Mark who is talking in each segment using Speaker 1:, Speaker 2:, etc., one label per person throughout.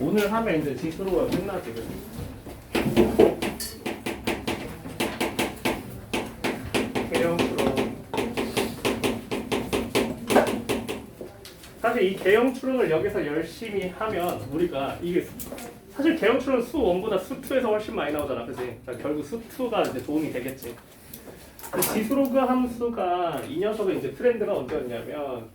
Speaker 1: 오늘 하면 이제 지수로가 끝나지. 그래. 개형 추론. 사실 이 개형 추론을 여기서 열심히 하면 우리가 이게 사실 개형 추론 수 1보다 수 2에서 훨씬 많이 나오잖아, 그지? 결국 수 2가 이제 도움이 되겠지. 지수로그 함수가 이 녀석의 이제 트렌드가 언제였냐면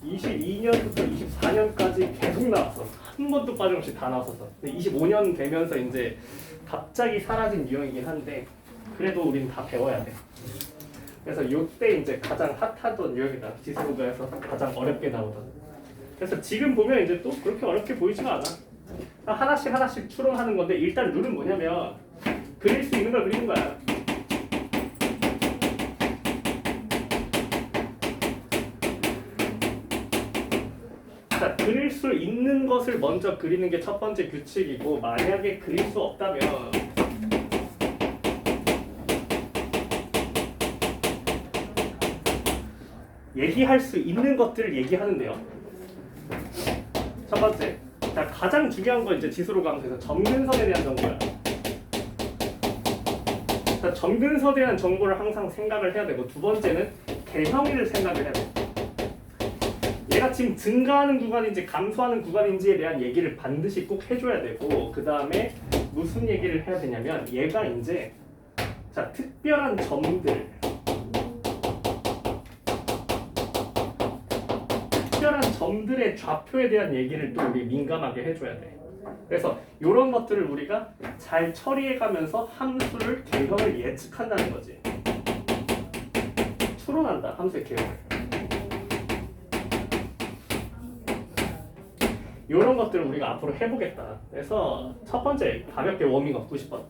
Speaker 1: 22년부터 24년까지 계속 나왔어. 한 번도 빠짐없이 다 나왔었어. 근데 25년 되면서 이제 갑자기 사라진 유형이긴 한데 그래도 우리는 다 배워야 돼. 그래서 이때 이제 가장 핫하던 유형이다. 지수로그에서 가장 어렵게 나오던. 그래서 지금 보면 이제 또 그렇게 어렵게 보이지가 않아. 하나씩 추론하는 건데 일단 룰은 뭐냐면 그릴 수 있는 걸 그리는 거야. 자, 그릴 수 있는 것을 먼저 그리는 게 첫 번째 규칙이고 만약에 그릴 수 없다면 얘기할 수 있는 것들을 얘기하는데요. 첫 번째, 자, 가장 중요한 건 이제 지수로그 함수에서 점근선에 대한 정보야. 자, 점근선에 대한 정보를 항상 생각을 해야 되고 두 번째는 개형을 생각을 해야 돼. 얘가 지금 증가하는 구간인지 감소하는 구간인지에 대한 얘기를 반드시 꼭 해줘야 되고 그 다음에 무슨 얘기를 해야 되냐면 얘가 이제 자 특별한 점들 특별한 점들의 좌표에 대한 얘기를 또 우리 민감하게 해줘야 돼. 그래서 이런 것들을 우리가 잘 처리해가면서 함수를 개형을 예측한다는 거지. 추론한다 함수의 개형을. 이런 것들을 우리가 앞으로 해보겠다. 그래서 첫 번째 가볍게 워밍업 90번.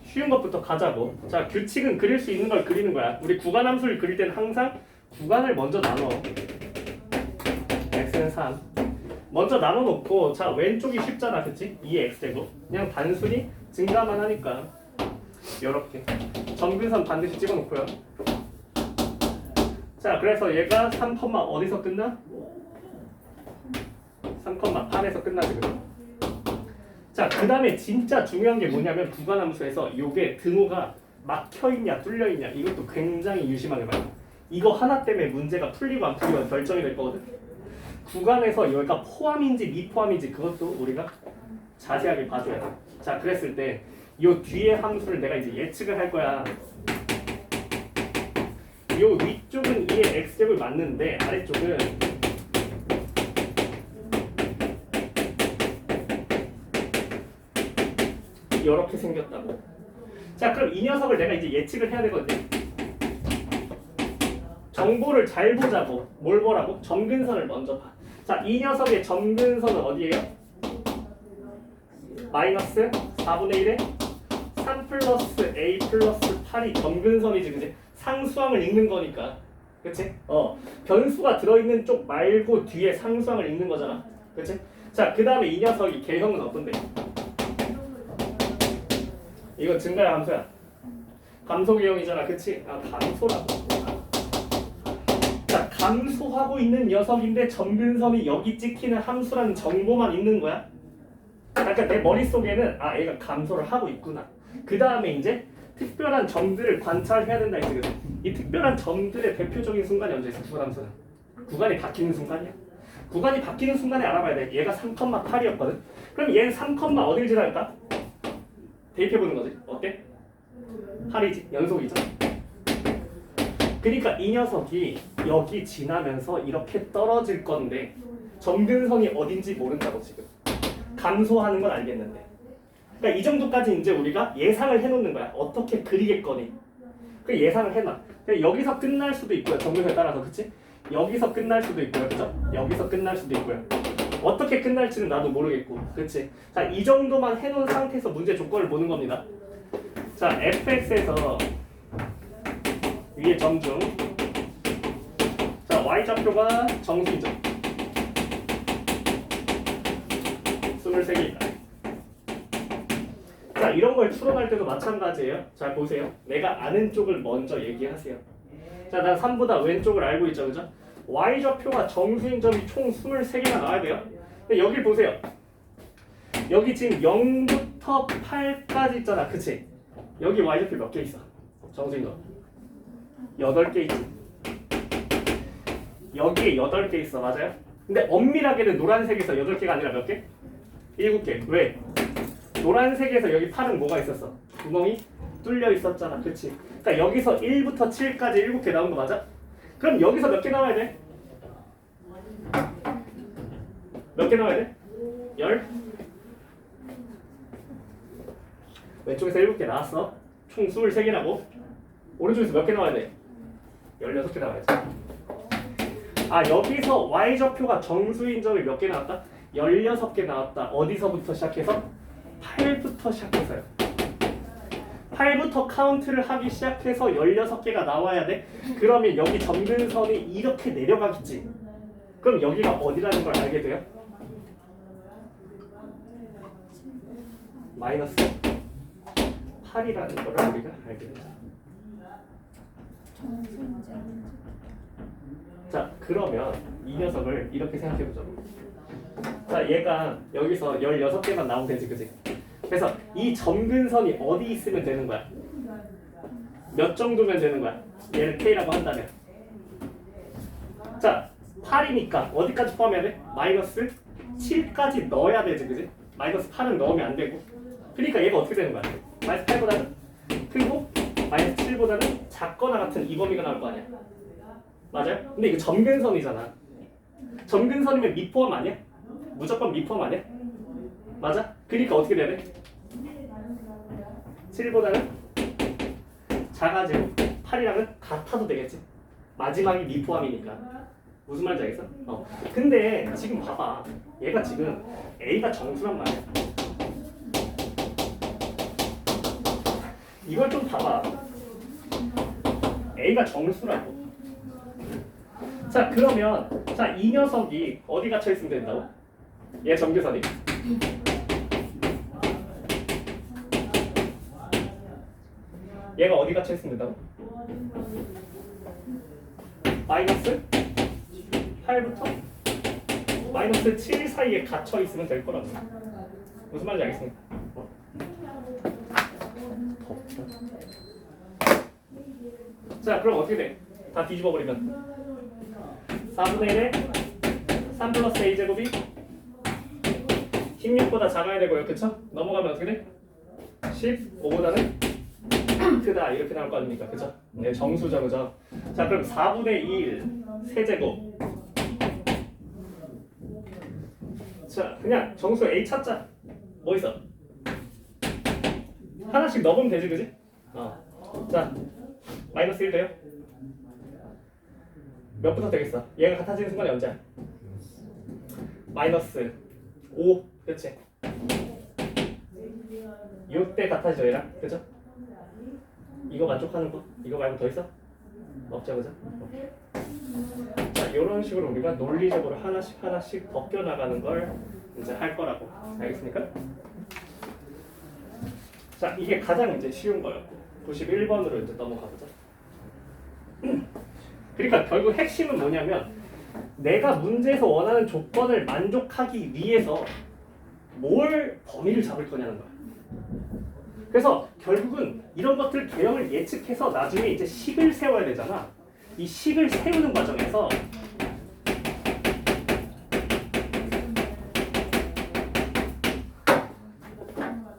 Speaker 1: 쉬운 것부터 가자고. 자, 규칙은 그릴 수 있는 걸 그리는 거야. 우리 구간 함수를 그릴 때는 항상 구간을 먼저 나눠. x는 3. 먼저 나눠 놓고 자 왼쪽이 쉽잖아, 그치? 2x제곱. 그냥 단순히 증가만 하니까 이렇게 점근선 반드시 찍어 놓고요. 자, 그래서 얘가 3, 어디서 끝나? 3,8에서 끝나지. 그죠? 자, 그 다음에 진짜 중요한 게 뭐냐면 구간함수에서 요게 등호가 막혀있냐 뚫려있냐 이것도 굉장히 유심하게 봐요. 이거 하나 때문에 문제가 풀리고 안 풀리고 결정이 될 거거든. 구간에서 여기가 포함인지 미포함인지 그것도 우리가 자세하게 봐줘야 돼. 자, 그랬을 때 요 뒤에 함수를 내가 이제 예측을 할 거야. 요 위쪽은 2의 x제곱이 맞는데 아래쪽은 이렇게 생겼다고. 자, 그럼 이 녀석을 내가 이제 예측을 해야 되거든요. 정보를 잘 보자고. 뭘 보라고? 점근선을 먼저 봐. 자, 이 녀석의 점근선은 어디예요? 마이너스 4분의 1에 3 플러스 a 플러스 8이 점근선이지, 그치? 상수항을 읽는 거니까. 그치? 변수가 들어있는 쪽 말고 뒤에 상수항을 읽는 거잖아. 그치? 자, 그 다음에 이 녀석이 개형은 어떤데? 이건 증가의 함수야. 감소개형이잖아, 그치? 아, 감소라고. 자, 감소하고 있는 녀석인데 점근선이 여기 찍히는 함수라는 정보만 있는 거야. 그러니까 내 머릿속에는 아, 얘가 감소를 하고 있구나. 그 다음에 이제 특별한 점들을 관찰해야 된다 이거거든. 이 특별한 점들의 대표적인 순간이 언제 있어? 구간함수는 구간이 바뀌는 순간이야. 구간이 바뀌는 순간에 알아봐야 돼. 얘가 3,8이었거든. 그럼 얘는 3, 어딜 지날까? 대입해보는 거지. 어때? 8이지. 연속이죠. 그러니까 이 녀석이 여기 지나면서 이렇게 떨어질 건데 점근선이 어딘지 모른다고 지금. 감소하는 건 알겠는데. 그러니까 이 정도까지 이제 우리가 예상을 해놓는 거야. 어떻게 그리겠거니. 그 예상을 해놔. 여기서 끝날 수도 있고요. 점근선에 따라서, 그치? 여기서 끝날 수도 있고요. 그죠? 여기서 끝날 수도 있고요. 어떻게 끝날지는 나도 모르겠고, 그치? 자, 이 정도만 해놓은 상태에서 문제 조건을 보는 겁니다. 자, fx에서 위에 점중, 자, y좌표가 정수이죠. 23개 있다. 자, 이런 걸 추론할 때도 마찬가지예요. 자, 보세요. 내가 아는 쪽을 먼저 얘기하세요. 자, 난 3보다 왼쪽을 알고 있죠, 그죠? y좌표가 정수인 점이 총 23개가 나와야 돼요. 근데 여기 보세요. 여기 지금 0부터 8까지 있잖아. 그치? 여기 y좌표 몇 개 있어? 정수인 거 8개 있지. 여기에 8개 있어. 맞아요? 근데 엄밀하게는 노란색에서 8개가 아니라 몇 개? 7개. 왜? 노란색에서 여기 8은 뭐가 있었어? 구멍이 뚫려 있었잖아. 그치? 그러니까 여기서 1부터 7까지 7개 나온 거 맞아? 그럼 여기서 몇 개 나와야 돼? 몇 개 나와야 돼? 10? 왼쪽에서 7개 나왔어. 총 23개라고. 오른쪽에서 몇 개 나와야 돼? 16개 나와야지. 아, 여기서 y좌표가 정수인 점이 몇 개 나왔다? 16개 나왔다. 어디서부터 시작해서? 8부터 시작해서요. 8부터 카운트를 하기 시작해서 16개가 나와야 돼. 그러면 여기 점근선이 이렇게 내려가겠지. 그럼 여기가 어디라는 걸 알게 돼요? 마이너스 8이라는 걸 우리가 알게 되죠. 자, 그러면 이 녀석을 이렇게 생각해보죠. 자, 얘가 여기서 16개만 나오면 되지, 그치? 그래서 이 점근선이 어디 있으면 되는 거야? 몇 정도면 되는 거야? 얘를 K라고 한다면. 자, 8이니까 어디까지 포함해야 돼? 마이너스 7까지 넣어야 되지, 그치? 마이너스 8은 넣으면 안 되고. 그러니까 얘가 어떻게 되는 거야? 마이너스 8보다는 크고 마이너스 7보다는 작거나 같은 이 범위가 나올 거 아니야? 맞아요? 근데 이거 점근선이잖아. 점근선이면 미포함 아니야? 무조건 미포함 아니야? 맞아? 그러니까 어떻게 돼야 돼? 7보다는 작아지고 8이랑은 같아도 되겠지? 마지막이 미포함이니까. 무슨 말인지 알겠어? 근데 지금 봐봐. 얘가 지금 A가 정수란 말이야. 이걸 좀 봐봐. A가 정수라고. 자, 그러면 자, 이 녀석이 어디 갇혀 있으면 된다고? 얘 점근선이 얘가 어디 갇혀 있으면 된다고? 마이너스 8부터 마이너스 7 사이에 갇혀 있으면 될 거라고. 무슨 말인지 알겠습니까? 자, 그럼 어떻게 돼? 다 뒤집어 버리면 4분의 1에 3 플러스 a제곱이 16보다 작아야 되고요. 그쵸? 넘어가면 어떻게 돼? 15보다는 크다. 이렇게 나올 거 아닙니까? 그쵸? 네, 정수죠. 그죠? 자, 그럼 4분의 1 세제곱. 자, 그냥 정수 A 찾자. 뭐 있어? 하나씩 넣으면 되지, 그지? 자, 마이너스 1 돼요? 몇부터 되겠어? 얘가 같아지는 순간이 언제야? 마이너스 5, 그치? 이때 같아지죠, 얘랑? 그죠? 이거 만족하는 거? 이거 말고 더 있어? 없죠, 그죠? 자, 이런 식으로 우리가 논리적으로 하나씩 벗겨나가는 걸 이제 할 거라고. 알겠습니까? 자, 이게 가장 이제 쉬운 거였고 91번으로 이제 넘어가 보자. 그러니까 결국 핵심은 뭐냐면 내가 문제에서 원하는 조건을 만족하기 위해서 뭘 범위를 잡을 거냐는 거야. 그래서 결국은 이런 것들 개형을 예측해서 나중에 이제 식을 세워야 되잖아. 이 식을 세우는 과정에서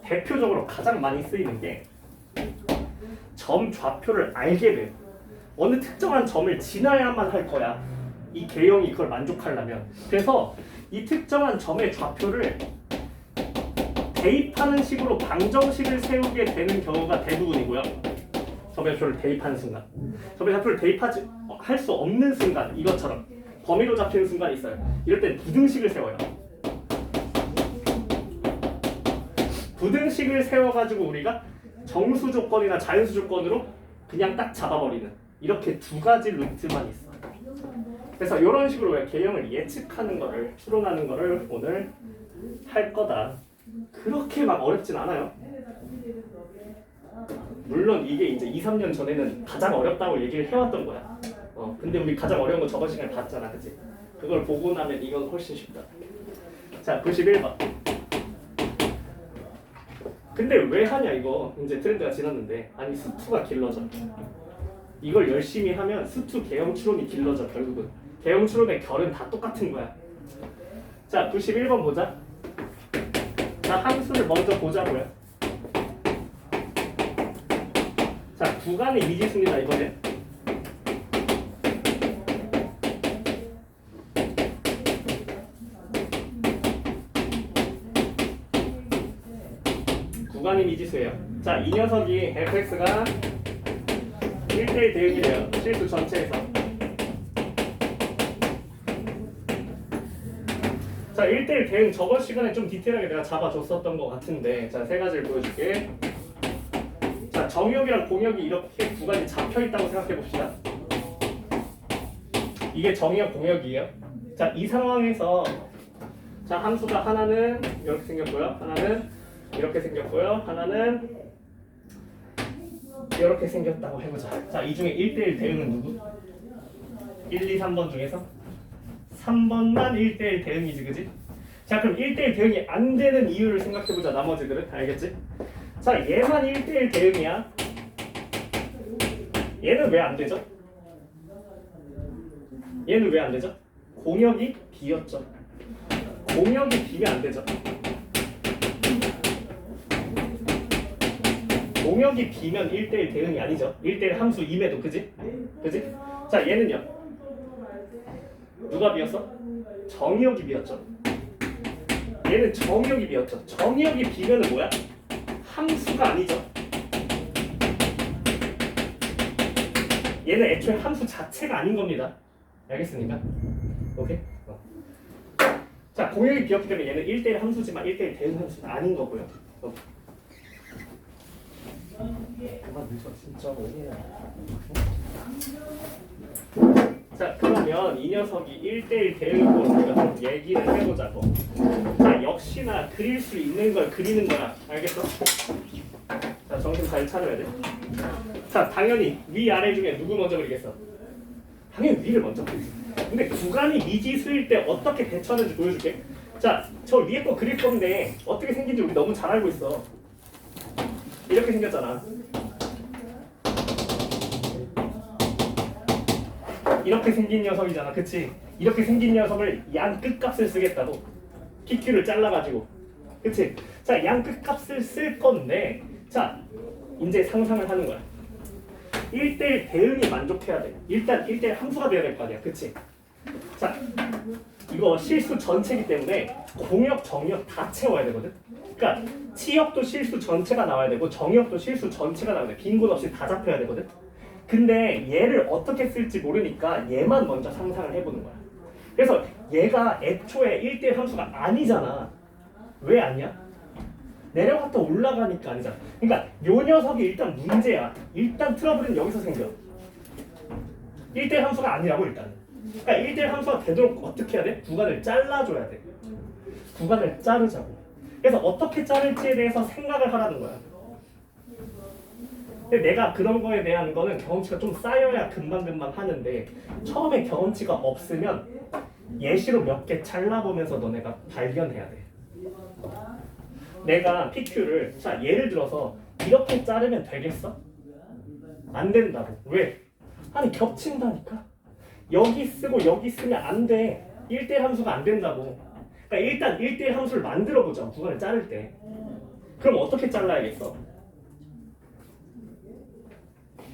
Speaker 1: 대표적으로 가장 많이 쓰이는 게 점 좌표를 알게 돼. 어느 특정한 점을 지나야만 할 거야. 이 개형이 그걸 만족하려면. 그래서 이 특정한 점의 좌표를 대입하는 식으로 방정식을 세우게 되는 경우가 대부분이고요. 점의 좌표를 대입하는 순간. 점의 좌표를 대입하지 할 수 없는 순간, 이것처럼 범위로 잡히는 순간이 있어요. 이럴 땐 부등식을 세워요. 부등식을 세워가지고 우리가 정수 조건이나 자연수 조건으로 그냥 딱 잡아버리는 이렇게 두 가지 루트만 있어. 그래서 이런 식으로 왜 개형을 예측하는 거를 추론하는 거를 오늘 할 거다. 그렇게 막 어렵진 않아요. 물론 이게 이제 2, 3년 전에는 가장 어렵다고 얘기를 해왔던 거야. 근데 우리 가장 어려운 거 저번 시간에 봤잖아, 그치? 그걸 보고 나면 이건 훨씬 쉽다. 자, 91번. 근데 왜 하냐 이거. 이제 트렌드가 지났는데. 아니 수투가 길러져. 이걸 열심히 하면 수투 개형 추론이 길러져 결국은. 개형 추론의 결은 다 똑같은 거야. 자, 91번 보자. 자, 함수를 먼저 보자고요. 자, 구간의 미지수입니다 이번에. 구간의 미지수예요. 자, 이 녀석이 fx가 1대1 대응이래요. 실수 전체에서. 자, 1대1 대응 저번 시간에 좀 디테일하게 내가 잡아줬었던 것 같은데, 자, 세 가지를 보여줄게. 자, 정역이랑 공역이 이렇게 구간이 잡혀있다고 생각해 봅시다. 이게 정역 공역이에요. 자, 이 상황에서 자, 함수가 하나는 이렇게 생겼고요. 하나는 이렇게 생겼고요. 하나는 이렇게 생겼다고 해보자. 자, 이 중에 1대1 대응은 누구? 1, 2, 3번 중에서 3번만 1대1 대응이지, 그지? 자, 그럼 1대1 대응이 안 되는 이유를 생각해보자. 나머지들은 알겠지? 자, 얘만 1대1 대응이야. 얘는 왜 안 되죠? 얘는 왜 안 되죠? 공역이 B였죠. 공역이 B면 안 되죠. 공역이 B면 1대1 대응이 아니죠. 1대1 함수 임에도, 그지? 그지? 자, 얘는요. 누가 B였어? 정역이 B였죠. 얘는 정역이 B였죠. 정역이 B면은 뭐야? 함수가 아니죠. 얘는 애초에 함수 자체가 아닌 겁니다. 알겠습니까? 오케이? 자, 공역이 B였기 때문에 얘는 1대1 함수지만 1대1 대응 함수는 아닌 거고요. 그만 늦어 진짜 오해야. 자, 그러면 이 녀석이 1대1 대응으로 우리가 좀 얘기를 해보자고. 자, 역시나 그릴 수 있는 걸 그리는 거야. 알겠어? 자, 정신 잘 차려야 돼. 자, 당연히 위아래 중에 누구 먼저 그리겠어? 당연히 위를 먼저 그리지. 근데 구간이 미지수일 때 어떻게 대처하는지 보여줄게. 자, 저 위에 거 그릴 건데 어떻게 생긴지 우리 너무 잘 알고 있어. 이렇게 생겼잖아. 이렇게 생긴 녀석이잖아, 그치? 이렇게 생긴 녀석을 양 끝값을 쓰겠다고. PQ를 잘라가지고, 그치? 자, 양 끝값을 쓸 건데, 자, 이제 상상을 하는 거야. 1대1 대응이 만족해야 돼. 일단 1대1 함수가 돼야 될 거 아니야, 그치? 자, 이거 실수 전체이기 때문에 공역, 정역 다 채워야 되거든. 그러니까 치역도 실수 전체가 나와야 되고 정역도 실수 전체가 나와야 돼. 빈 곳 없이 다 잡혀야 되거든. 근데 얘를 어떻게 쓸지 모르니까 얘만 먼저 상상을 해보는 거야. 그래서 얘가 애초에 1대1 함수가 아니잖아. 왜 아니야? 내려갔다 올라가니까 아니잖아. 그러니까 요 녀석이 일단 문제야. 일단 트러블은 여기서 생겨. 1대1 함수가 아니라고 일단. 그러니까 1대1 함수가 되도록 어떻게 해야 돼? 구간을 잘라줘야 돼. 구간을 자르자고. 그래서 어떻게 자를지에 대해서 생각을 하라는 거야. 근데 내가 그런 거에 대한 거는 경험치가 좀 쌓여야 금방금방 하는데 처음에 경험치가 없으면 예시로 몇 개 잘라보면서 너네가 발견해야 돼. 내가 PQ를 자 예를 들어서 이렇게 자르면 되겠어? 안 된다고. 왜? 아니 겹친다니까. 여기 쓰고 여기 쓰면 안 돼. 1대1 함수가 안 된다고. 그러니까 일단 1대1 함수를 만들어보자. 구간을 자를 때. 그럼 어떻게 잘라야겠어?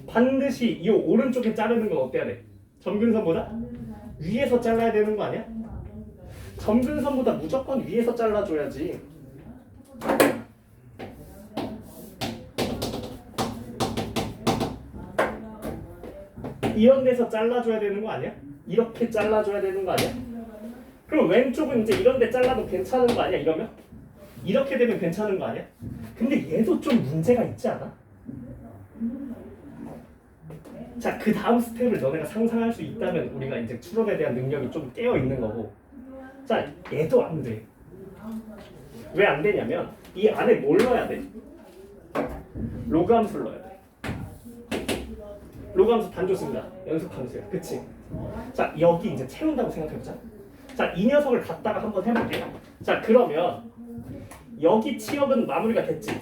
Speaker 1: 반드시 이 오른쪽에 자르는 건 어때야 돼? 점근선보다 위에서 잘라야 되는 거 아니야? 점근선보다 무조건 위에서 잘라줘야지. 이런 데서 잘라줘야 되는 거 아니야? 이렇게 잘라줘야 되는 거 아니야? 그럼 왼쪽은 이제 이런 데 잘라도 괜찮은 거 아니야? 이러면? 이렇게 되면 괜찮은 거 아니야? 근데 얘도 좀 문제가 있지 않아? 자, 그 다음 스텝을 너네가 상상할 수 있다면 우리가 이제 추론에 대한 능력이 좀 깨어 있는 거고. 자, 얘도 안 돼. 왜 안 되냐면 이 안에 뭘 넣어야 돼? 로그 함수를 넣어야 돼. 로그 함수 단조수입니다. 연속 함수예요. 그치? 자, 여기 이제 채운다고 생각해보자. 자, 이 녀석을 갖다가 한번 해볼게. 자, 그러면 여기 치역은 마무리가 됐지.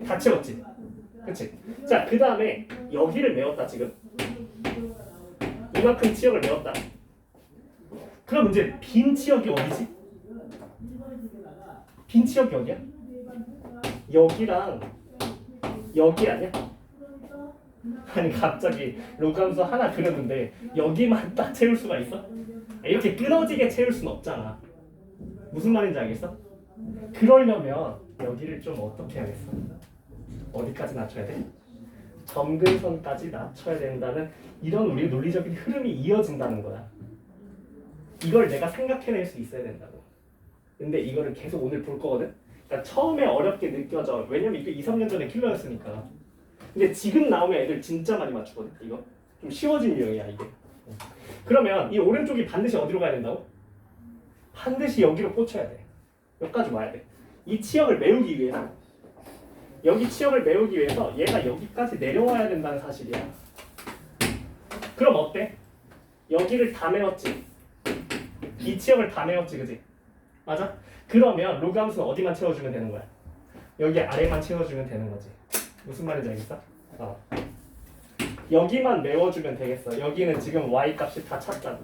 Speaker 1: 다 채웠지. 그치? 자, 그 다음에 여기를 메웠다 지금. 이만큼 치역을 메웠다. 그럼 이제 빈 치역이 어디지? 빈 치역이 어디야? 여기랑 여기 아니야? 아니 갑자기 로그함수 하나 그렸는데 여기만 딱 채울 수가 있어? 이렇게 끊어지게 채울 수는 없잖아. 무슨 말인지 알겠어? 그러려면 여기를 좀 어떻게 하겠어? 어디까지 낮춰야 돼? 점근선까지 낮춰야 된다는 이런 우리 논리적인 흐름이 이어진다는 거야. 이걸 내가 생각해낼 수 있어야 된다고. 근데 이거를 계속 오늘 볼 거거든? 그러니까 처음에 어렵게 느껴져. 왜냐면 이게 2, 3년 전에 킬러였으니까. 근데 지금 나오면 애들 진짜 많이 맞추거든. 이거 좀 쉬워진 유형이야 이게. 그러면 이 오른쪽이 반드시 어디로 가야 된다고? 반드시 여기로 꽂혀야 돼. 여기까지 와야 돼. 이 치역을 메우기 위해서. 여기 치역을 메우기 위해서 얘가 여기까지 내려와야 된다는 사실이야. 그럼 어때? 여기를 다 메웠지. 이 치역을 다 메웠지, 그지? 맞아? 그러면 로그 함수는 어디만 채워주면 되는 거야? 여기 아래만 채워주면 되는 거지. 무슨 말인지 알겠어? 여기만 메워주면 되겠어. 여기는 지금 y 값이 다 찼잖아.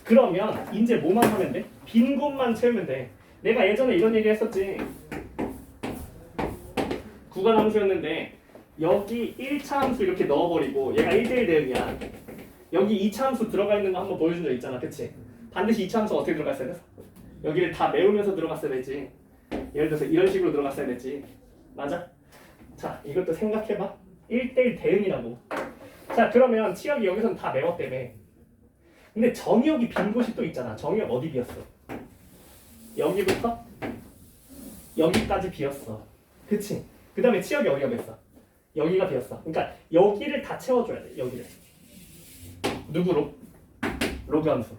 Speaker 1: 그러면 이제 뭐만 하면 돼? 빈 곳만 채우면 돼. 내가 예전에 이런 얘기 했었지. 구간 함수였는데 여기 1차 함수 이렇게 넣어버리고 얘가 1대1 대응이야. 여기 2차 함수 들어가 있는 거 한번 보여준 적 있잖아. 그치? 반드시 2차 함수 어떻게 들어갔어야 돼? 여기를 다 메우면서 들어갔어야 되지. 예를 들어서 이런 식으로 들어갔어야 되지. 맞아? 자, 이것도 생각해봐. 1대1 대응이라고. 자, 그러면 치역이 여기서는 다 메웠다며. 근데 정역이 빈 곳이 또 있잖아. 정역 어디 비었어? 여기부터 여기까지 비었어. 그치? 그 다음에 치역이 어디가 비었어? 여기가 비었어. 그러니까 여기를 다 채워줘야 돼. 여기를. 누구로? 로그 함수.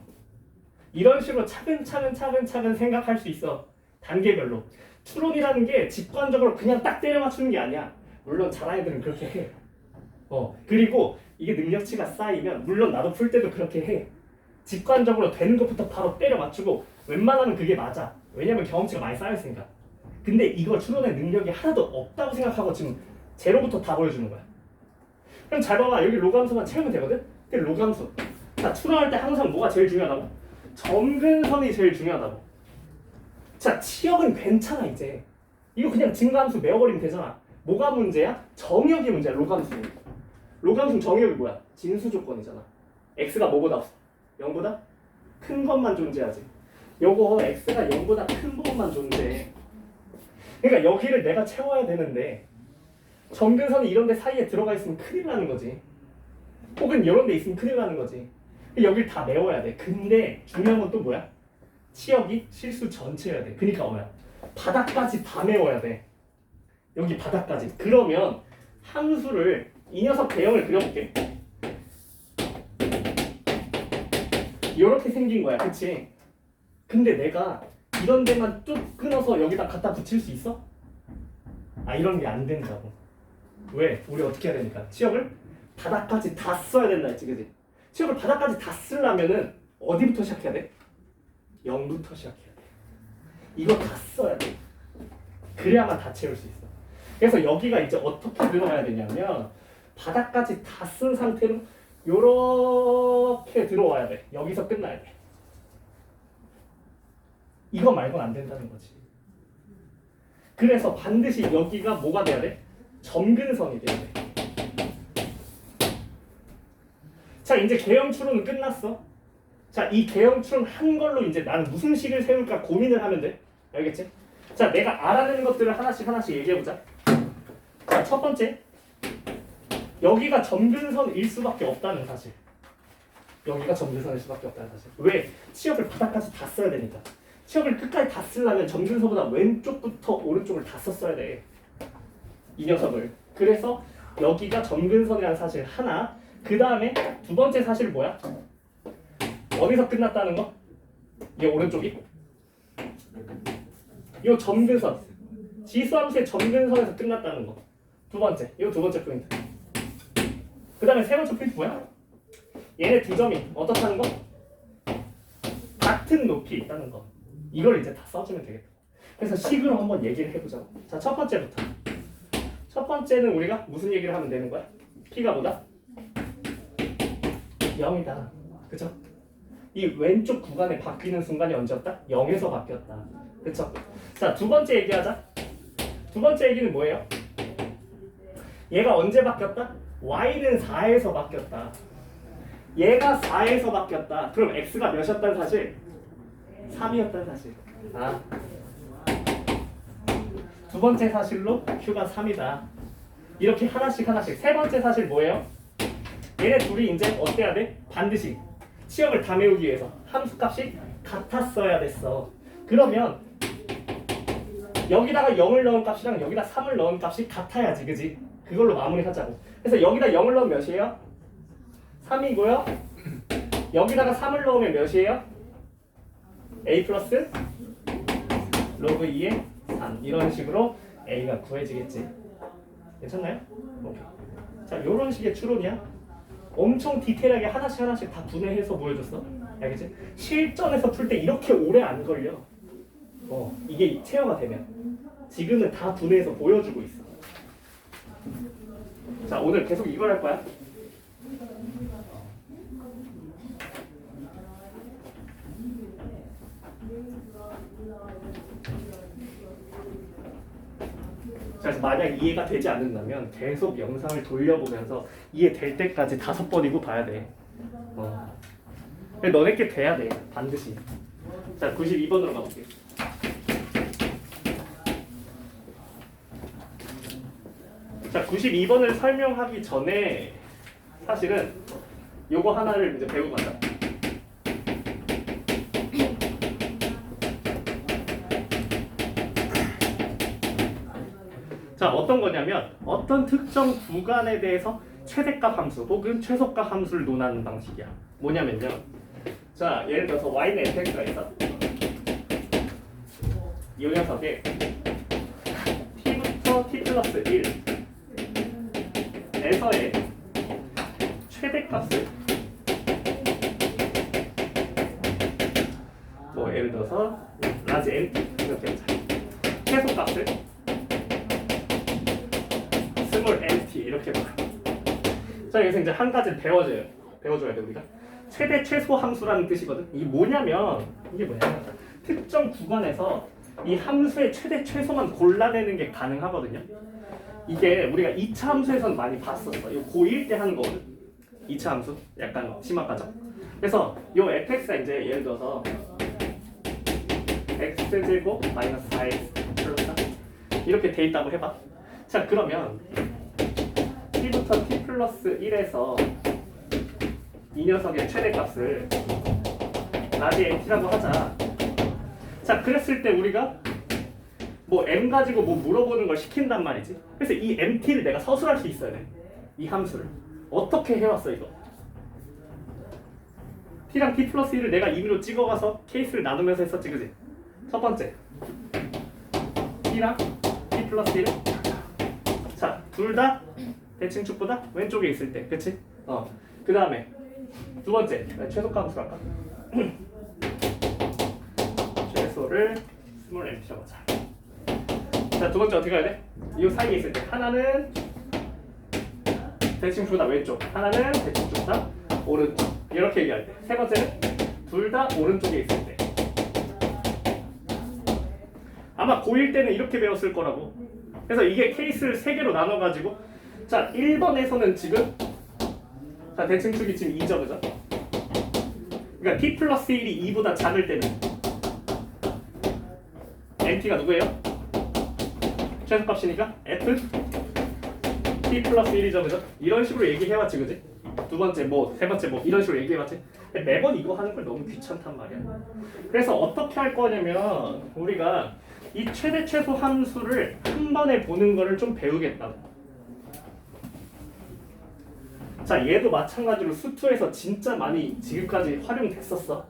Speaker 1: 이런 식으로 차근차근 생각할 수 있어. 단계별로. 추론이라는 게 직관적으로 그냥 딱 때려 맞추는 게 아니야. 물론 잘하는 애들은 그렇게 해. 그리고 이게 능력치가 쌓이면 물론 나도 풀 때도 그렇게 해. 직관적으로 되는 것부터 바로 때려 맞추고 웬만하면 그게 맞아. 왜냐면 경험치가 많이 쌓였으니까. 근데 이걸 추론의 능력이 하나도 없다고 생각하고 지금 제로부터 다 보여주는 거야. 그럼 잘 봐봐. 여기 로그 함수만 채우면 되거든? 근데 로그 함수. 자, 추론할 때 항상 뭐가 제일 중요하다고? 점근선이 제일 중요하다고. 자, 치역은 괜찮아 이제. 이거 그냥 증가함수 메워버리면 되잖아. 뭐가 문제야? 정역이 문제야. 로그 함수. 로그 함수 정역이 뭐야? 진수 조건이잖아. x가 뭐보다 없어? 0보다 큰 것만 존재하지. 요거 x가 0보다 큰 것만 존재해. 그러니까 여기를 내가 채워야 되는데 점근선이 이런 데 사이에 들어가 있으면 큰일 나는 거지. 혹은 이런 데 있으면 큰일 나는 거지. 여길 다 메워야 돼. 근데 중요한 건 또 뭐야? 치역이 실수 전체여야 돼. 그러니까 뭐야? 바닥까지 다 메워야 돼. 여기 바닥까지. 그러면 함수를 이 녀석 대형을 그려볼게. 이렇게 생긴 거야. 그치? 근데 내가 이런 데만 쭉 끊어서 여기다 갖다 붙일 수 있어? 이런 게 안 된다고. 왜? 우리 어떻게 해야 되니까? 치역을 바닥까지 다 써야 된다 했지, 그치? 치역을 바닥까지 다 쓰려면은 어디부터 시작해야 돼? 0부터 시작해야 돼. 이거 다 써야 돼. 그래야만 다 채울 수 있어. 그래서 여기가 이제 어떻게 들어가야 되냐면 바닥까지 다 쓴 상태로 요렇게 들어와야 돼. 여기서 끝나야 돼. 이거 말고는 안 된다는 거지. 그래서 반드시 여기가 뭐가 돼야 돼? 점근선이 돼야 돼. 자, 이제 개형 추론은 끝났어. 자, 이 개형 추론 한 걸로 이제 나는 무슨 식을 세울까 고민을 하면 돼. 알겠지? 자, 내가 알아내는 것들을 하나씩 얘기해보자. 자, 첫 번째. 여기가 점근선일 수밖에 없다는 사실. 여기가 점근선일 수밖에 없다는 사실. 왜? 치역을 바닥까지 다 써야 되니까. 치역을 끝까지 다 쓰려면 점근선보다 왼쪽부터 오른쪽을 다 썼어야 돼. 이 녀석을. 그래서 여기가 점근선이라는 사실 하나. 그 다음에 두 번째 사실은 뭐야? 어디서 끝났다는 거? 이 오른쪽이? 이 점근선. 지수함수의 점근선에서 끝났다는 거. 두 번째. 이거 두 번째 포인트. 그 다음에 세 번째 포인트 뭐야? 얘네 두 점이 어떻다는 거? 같은 높이 있다는 거. 이걸 이제 다 써주면 되겠다. 그래서 식으로 한번 얘기를 해보자. 자, 첫 번째부터. 첫 번째는 우리가 무슨 얘기를 하면 되는 거야? P가 뭐다? 0이다. 그쵸? 이 왼쪽 구간에 바뀌는 순간이 언제였다? 0에서 바뀌었다. 그쵸? 자, 두 번째 얘기하자. 두 번째 얘기는 뭐예요? 얘가 언제 바뀌었다? Y는 4에서 바뀌었다. 얘가 4에서 바뀌었다. 그럼 X가 몇이었다는 사실? 3이었다는 사실. 아. 두 번째 사실로 Q가 3이다. 이렇게 하나씩 하나씩. 세 번째 사실 뭐예요? 얘네 둘이 이제 어때야 돼? 반드시 시험을 다 메우기 위해서 함수값이 같았어야 됐어. 그러면 여기다가 0을 넣은 값이랑 여기다 3을 넣은 값이 같아야지, 그지? 그걸로 마무리하자고. 그래서 여기다 0을 넣으면 몇이에요? 3이고요. 여기다가 3을 넣으면 몇이에요? a 플러스 로그 2의 3. 이런 식으로 a가 구해지겠지. 괜찮나요? 오케이. 자, 요런 식의 추론이야. 엄청 디테일하게 하나씩 하나씩 다 분해해서 보여줬어. 알겠지? 실전에서 풀 때 이렇게 오래 안 걸려. 이게 체어가 되면. 지금은 다 분해해서 보여주고 있어. 자, 오늘 계속 이걸 할 거야. 그래서 만약 이해가 되지 않는다면 계속 영상을 돌려보면서 이해될 때까지 5번이고 봐야 돼. 근데 너네께 돼야 돼. 반드시. 자, 92번으로 가볼게. 자, 92번을 설명하기 전에 사실은 요거 하나를 이제 배우고 가자. 자, 어떤 거냐면 어떤 특정 구간에 대해서 최대값 함수 혹은 최소값 함수를 논하는 방식이야. 뭐냐면요. 자, 예를 들어서 y는 fx가 있어. 이 녀석에 t부터 t 플러스 1에서의 최대값을 뭐 예를 들어서 라지 nt 이렇게 하자. 최소값을 스몰 nt 이렇게 봐. 자, 여기서 이제 한 가지를 배워줘야 돼 우리가. 최대 최소 함수라는 뜻이거든. 이게 뭐냐면 특정 구간에서 이 함수의 최대 최소만 골라내는 게 가능하거든요. 이게 우리가 2차 함수에서는 많이 봤었어. 이거 고1 때 하는 거거든. 2차 함수 약간 심화 과정. 그래서 이 fx가 이제 예를 들어서 x제곱 마이너스 4x 플러스 4 이렇게 돼 있다고 해봐. 자, 그러면 t부터 t 플러스 1에서 이 녀석의 최대값을 라지 mt라고 하자. 자, 그랬을 때 우리가 뭐 m 가지고 뭐 물어보는 걸 시킨단 말이지. 그래서 이 mt를 내가 서술할 수 있어야 돼. 이 함수를 어떻게 해왔어 이거? t랑 t 플러스 1을 내가 임의로 찍어가서 케이스를 나누면서 했었지, 그지? 첫 번째 t랑 t 플러스 1을 자, 둘 다 대칭축보다 왼쪽에 있을 때, 그치? 그 다음에 두 번째 최소값 함수로 할까? 최소를 스몰 mt라고 하자. 자, 두 번째 어떻게 해야 돼? 이 사이에 있을 때 하나는 대칭축보다 왼쪽, 하나는 대칭축보다 오른쪽 이렇게 얘기할 때. 세 번째는 둘 다 오른쪽에 있을 때. 아마 고1 때는 이렇게 배웠을 거라고. 그래서 이게 케이스를 3개로 나눠가지고 자, 1번에서는 지금 자, 대칭축이 지금 2죠, 그죠? 그러니까 t 플러스 1이 2보다 작을 때는 mt가 누구예요? 최소값이니까 f t 플러스 1이죠, 그죠? 이런 식으로 얘기해왔지, 그지? 두 번째 뭐, 세 번째 뭐 이런 식으로 얘기해봤지? 근데 매번 이거 하는 걸 너무 귀찮단 말이야. 그래서 어떻게 할 거냐면 우리가 이 최대 최소 함수를 한 번에 보는 거를 좀 배우겠다고. 자, 얘도 마찬가지로 수투에서 진짜 많이 지금까지 활용됐었어.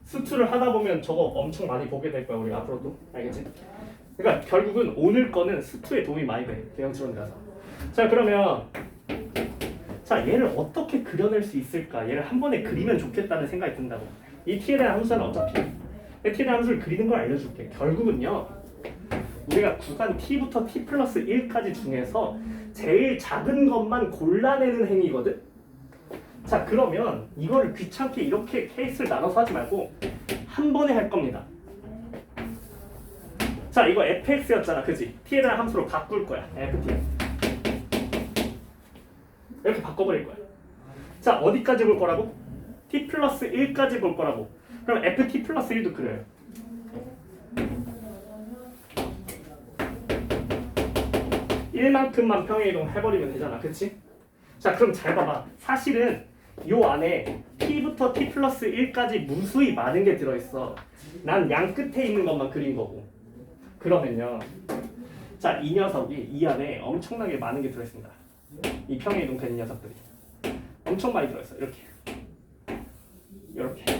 Speaker 1: 수투를 하다 보면 저거 엄청 많이 보게 될 거야, 우리 앞으로도. 알겠지? 그러니까 결국은 오늘 거는 수투에 도움이 많이 돼, 대형처럼 가서. 자, 그러면 자, 얘를 어떻게 그려낼 수 있을까? 얘를 한 번에 그리면 좋겠다는 생각이 든다고. 이 t에 대한 함수는 어차피 t에 대한 함수를 그리는 걸 알려줄게. 결국은요, 우리가 구간 t부터 t 플러스 1까지 중에서 제일 작은 것만 골라내는 행위거든? 자, 그러면 이거를 귀찮게 이렇게 케이스를 나눠서 하지 말고 한 번에 할 겁니다. 자, 이거 fx였잖아, 그지? t에 대한 함수로 바꿀 거야, ft. 이렇게 바꿔버릴 거야. 자, 어디까지 볼 거라고? t 플러스 1까지 볼 거라고. 그럼 ft 플러스 1도 그려요. (1)만큼만 평행이동 해버리면 되잖아, 그치? 자, 그럼 잘 봐봐. 사실은 요 안에 t부터 t 플러스 1까지 무수히 많은 게 들어있어. 난 양 끝에 있는 것만 그린 거고. 그러면요, 자, 이 녀석이 이 안에 엄청나게 많은 게 들어있습니다. 이 평행이동 되는 녀석들이 엄청 많이 들어있어. 이렇게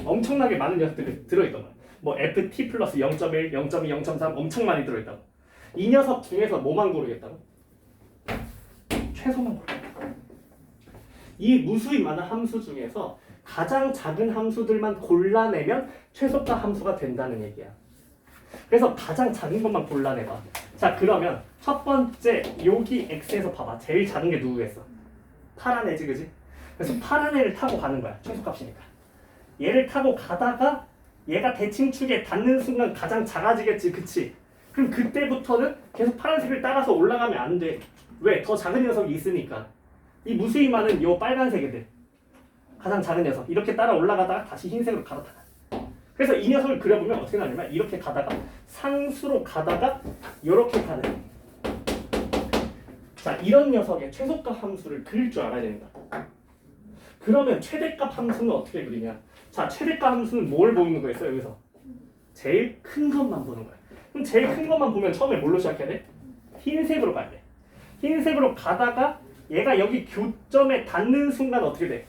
Speaker 1: 엄청나게 많은 녀석들이 들어있던 거야. 뭐 ft 플러스 0.1, 0.2, 0.3 엄청 많이 들어있다고. 이 녀석 중에서 뭐만 고르겠다고? 최소만 고르겠다고. 이 무수히 많은 함수 중에서 가장 작은 함수들만 골라내면 최소가 함수가 된다는 얘기야. 그래서 가장 작은 것만 골라내봐. 자, 그러면 첫 번째 여기 x에서 봐봐. 제일 작은 게 누구겠어? 파란 애지, 그지? 그래서 파란 애를 타고 가는 거야. 최소값이니까. 얘를 타고 가다가 얘가 대칭축에 닿는 순간 가장 작아지겠지, 그치? 그럼 그때부터는 계속 파란색을 따라서 올라가면 안 돼. 왜? 더 작은 녀석이 있으니까. 이 무수히 많은 요 빨간색 애들, 가장 작은 녀석, 이렇게 따라 올라가다가 다시 흰색으로 갈아타가. 그래서 이 녀석을 그려보면 어떻게 나냐면 이렇게 가다가 상수로 가다가 이렇게 가는. 자, 이런 녀석의 최소값 함수를 그릴 줄 알아야 된다. 그러면 최대값 함수는 어떻게 그리냐? 자, 최대값 함수는 뭘 보는 거였어? 여기서 제일 큰 것만 보는 거야. 그럼 제일 큰 것만 보면 처음에 뭘로 시작해야 돼? 흰색으로 가야 돼. 흰색으로 가다가 얘가 여기 교점에 닿는 순간 어떻게 돼?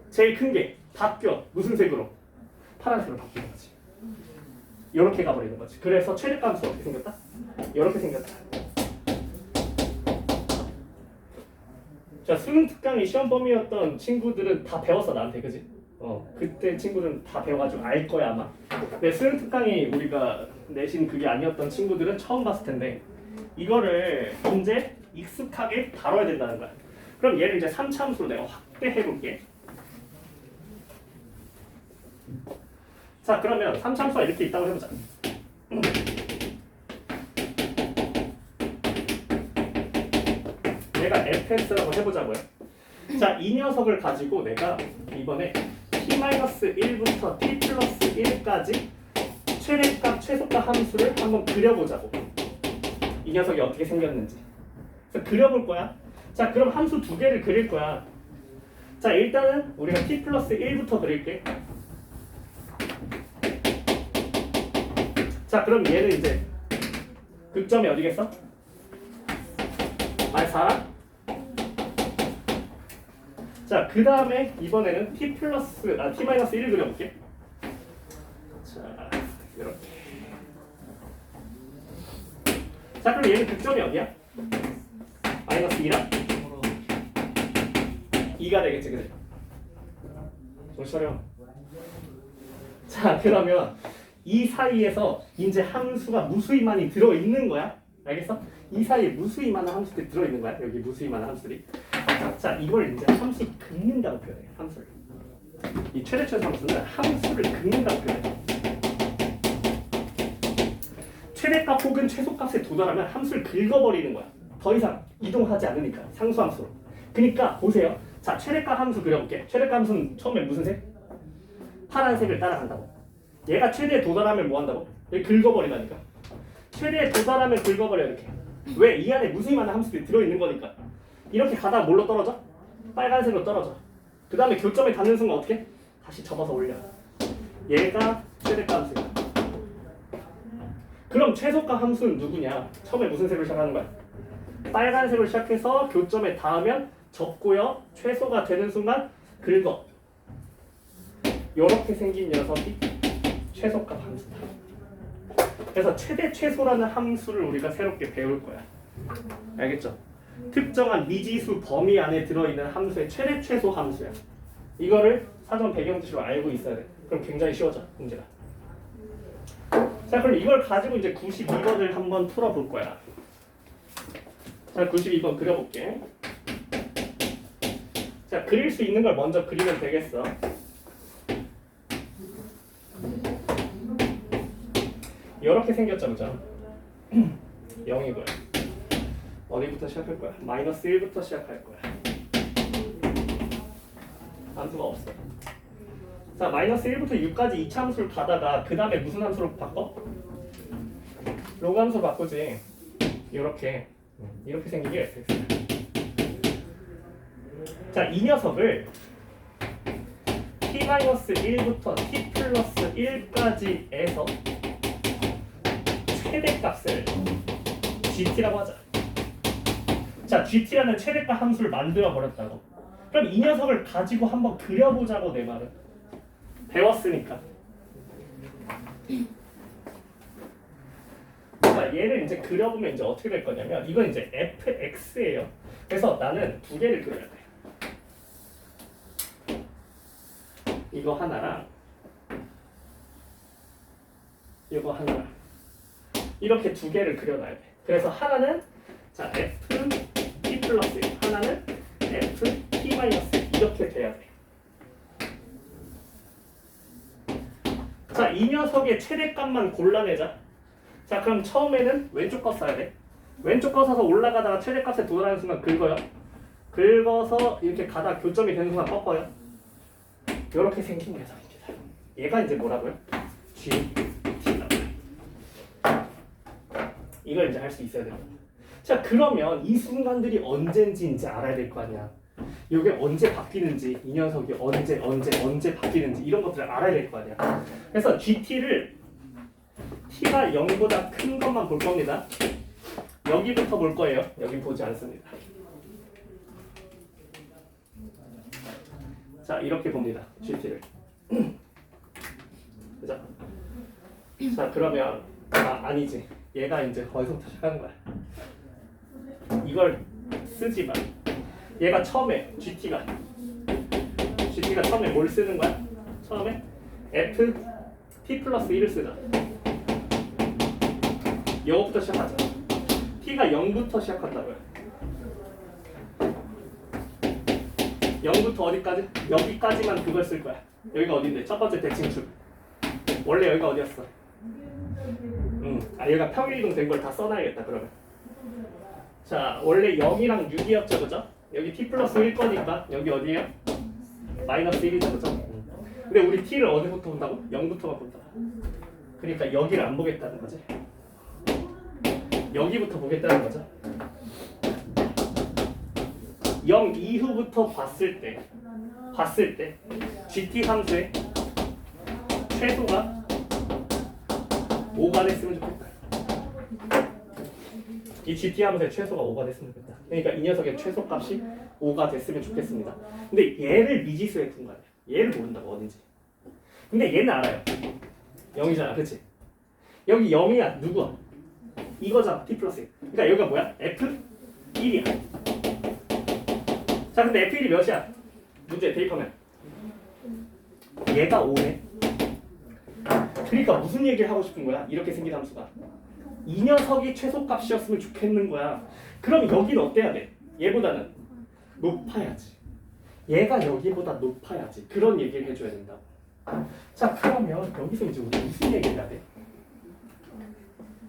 Speaker 1: 제일 큰 게 바뀌어. 무슨 색으로? 파란색으로 바뀌는 거지. 이렇게 가버리는 거지. 그래서 최대값 함수 어떻게 생겼다? 이렇게 생겼다. 자, 수능 특강이 시험 범위였던 친구들은 다 배웠어, 나한테, 그지? 그때 친구들은 다 배워가지고 알 거야, 아마. 근데 수능 특강이 우리가 내신 그게 아니었던 친구들은 처음 봤을 텐데 이거를 이제 익숙하게 다뤄야 된다는 거야. 그럼 얘를 이제 3차 함수로 내가 확대해 볼게. 자, 그러면 3차 함수가 이렇게 있다고 해보자. 얘가 fx라고 해보자고요. 자, 이 녀석을 가지고 내가 이번에 t-1부터 t 플러스 1까지 최대값, 최소값 함수를 한번 그려보자고. 이 녀석이 어떻게 생겼는지. 그래서 그려볼 거야. 자, 그럼 함수 두 개를 그릴 거야. 자, 일단은 우리가 t 플러스 1부터 그릴게. 자, 그럼 얘는 이제 극점이 어디겠어? -4. 자, 그 다음에 이번에는 t-1을 그려볼게. 자, 이렇게. 자, 그럼 얘는 극점이 어디야? -2랑 2가 되겠지, 그래? 정신 차려. 자, 그러면 이 사이에서 이제 함수가 무수히 많이 들어있는 거야. 알겠어? 이 사이에 무수히 많은 함수들이 들어있는 거야. 여기 무수히 많은 함수들이. 자, 이걸 이제 함수 긁는다고 표현해. 함수를. 이 최대최소 함수는 함수를 긁는다고 표현해. 최대값 혹은 최소값에 도달하면 함수를 긁어버리는 거야. 더 이상 이동하지 않으니까. 상수함수로. 그러니까 보세요. 자, 최대값 함수 그려볼게. 최대값 함수는 처음에 무슨 색? 파란색을 따라간다고. 얘가 최대에 도달하면 뭐 한다고? 여기 긁어버리다니까. 최대에 도달하면 긁어버려, 이렇게. 왜? 이 안에 무수히 많은 함수들이 들어있는 거니까. 이렇게 가다가 뭘로 떨어져? 빨간색으로 떨어져. 그 다음에 교점에 닿는 순간 어떻게? 다시 접어서 올려. 얘가 최대값 함수야. 그럼 최소값 함수는 누구냐? 처음에 무슨 색으로 시작하는 거야? 빨간색으로 시작해서 교점에 닿으면 접고요. 최소가 되는 순간 긁어. 이렇게 생긴 녀석이 최소값 함수다. 그래서 최대 최소라는 함수를 우리가 새롭게 배울 거야. 알겠죠? 특정한 미지수 범위 안에 들어있는 함수의 최대 최소 함수야. 이거를 사전 배경 지시로 알고 있어야 돼. 그럼 굉장히 쉬워져 문제가. 자, 그럼 이걸 가지고 이제 92번을 한번 풀어볼 거야. 자, 92번 그려볼게. 자, 그릴 수 있는 걸 먼저 그리면 되겠어. 이렇게 생겼죠, 그죠? 0이고요. 어디부터 시작할 거야? 마이너스 1부터 시작할 거야. 함수가 없어. 자, 마이너스 1부터 6까지 2차 함수를 가다가 그 다음에 무슨 함수로 바꿔? 로그 함수로 바꾸지. 이렇게 생긴 게 fx야. 자, 이 녀석을 t-1부터 t+1까지에서 최대값을 gt라고 하자. 자, gt라는 최대값 함수를 만들어 버렸다고. 그럼 이 녀석을 가지고 한번 그려보자고 내 말은. 배웠으니까. 자, 얘를 이제 그려보면 이제 어떻게 될 거냐면 이건 이제 fx예요. 그래서 나는 두 개를 그려야 돼. 이거 하나랑 이거 하나랑 이렇게 두 개를 그려놔야 돼. 그래서 하나는 자 f t 플러스 1, 하나는 f t 마이너스 1 이렇게 돼야 돼. 자, 이 녀석의 최대값만 골라내자. 자, 그럼 처음에는 왼쪽 거 써야 돼. 왼쪽 거 써서 올라가다가 최대값에 도달하는 순간 긁어요. 긁어서 이렇게 가다 교점이 되는 순간 꺾어요. 이렇게 생긴 녀석입니다. 얘가 이제 뭐라고요? GT라고. 이걸 이제 할 수 있어야 됩니다. 자, 그러면 이 순간들이 언젠지 이제 알아야 될 거 아니야. 이게 언제 바뀌는지, 이 녀석이 언제 바뀌는지 이런 것들을 알아야 될 거 아니야. 그래서 GT를 t가 0보다 큰 것만 볼 겁니다. 여기부터 볼 거예요. 여기 보지 않습니다. 자, 이렇게 봅니다. GT를. 그죠? 자, 그러면 아니지. 얘가 이제 거기서부터 시작하는 거야. 이걸 쓰지 마. 얘가 처음에 GT가 처음에 뭘 쓰는 거야? 처음에 f t 플러스 1을 쓰자. 이거부터 시작하자. t가 0부터 시작한다고요. 0부터 어디까지? 여기까지만 그걸 쓸 거야. 여기가 어딘데? 첫 번째 대칭축. 원래 여기가 어디였어? 얘가 평일이동 된 걸 다 써놔야겠다 그러면. 자, 원래 0이랑 6이었죠, 그죠? 여기 t 플러스 1 거니까 여기 어디에요? 마이너스 1이죠, 그죠? 근데 우리 t를 어디부터 본다고? 0부터만 본다. 그러니까 여기를 안 보겠다는 거지. 여기부터 보겠다는 거죠. 0 이후부터 봤을 때 GT 함수의 최소가 5가 됐으면 좋겠다. 이 GT 함수의 최소가 5가 됐으면 좋겠다. 그러니까 이 녀석의 최소값이 5가 됐으면 좋겠습니다. 근데 얘를 미지수에 둔 거야. 얘를 모른다고 어딘지. 근데 얘는 알아요. 0이잖아, 그렇지? 여기 0이야, 누구야? 이거잖아, t 플러스 1. 그러니까 여기가 뭐야? f1이야. 자, 근데 f1이 몇이야? 문제 대입하면 얘가 5네. 그러니까 무슨 얘기를 하고 싶은 거야? 이렇게 생긴 함수가 이 녀석이 최소값이었으면 좋겠는 거야. 그럼 여기는 어때야 돼? 얘보다는 높아야지. 얘가 여기보다 높아야지. 그런 얘기를 해줘야 된다고. 자, 그러면 여기서 이제 우리 무슨 얘기를 해야 돼?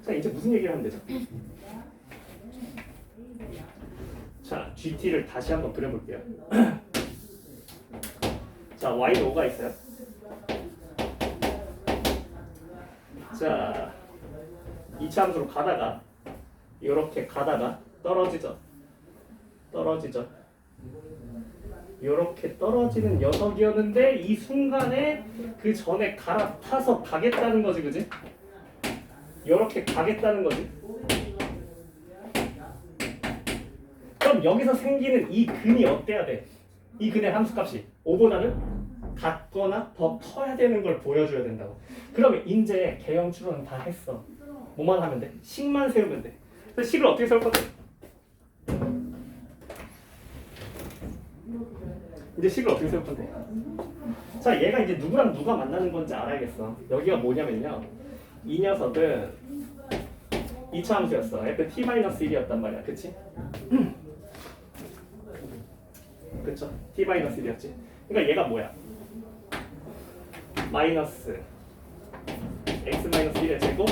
Speaker 1: 자, 이제 무슨 얘기를 하면 되죠? 자, GT를 다시 한번 그려볼게요. 자, Y는 5가 있어요. 자, 2차 함수로 가다가 이렇게 가다가 떨어지죠. 이렇게 떨어지는 녀석이었는데 이 순간에 그 전에 갈아타서 가겠다는 거지, 그지? 이렇게 가겠다는 거지. 그럼 여기서 생기는 이 근이 어때야 돼? 이 근의 함수값이 5보다는 같거나 더 커야 되는 걸 보여줘야 된다고. 그러면 이제 개형 추론은 다 했어. 뭐만 하면 돼? 식만 세우면 돼. 그래서 식을 어떻게 세울 건데? 이제 식을 어떻게 세울 건데? 자, 얘가 이제 누구랑 누가 만나는 건지 알아야겠어. 여기가 뭐냐면요, 이 녀석은 2차 함수였어. f t-1이었단 말이야, 그치? 그쵸? t-1이었지. 그러니까 얘가 뭐야? 마이너스 x-1의 제곱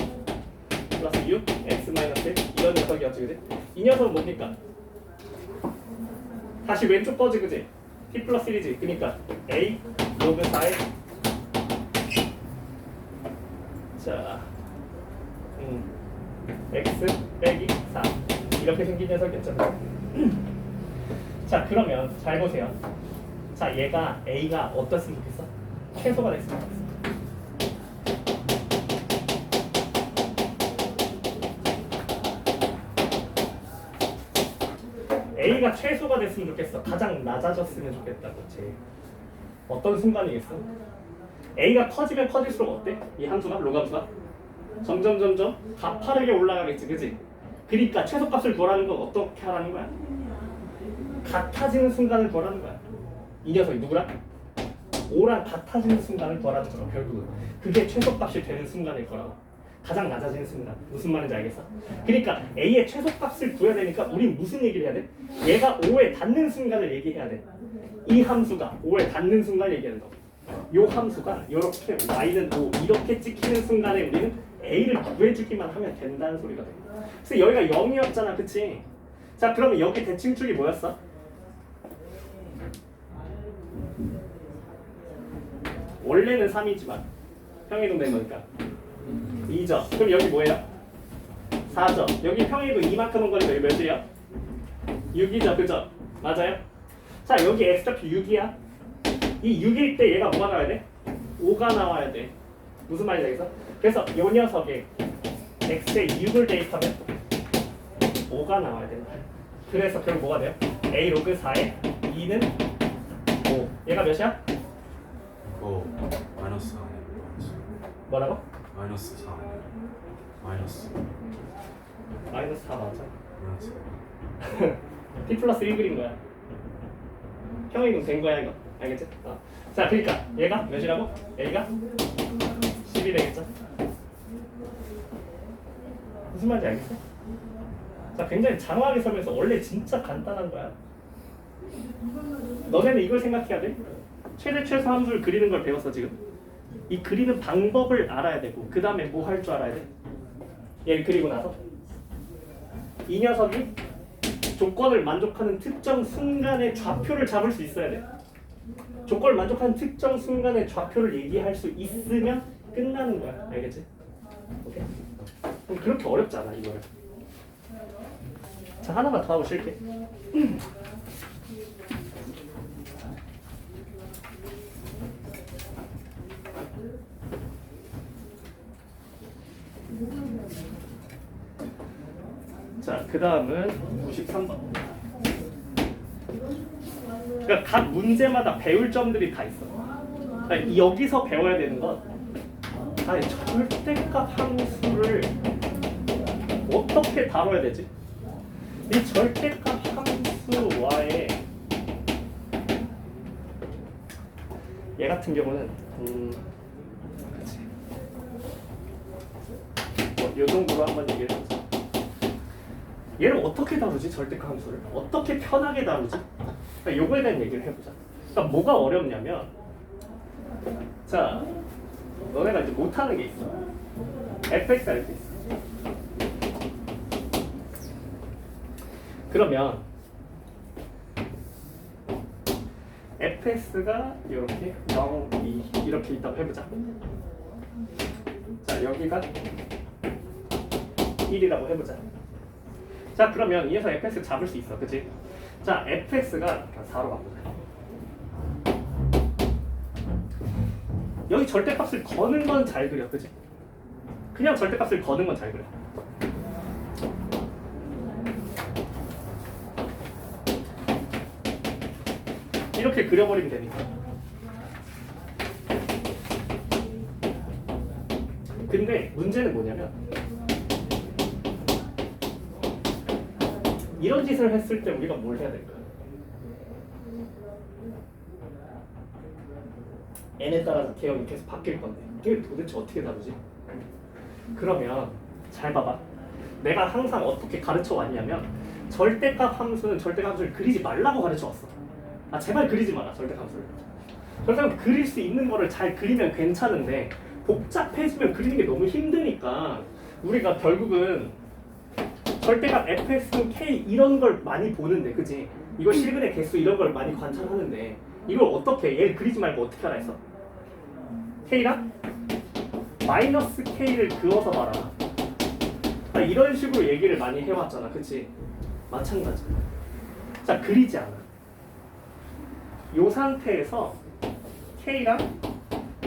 Speaker 1: 플러스 6 x-1 이런 녀석이었지, 그지? 이 녀석은 뭡니까? 다시 왼쪽 거지, 그지? t 플러스 1이지. 그러니까 a 로그 4에 자 x 빼기 4 이렇게 생긴 녀석이었죠. 자, 그러면 잘 보세요. 자, 얘가 a가 어떻으면 좋겠어? 최소가 됐으면 좋겠어. a가 최소가 됐으면 좋겠어. 가장 낮아졌으면 좋겠다고. 제 어떤 순간이겠어? a가 커지면 커질수록 어때? 이 함수가 로그 함수가 점점 가파르게 올라가겠지, 그지? 그러니까 최소값을 구하라는 건 어떻게 하라는 거야? 같아지는 순간을 구하라는 거야. 이 녀석이 누구랑? 5랑 같아지는 순간을 구하라는 거야. 결국은 그게 최소값이 되는 순간일 거라고. 가장 낮아지는 순간. 무슨 말인지 알겠어? 그러니까 a의 최소값을 구해야 되니까 우린 무슨 얘기를 해야 돼? 얘가 5에 닿는 순간을 얘기해야 돼. 이 함수가 5에 닿는 순간을 얘기하는 거. 요 함수가 이렇게 y는 5 이렇게 찍히는 순간에 우리는 a를 구해주기만 하면 된다는 소리가 돼. 그래서 여기가 0이었잖아, 그치? 자, 그러면 여기 대칭축이 뭐였어? 원래는 3이지만 평이동된 거니까 2죠. 그럼 여기 뭐예요? 4죠. 여기 평이동 이만큼은 거니까 여기 몇이에요? 6이죠, 그죠? 맞아요? 자, 여기 x좌표 6이야. 이 6일 때 얘가 뭐가 나와야 돼? 5가 나와야 돼. 무슨 말인지 알겠어? 그래서 요 녀석에 x에 6을 대입하면 5가 나와야 된다. 그래서 결국 뭐가 돼요? a 로그 4에 2는 5. 얘가 몇이야?
Speaker 2: 마이너스 4.
Speaker 1: 뭐라고?
Speaker 2: 마이너스 4. 마이너스
Speaker 1: 마이너스 4 맞아.
Speaker 2: 마이너스
Speaker 1: t 플러스 1 그린 거야. 평행이동 된 거야, 이거. 알겠지? 자, 그러니까 얘가 몇이라고? a가 10이 되겠죠? 무슨 말인지 알겠어? 자, 굉장히 장황하게 설명해서 원래 진짜 간단한 거야. 너네는 이걸 생각해야 돼. 최대 최소 함수를 그리는 걸 배웠어, 지금. 이 그리는 방법을 알아야 되고 그 다음에 뭐 할 줄 알아야 돼? 얘를 그리고 나서 이 녀석이 조건을 만족하는 특정 순간의 좌표를 잡을 수 있어야 돼. 조건을 만족하는 특정 순간의 좌표를 얘기할 수 있으면 끝나는 거야. 알겠지? 오케이? 그럼 그렇게 어렵지 않아, 이거를. 자, 하나만 더 하고 쉴게. 자, 그 다음은 93번. 그러니까 각 문제마다 배울 점들이 다 있어. 그러니까 여기서 배워야 되는 건 아니, 절대값 함수를 어떻게 다뤄야 되지? 이 절대값 함수와의 얘 같은 경우는 그치. 이 정도로 한번 얘기를 해보자. 얘를 어떻게 다루지? 절대값 함수를 어떻게 편하게 다루지? 그러니까 요거에 대한 얘기를 해보자. 그러니까 뭐가 어렵냐면, 자, 너네가 이제 못하는 게 있어. fx가 이렇게 있어. 그러면 fx가 이렇게 0, 2 이렇게 있다고 해보자. 자, 여기가 1이라고 해보자. 자, 그러면 이에서 fx 잡을 수 있어, 그치? 자, fx가 4로 바꾸자. 여기 절대값을 거는 건 잘 그려, 그치? 그냥 절대값을 거는 건 잘 그려. 이렇게 그려버리면 되니까. 근데 문제는 뭐냐면 이런 짓을 했을 때 우리가 뭘 해야 될까? n에 따라서 개형이 계속 바뀔 건데 이게 도대체 어떻게 다루지? 그러면 잘 봐봐. 내가 항상 어떻게 가르쳐 왔냐면 절대값 함수는 절대값 함수를 그리지 말라고 가르쳐 왔어. 아 제발 그리지 마라 절대값 함수를. 절대값 그릴 수 있는 거를 잘 그리면 괜찮은데 복잡해지면 그리는 게 너무 힘드니까 우리가 결국은 절대값 fx는 k 이런 걸 많이 보는데 그치? 이거 실근의 개수 이런 걸 많이 관찰하는데 이걸 어떻게 얘를 그리지 말고 어떻게 하라 했어? k랑 마이너스 k를 그어서 봐라. 아, 이런 식으로 얘기를 많이 해왔잖아 그치? 마찬가지. 자 그리지 않아. 이 상태에서 k랑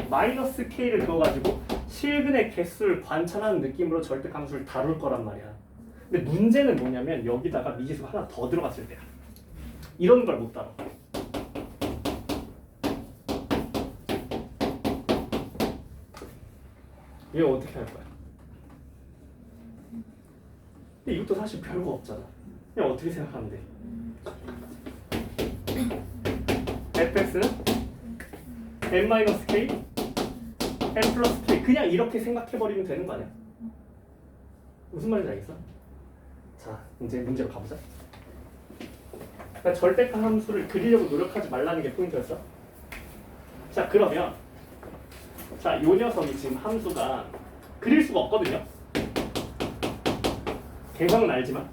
Speaker 1: 마이너스 k를 그어가지고 실근의 개수를 관찰하는 느낌으로 절대값 함수를 다룰 거란 말이야. 근데 문제는 뭐냐면 여기다가 미지수가 하나 더 들어갔을 때야. 이런 걸 못 다뤄. 이거 어떻게 할 거야? 근데 이것도 사실 별거 없잖아. 그냥 어떻게 생각하면 돼? fx는 n-k, n+k 그냥 이렇게 생각해버리면 되는 거 아니야? 무슨 말인지 알겠어? 자, 이제 문제로 가보자. 그러니까 절대값 함수를 그리려고 노력하지 말라는 게 포인트였어. 자, 그러면 자, 요 녀석이 지금 함수가 그릴 수가 없거든요. 개성은 알지만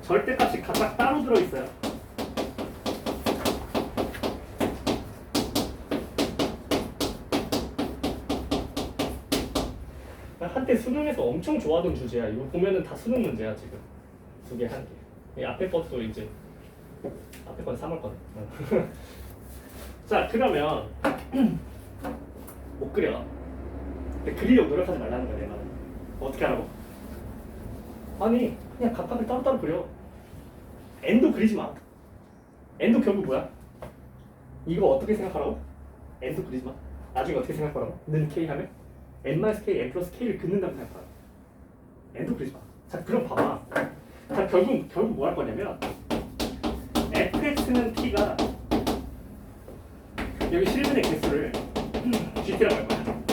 Speaker 1: 절대값이 각각 따로 들어있어요. 한때 수능에서 엄청 좋아하던 주제야. 이거 보면은 다 수능 문제야 지금. 두 개, 한 개. 이 앞에 것도 이제 앞에 건 3월 거네. 자 그러면 못 그려. 근데 그리려고 노력하지 말라는 거야 내 말은. 어떻게 하라고? 아니 그냥 각각을 따로따로 그려. n도 그리지 마. n도 결국 뭐야? 이거 어떻게 생각하라고? n도 그리지 마. 나중에 어떻게 생각하라고? 는 k 하면 n-k, n+k를 긋는다고 생각하라. n도 그리지 마. 자 그럼 봐봐. 자 결국 뭐 할 거냐면 fx는 t가 여기 실근의 개수를 gt라고 할 거야.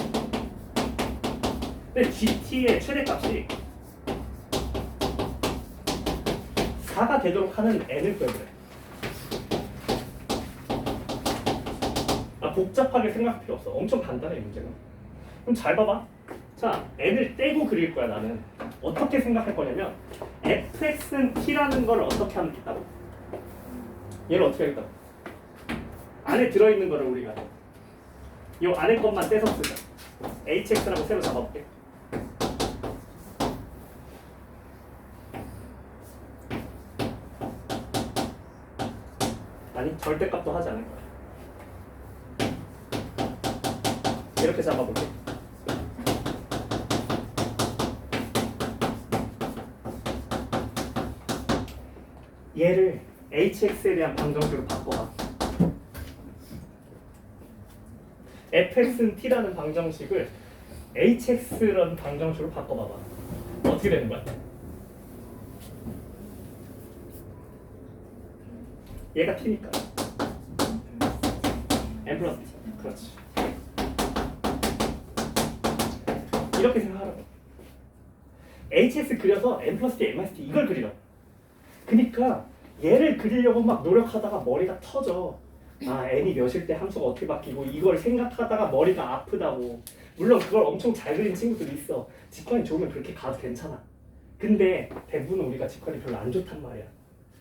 Speaker 1: 근데 gt의 최대값이 4가 되도록 하는 n을 구해보래. 아, 복잡하게 생각할 필요 없어. 엄청 간단해 이 문제는. 그럼 잘 봐봐. 자, n을 떼고 그릴 거야 나는. 어떻게 생각할 거냐면 fx는 t라는 걸 어떻게 하면 되겠다고? 얘를 어떻게 하겠다고? 안에 들어있는 거를 우리가 이 안에 것만 떼서 쓰자. hx라고 새로 잡아볼게. 아니 절대값도 하지 않을 거야. 이렇게 잡아볼게. 얘를 hx에 대한 방정식으로 바꿔봐. fx는 t라는 방정식을 hx라는 방정식으로 바꿔봐봐. 어떻게 되는 거야? 얘가 t니까 n 플러스 t. 그렇지. 이렇게 생각하라고. hx 그려서 n 플러스 t, n 마이너스 t 이걸 그리라. 그니까 얘를 그리려고 막 노력하다가 머리가 터져. 아 n이 몇일 때 함수가 어떻게 바뀌고 이걸 생각하다가 머리가 아프다고. 물론 그걸 엄청 잘 그린 친구들이 있어. 직관이 좋으면 그렇게 가도 괜찮아. 근데 대부분 우리가 직관이 별로 안 좋단 말이야.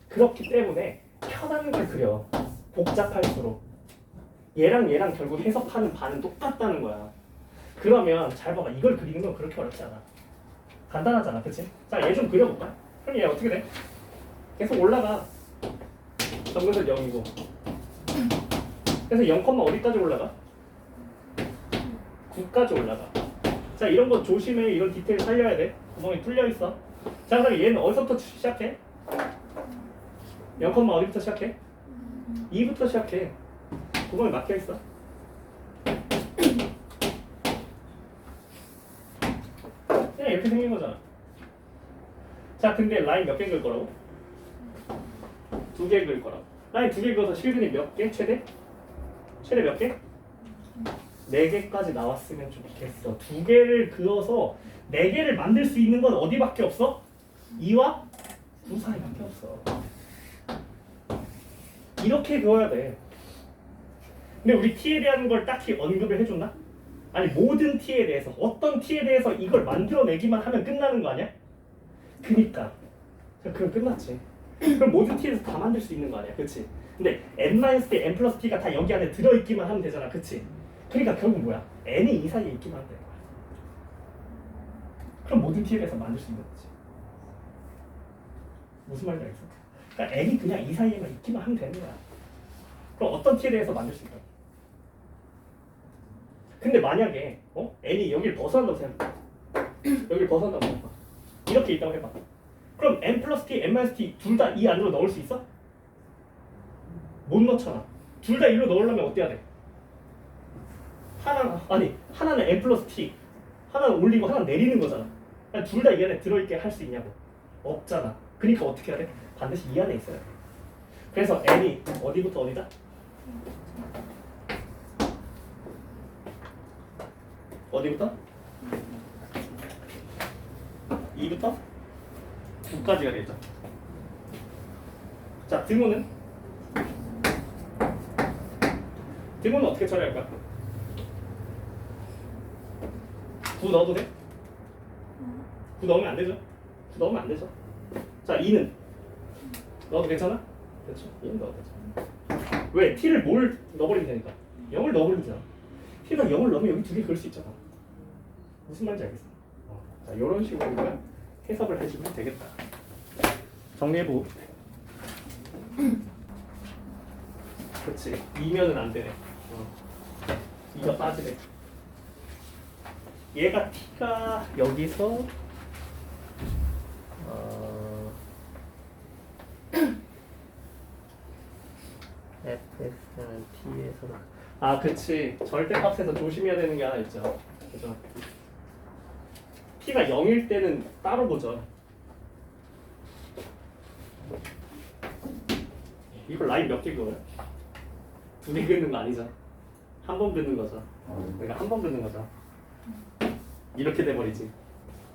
Speaker 1: 그렇기 때문에 편한 걸 그려. 복잡할수록 얘랑 결국 해석하는 바는 똑같다는 거야. 그러면 잘 봐봐. 이걸 그리는 건 그렇게 어렵지 않아. 간단하잖아, 그치? 자, 얘 좀 그려볼까? 그럼 얘 어떻게 돼? 계속 올라가. 정근선 0이고. 그래서 0, 어디까지 올라가? 9까지 올라가. 자, 이런 거 조심해. 이런 디테일 살려야 돼. 구멍이 뚫려 있어. 자, 그럼 얘는 어디서부터 시작해? 0, 어디부터 시작해? 2부터 시작해. 구멍이 막혀 있어. 그냥 이렇게 생긴 거잖아. 자, 근데 라인 몇 개 그릴 거라고? 2개 그릴 거라고. 라인 두 개 그어서 실근이 몇 개? 최대? 최대 몇 개? 4개까지 나왔으면 좋겠어. 두 개를 그어서 4개를 만들 수 있는 건 어디밖에 없어? 2와 9 사이밖에 없어. 이렇게 그어야 돼. 근데 우리 t에 대한 걸 딱히 언급을 해줬나? 아니 모든 t에 대해서 어떤 t에 대해서 이걸 만들어내기만 하면 끝나는 거 아니야? 그니까 그럼 끝났지. 그럼 모든 t에서 다 만들 수 있는 거 아니야, 그치? 근데 n-t, n 플러스 t가 다 여기 안에 들어있기만 하면 되잖아, 그치? 그러니까 결국 뭐야? n이 이 사이에 있기만 하면 되는 거야. 그럼 모든 t에 대해서 만들 수 있는 거지. 무슨 말인지 알겠어? 그러니까 n이 그냥 이 사이에만 있기만 하면 되는 거야. 그럼 어떤 t에 대해서 만들 수 있다? 근데 만약에 n이 여기를 벗어난다고 생각해. 여기를 벗어난다고 생각해. 이렇게 있다고 해봐. 그럼 n 플러스 t, n 마이너스 t 둘 다 이 안으로 넣을 수 있어? 못 넣잖아. 둘 다 이리로 넣으려면 어때야 돼? 하나는 n 플러스 t, 하나는 올리고 하나는 내리는 거잖아. 둘 다 이 안에 들어있게 할 수 있냐고? 없잖아. 그러니까 어떻게 해야 돼? 반드시 이 안에 있어야 돼. 그래서 n이 어디부터 어디다? 어디부터? 2부터 9까지가 되죠. 자, 등호는? 등호는 어떻게 처리할까? 9 넣어도 돼? 9 넣으면 안 되죠? 9 넣으면 안 되죠. 자, 2는? 넣어도 괜찮아? 그렇죠. 2는 넣어도 되죠. 왜? t를 뭘 넣어버리면 되니까? 0을 넣어버리면 되잖아. t가 0을 넣으면 여기 두 개 그을 수 있잖아. 무슨 말인지 알겠어? 자, 이런 식으로 우리가 해석을 해주면 되겠다. 정리해보. 그렇지. 2면은 안 되네. 2가 빠지네. 얘가 t가 여기서 fx는 t에서 그치. 절대값에서 조심해야 되는 게 하나 있죠. 그죠? t가 0일 때는 따로 보죠. 이걸 라인 몇 개 그어요? 2개 긋는 거 아니죠? 한 번 긋는 거죠. 그러니까 한 번 긋는 거죠. 이렇게 돼버리지.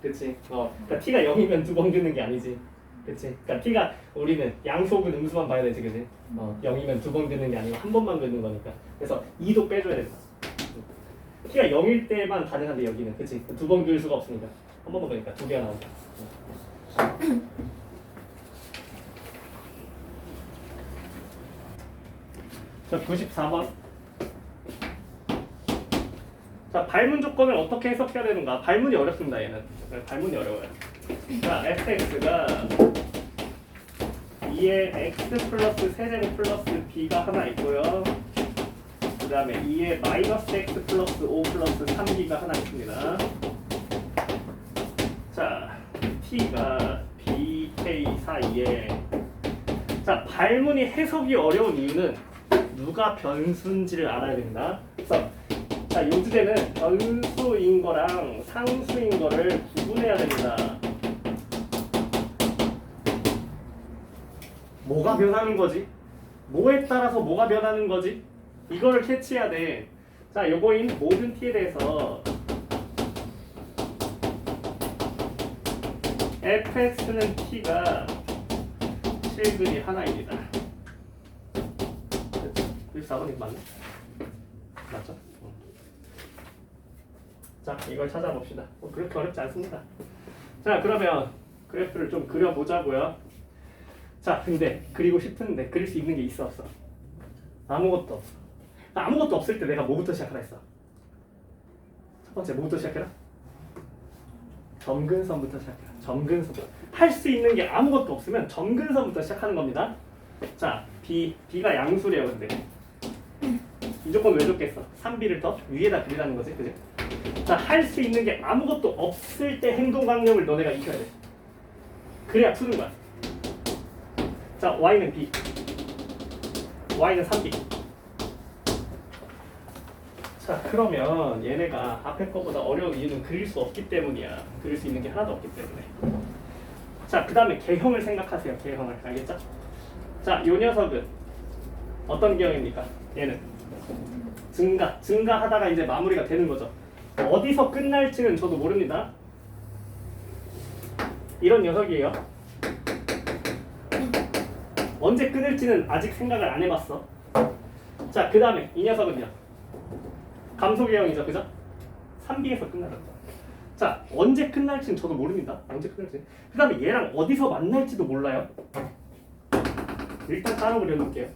Speaker 1: 그치? 그러니까 t가 0이면 2번 긋는 게 아니지. 그치? 그러니까 t가 우리는 양속은 음수만 봐야 되지, 그치? 0이면 2번 긋는 게 아니고 한 번만 긋는 거니까. 그래서 2도 빼줘야 된다. t가 0일 때만 가능한데 여기는, 그치? 2번 그을 수가 없으니까 한 번만 그으니까 2개가 나온다. 자, 94번. 자, 발문 조건을 어떻게 해석해야 되는가? 발문이 어렵습니다, 얘는. 발문이 어려워요. 자, fx가 2의 x 플러스 세제곱 플러스 b가 하나 있고요. 그 다음에 2의 마이너스 x 플러스 5 플러스 3b가 하나 있습니다. 자, t가 bk 사이에, 자, 발문이 해석이 어려운 이유는 누가 변수인지를 알아야 된다. 그래서 자, 이 주제는 변수인 거랑 상수인 거를 구분해야 됩니다. 뭐가 변하는 거지? 뭐에 따라서 뭐가 변하는 거지? 이거를 캐치해야 돼. 자, 요거인 모든 t에 대해서 fx는 t가 실근이 하나입니다. 94번이 맞네? 맞죠? 자, 이걸 찾아봅시다. 그렇게 어렵지 않습니다. 자, 그러면 그래프를 좀 그려보자고요. 자, 근데 그리고 싶은데 그릴 수 있는 게 있어 없어? 아무것도 없어. 아무것도 없을 때 내가 뭐부터 시작하라 했어? 첫 번째 뭐부터 시작해라? 점근선부터 시작해라. 점근선. 할 수 있는 게 아무것도 없으면 점근선부터 시작하는 겁니다. 자, b가 양수래요. 근데 이 조건 왜 줬겠어? 3b를 더 위에다 그리라는 거지, 그지? 자, 할 수 있는 게 아무것도 없을 때 행동 강령을 너네가 익혀야 돼. 그래야 푸는 거야. 자, y는 b, y는 3b. 자, 그러면 얘네가 앞에 거보다 어려운 이유는 그릴 수 없기 때문이야. 그릴 수 있는 게 하나도 없기 때문에. 자, 그 다음에 개형을 생각하세요. 개형을. 알겠죠? 자, 요 녀석은 어떤 개형입니까? 얘는 증가하다가 이제 마무리가 되는 거죠. 어디서 끝날지는 저도 모릅니다. 이런 녀석이에요. 언제 끊을지는 아직 생각을 안 해봤어. 자, 그 다음에 이 녀석은요. 감소개형이죠, 그죠? 3B에서 끝나죠. 자, 언제 끝날지는 저도 모릅니다. 언제 끝날지. 그 다음에 얘랑 어디서 만날지도 몰라요. 일단 따로 그려놓을게요.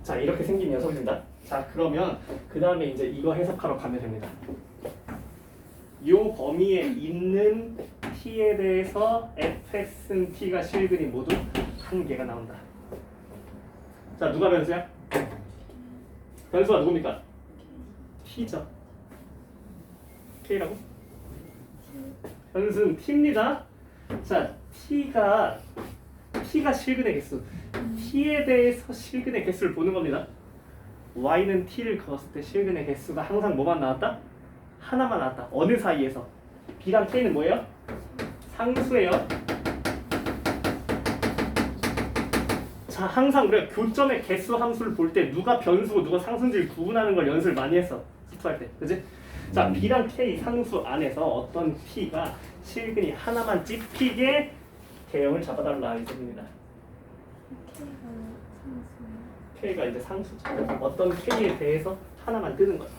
Speaker 1: 자, 이렇게 생긴 녀석입니다. 자, 그러면 그 다음에 이제 이거 해석하러 가면 됩니다. 요 범위에 있는 t에 대해서 fx는 t가 실근이 모두 한 개가 나온다. 자, 누가 변수야? 변수가 누굽니까? t죠. k라고? 변수는 t입니다. 자, t가 실근의 개수. t에 대해서 실근의 개수를 보는 겁니다. y는 t를 그었을 때 실근의 개수가 항상 뭐만 나왔다? 하나만 나왔다. 어느 사이에서? b랑 k는 뭐예요? 상수예요. 자, 항상 우리가 교점의 개수 함수를 볼 때 누가 변수고 누가 상수인지를 구분하는 걸 연습을 많이 했어. 수투할 때. 그치? 자, b랑 k 상수 안에서 어떤 t가 실근이 하나만 찝히게 개형을 잡아달라 이 소리입니다. k가 이제 상수죠. 어떤 k에 대해서 하나만 뜨는 거죠.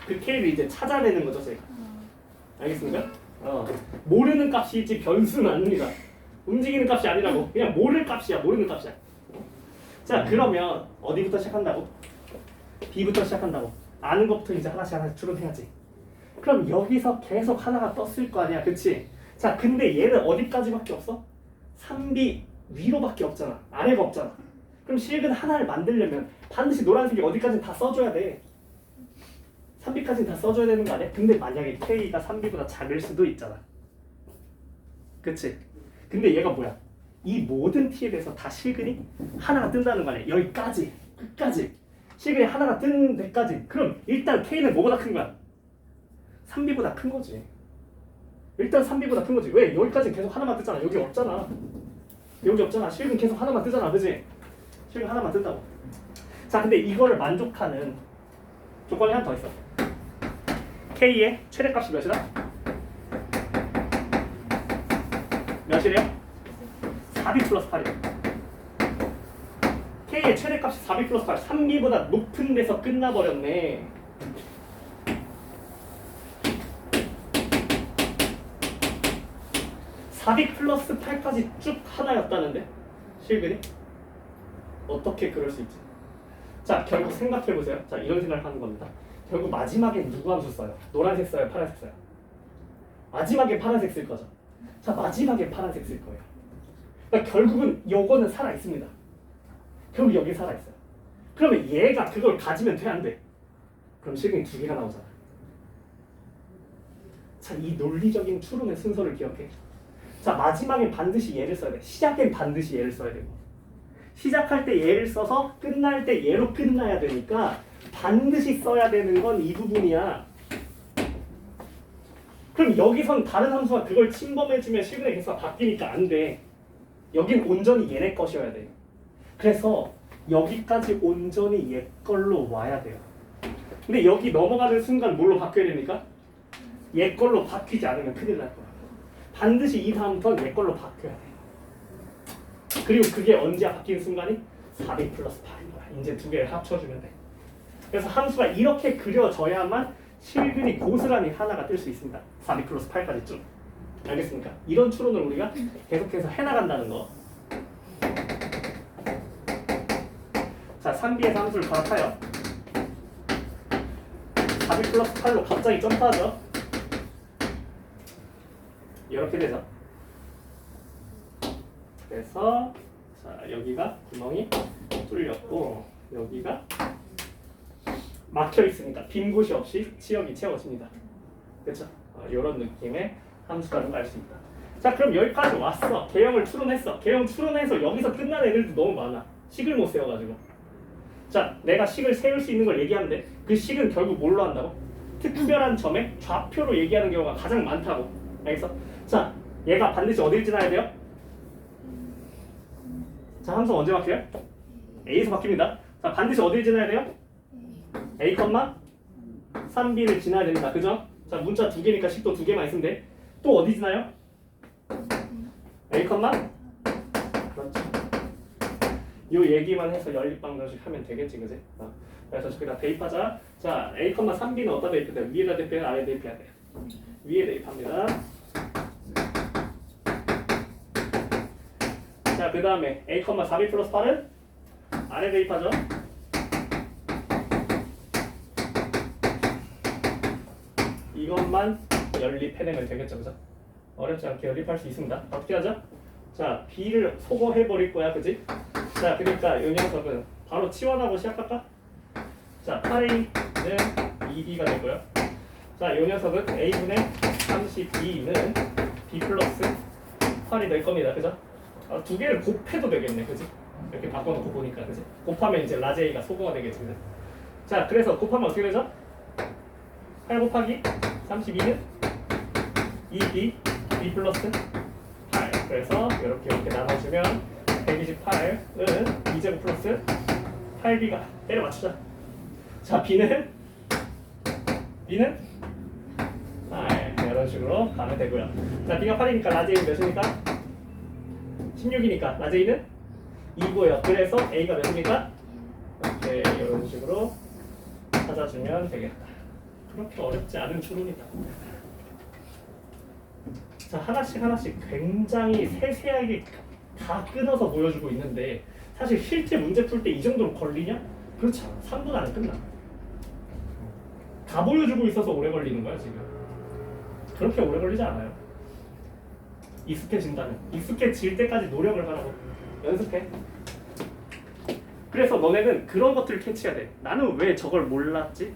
Speaker 1: 그 k를 이제 찾아내는 거죠, 제가. 알겠습니까? 모르는 값이지 변수는 아닙니다. 움직이는 값이 아니라고. 그냥 모를 값이야. 모르는 값이야. 자, 그러면 어디부터 시작한다고? B부터 시작한다고. 아는 것부터 이제 하나씩 추론해야지. 그럼 여기서 계속 하나가 떴을 거 아니야, 그치? 자, 근데 얘는 어디까지밖에 없어? 3B 위로밖에 없잖아. 아래가 없잖아. 그럼 실근 하나를 만들려면 반드시 노란색이 어디까지 다 써줘야 돼. 3B까지는 다 써줘야 되는 거 아니야? 근데 만약에 K가 3B보다 작을 수도 있잖아. 그치? 근데 얘가 뭐야? 이 모든 T에 대해서 다 실근이 하나가 뜬다는 거 아니야? 여기까지, 끝까지 실근이 하나가 뜨는 데까지. 그럼 일단 K는 뭐보다 큰 거야? 3B보다 큰 거지. 일단 3B보다 큰 거지. 왜? 여기까지 계속 하나만 뜨잖아. 여기 없잖아. 여기 없잖아. 실근 계속 하나만 뜨잖아. 그치? 실근 하나만 뜬다고. 자, 근데 이거를 만족하는 조건이 하나 더 있어. K의 최대값이 몇이다? 몇이래요? 4B 플러스 8이에요. K의 최대값이 4B 플러스 8, 3B보다 높은 데서 끝나버렸네. (4B 플러스 8까지) 쭉 하나였다는데? 실근이? 어떻게 그럴 수 있지? 자, 결국 생각해보세요. 자, 이런 생각을 하는 겁니다. 결국 마지막에 누구 함수 써요? 노란색 써요? 파란색 써요? 마지막에 파란색 쓸 거죠. 자, 마지막에 파란색 쓸 거예요. 그러니까 결국은 요거는 살아있습니다. 결국 여기 살아있어요. 그러면 얘가 그걸 가지면 돼? 안 돼? 그럼 실근이 두 개가 나오잖아. 자, 이 논리적인 추론의 순서를 기억해. 자, 마지막엔 반드시 얘를 써야 돼. 시작엔 반드시 얘를 써야 되고, 시작할 때 얘를 써서 끝날 때 얘로 끝나야 되니까 반드시 써야 되는 건 이 부분이야. 그럼 여기선 다른 함수가 그걸 침범해주면 실근의 개수가 바뀌니까 안 돼. 여긴 온전히 얘네 것이어야 돼. 그래서 여기까지 온전히 얘 걸로 와야 돼요. 근데 여기 넘어가는 순간 뭘로 바뀌어야 됩니까? 얘 걸로 바뀌지 않으면 큰일 날 거야. 반드시 이 다음부터 얘 걸로 바뀌어야 돼. 그리고 그게 언제야 바뀌는 순간이? 4B 플러스 8인 거야. 이제 두 개를 합쳐주면 돼. 그래서 함수가 이렇게 그려져야만 실근이 고스란히 하나가 뜰 수 있습니다. 4B 플러스 8까지 쭉. 알겠습니까? 이런 추론을 우리가 계속해서 해나간다는 거. 자, 3B에서 함수를 갈아타요. 4B 플러스 8로 갑자기 점프하죠. 이렇게 되죠. 그래서 자, 여기가 구멍이 뚫렸고 여기가 막혀 있으니까 빈 곳이 없이 지역이 채워집니다. 그렇죠? 이런 느낌의 함수라는 걸 알 수 있다. 자, 그럼 여기까지 왔어. 개형을 추론했어. 개형 추론해서 여기서 끝난 애들도 너무 많아. 식을 못 세워가지고. 자, 내가 식을 세울 수 있는 걸 얘기하면 돼. 그 식은 결국 뭘로 한다고? 특별한 점에 좌표로 얘기하는 경우가 가장 많다고. 알겠어? 자, 얘가 반드시 어디를 지나야 돼요? 자, 함수 언제 바뀌어요? A에서 바뀝니다. 자, 반드시 어디를 지나야 돼요? A, 3B를 지나야 됩니다. 그죠? 자, 문자 두 개니까 식도 두 개만 있으면 돼. 또 어디 지나요? A, 그렇지. 요 얘기만 해서 연립방정식 하면 되겠지, 그지? 그래서 저기다 대입하자. 자, A, 3B는 어디다 대입해야 돼요? 위에다 대입해야 돼요? 아래에 대입해야 돼요? 위에 대입합니다. 자, 그 다음에 A, 4B 플러스 8은 아래 대입하죠. 이것만 연립해내면 되겠죠, 그죠? 어렵지 않게 연립할 수 있습니다. 어떻게 하죠? 자, B를 소거해버릴 거야, 그지? 자, 그러니까 이 녀석은 바로 치환하고 시작할까? 자, 8A는 2B가 되고요. 자, 이 녀석은 A분의 32는 B 플러스 8이 될 겁니다, 그죠? 두 개를 곱해도 되겠네, 그지? 이렇게 바꿔놓고 보니까, 그지? 곱하면 이제 라지 A가 소거가 되겠지, 그죠? 자, 그래서 곱하면 어떻게 되죠? 8 곱하기 32는 2B, B 플러스 8. 그래서 이렇게 나눠주면 128은 2제곱 플러스 8B가 때려 맞추자. 자, B는 8. 이런 식으로 가면 되고요. 자, B가 8이니까 라지 A는 몇입니까? 16이니까 라지 A는 2고요. 그래서 A가 몇입니까? 이렇게 이런 식으로 찾아주면 되겠다. 그렇게 어렵지 않은 추론이다. 자, 하나씩 굉장히 세세하게 다 끊어서 보여주고 있는데 사실 실제 문제 풀 때 이 정도로 걸리냐? 그렇지 않아. 3분 안에 끝나. 다 보여주고 있어서 오래 걸리는 거야 지금. 그렇게 오래 걸리지 않아요. 익숙해진다면. 익숙해질 때까지 노력을 하라고. 연습해. 그래서 너네는 그런 것들을 캐치해야 돼. 나는 왜 저걸 몰랐지?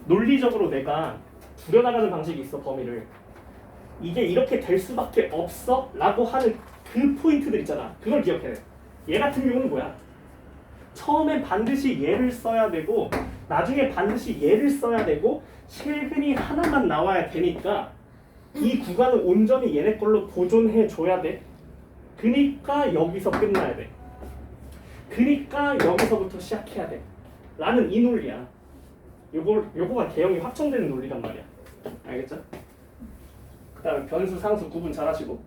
Speaker 1: 논리적으로 내가 부려나가는 방식이 있어, 범위를. 이게 이렇게 될 수밖에 없어? 라고 하는 그 포인트들 있잖아. 그걸 기억해야 돼. 얘 같은 경우는 뭐야? 처음엔 반드시 얘를 써야 되고 나중에 반드시 얘를 써야 되고 실근이 하나만 나와야 되니까 이 구간은 온전히 얘네 걸로 보존해 줘야 돼. 그니까 여기서 끝나야 돼. 그니까 여기서부터 시작해야 돼. 라는 이 논리야. 요거가 개형이 확정되는 논리란 말이야. 알겠죠? 그 다음에 변수, 상수 구분 잘 하시고.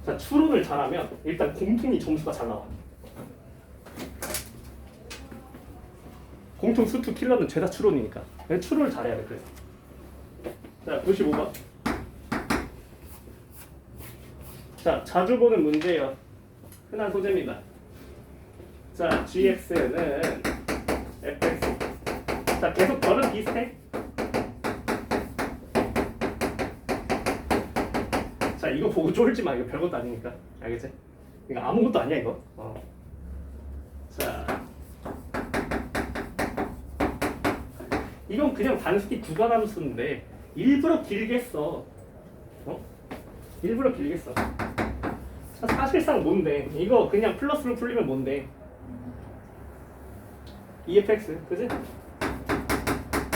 Speaker 1: 자, 추론을 잘하면 일단 공통이 점수가 잘 나와. 공통 수투 킬러는 죄다 추론이니까. 추론을 잘해야 돼, 그래서. 자, 95번. 자, 자주 보는 문제예요. 흔한 소재입니다. 자, gx는 fx. 자, 계속 결은 비슷해. 자, 이거 보고 쫄지 마. 이거 별것도 아니니까. 알겠지? 이거 아무것도 아니야, 이거. 자, 이건 그냥 단순히 구간함수인데 일부러 길게 써. 일부러 길게 써. 사실상 뭔데? 이거 그냥 플러스로 풀리면 뭔데? EFX, 그지?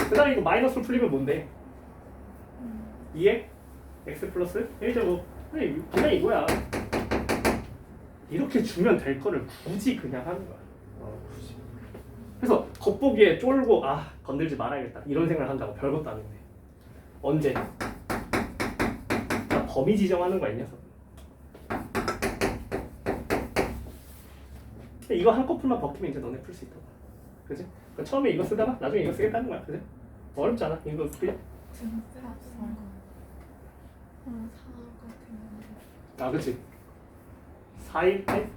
Speaker 1: 그 다음에 이거 마이너스로 풀리면 뭔데? 2에 x 플러스 1제곱. 그냥 이거야. 이렇게 주면 될 거를 굳이 그냥 하는 거야. 굳이. 그래서 겉보기에 쫄고 건들지 말아야겠다 이런 생각을 한다고. 별것도 아닌데. 언제? 범위 지정하는 거야, 이 녀석. 이거 한꺼풀만 벗기면 이제 너네 풀 수 있다고. 그지? 그러니까 처음에 이거 쓰다가 나중에 이거 쓰겠다는 거야. 그지? 어렵지 않아. 이거 그냥.
Speaker 3: 지금 쓸 없어요. 4 같은
Speaker 1: 그치. 4일 때?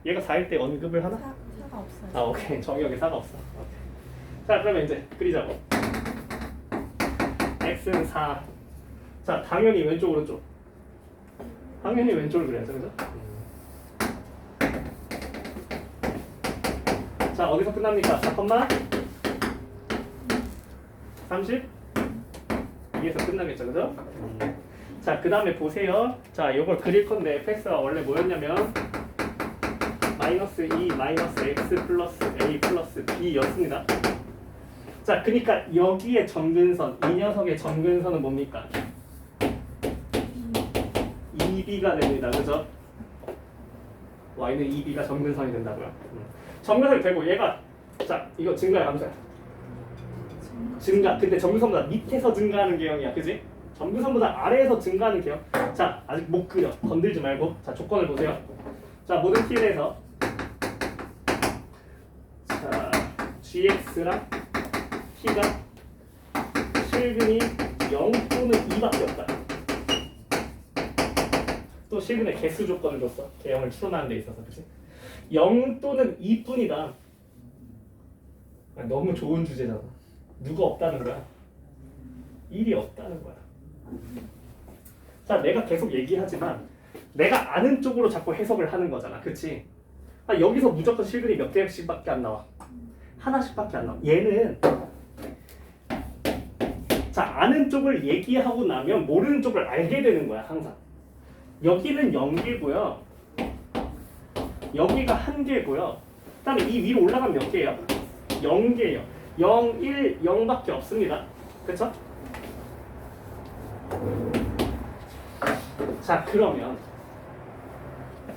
Speaker 1: 얘가 4일 때 언급을 하나?
Speaker 3: 사가 없어요.
Speaker 1: 오케이. 정의역에 4가 없어. 오케이. 자, 그러면 이제 그리자고. x는 4. 자, 당연히 왼쪽 오른쪽. 당연히 왼쪽을 그려야죠, 그죠? 자, 어디서 끝납니까? 4, 30? 2에서 끝나겠죠, 그죠? 자, 그 다음에 보세요. 자, 요걸 그릴 건데 fx가 원래 뭐였냐면 마이너스 2 마이너스 x 플러스 a 플러스 b였습니다. 자, 그러니까 여기에 점근선, 이 녀석의 점근선은 뭡니까? 2b가 됩니다. 그죠? y는 2b가 점근선이 된다고요. 점근선이 되고 얘가 자, 이거 증가의 함수야. 증가. 근데 점근선보다 밑에서 증가하는 개형이야. 그지? 점근선보다 아래에서 증가하는 개형. 자, 아직 못 그려. 건들지 말고. 자, 조건을 보세요. 자, 모든 t에 대해서 자, gx랑 t가 실근이 0 또는 2밖에 없다. 또 실근의 개수 조건을 줬어. 개형을 추론하는 데 있어서. 그치? 0 또는 2뿐이다. 너무 좋은 주제잖아. 누가 없다는 거야? 1이 없다는 거야. 자, 내가 계속 얘기하지만 내가 아는 쪽으로 자꾸 해석을 하는 거잖아. 그치? 아, 여기서 무조건 실근이 몇 개씩밖에 안 나와. 하나씩밖에 안 나와. 얘는 자, 아는 쪽을 얘기하고 나면 모르는 쪽을 알게 되는 거야. 항상. 여기는 0개고요. 여기가 1개고요. 그 다음에 이 위로 올라가면 몇 개예요? 0개예요. 0, 1, 0밖에 없습니다. 그쵸? 자, 그러면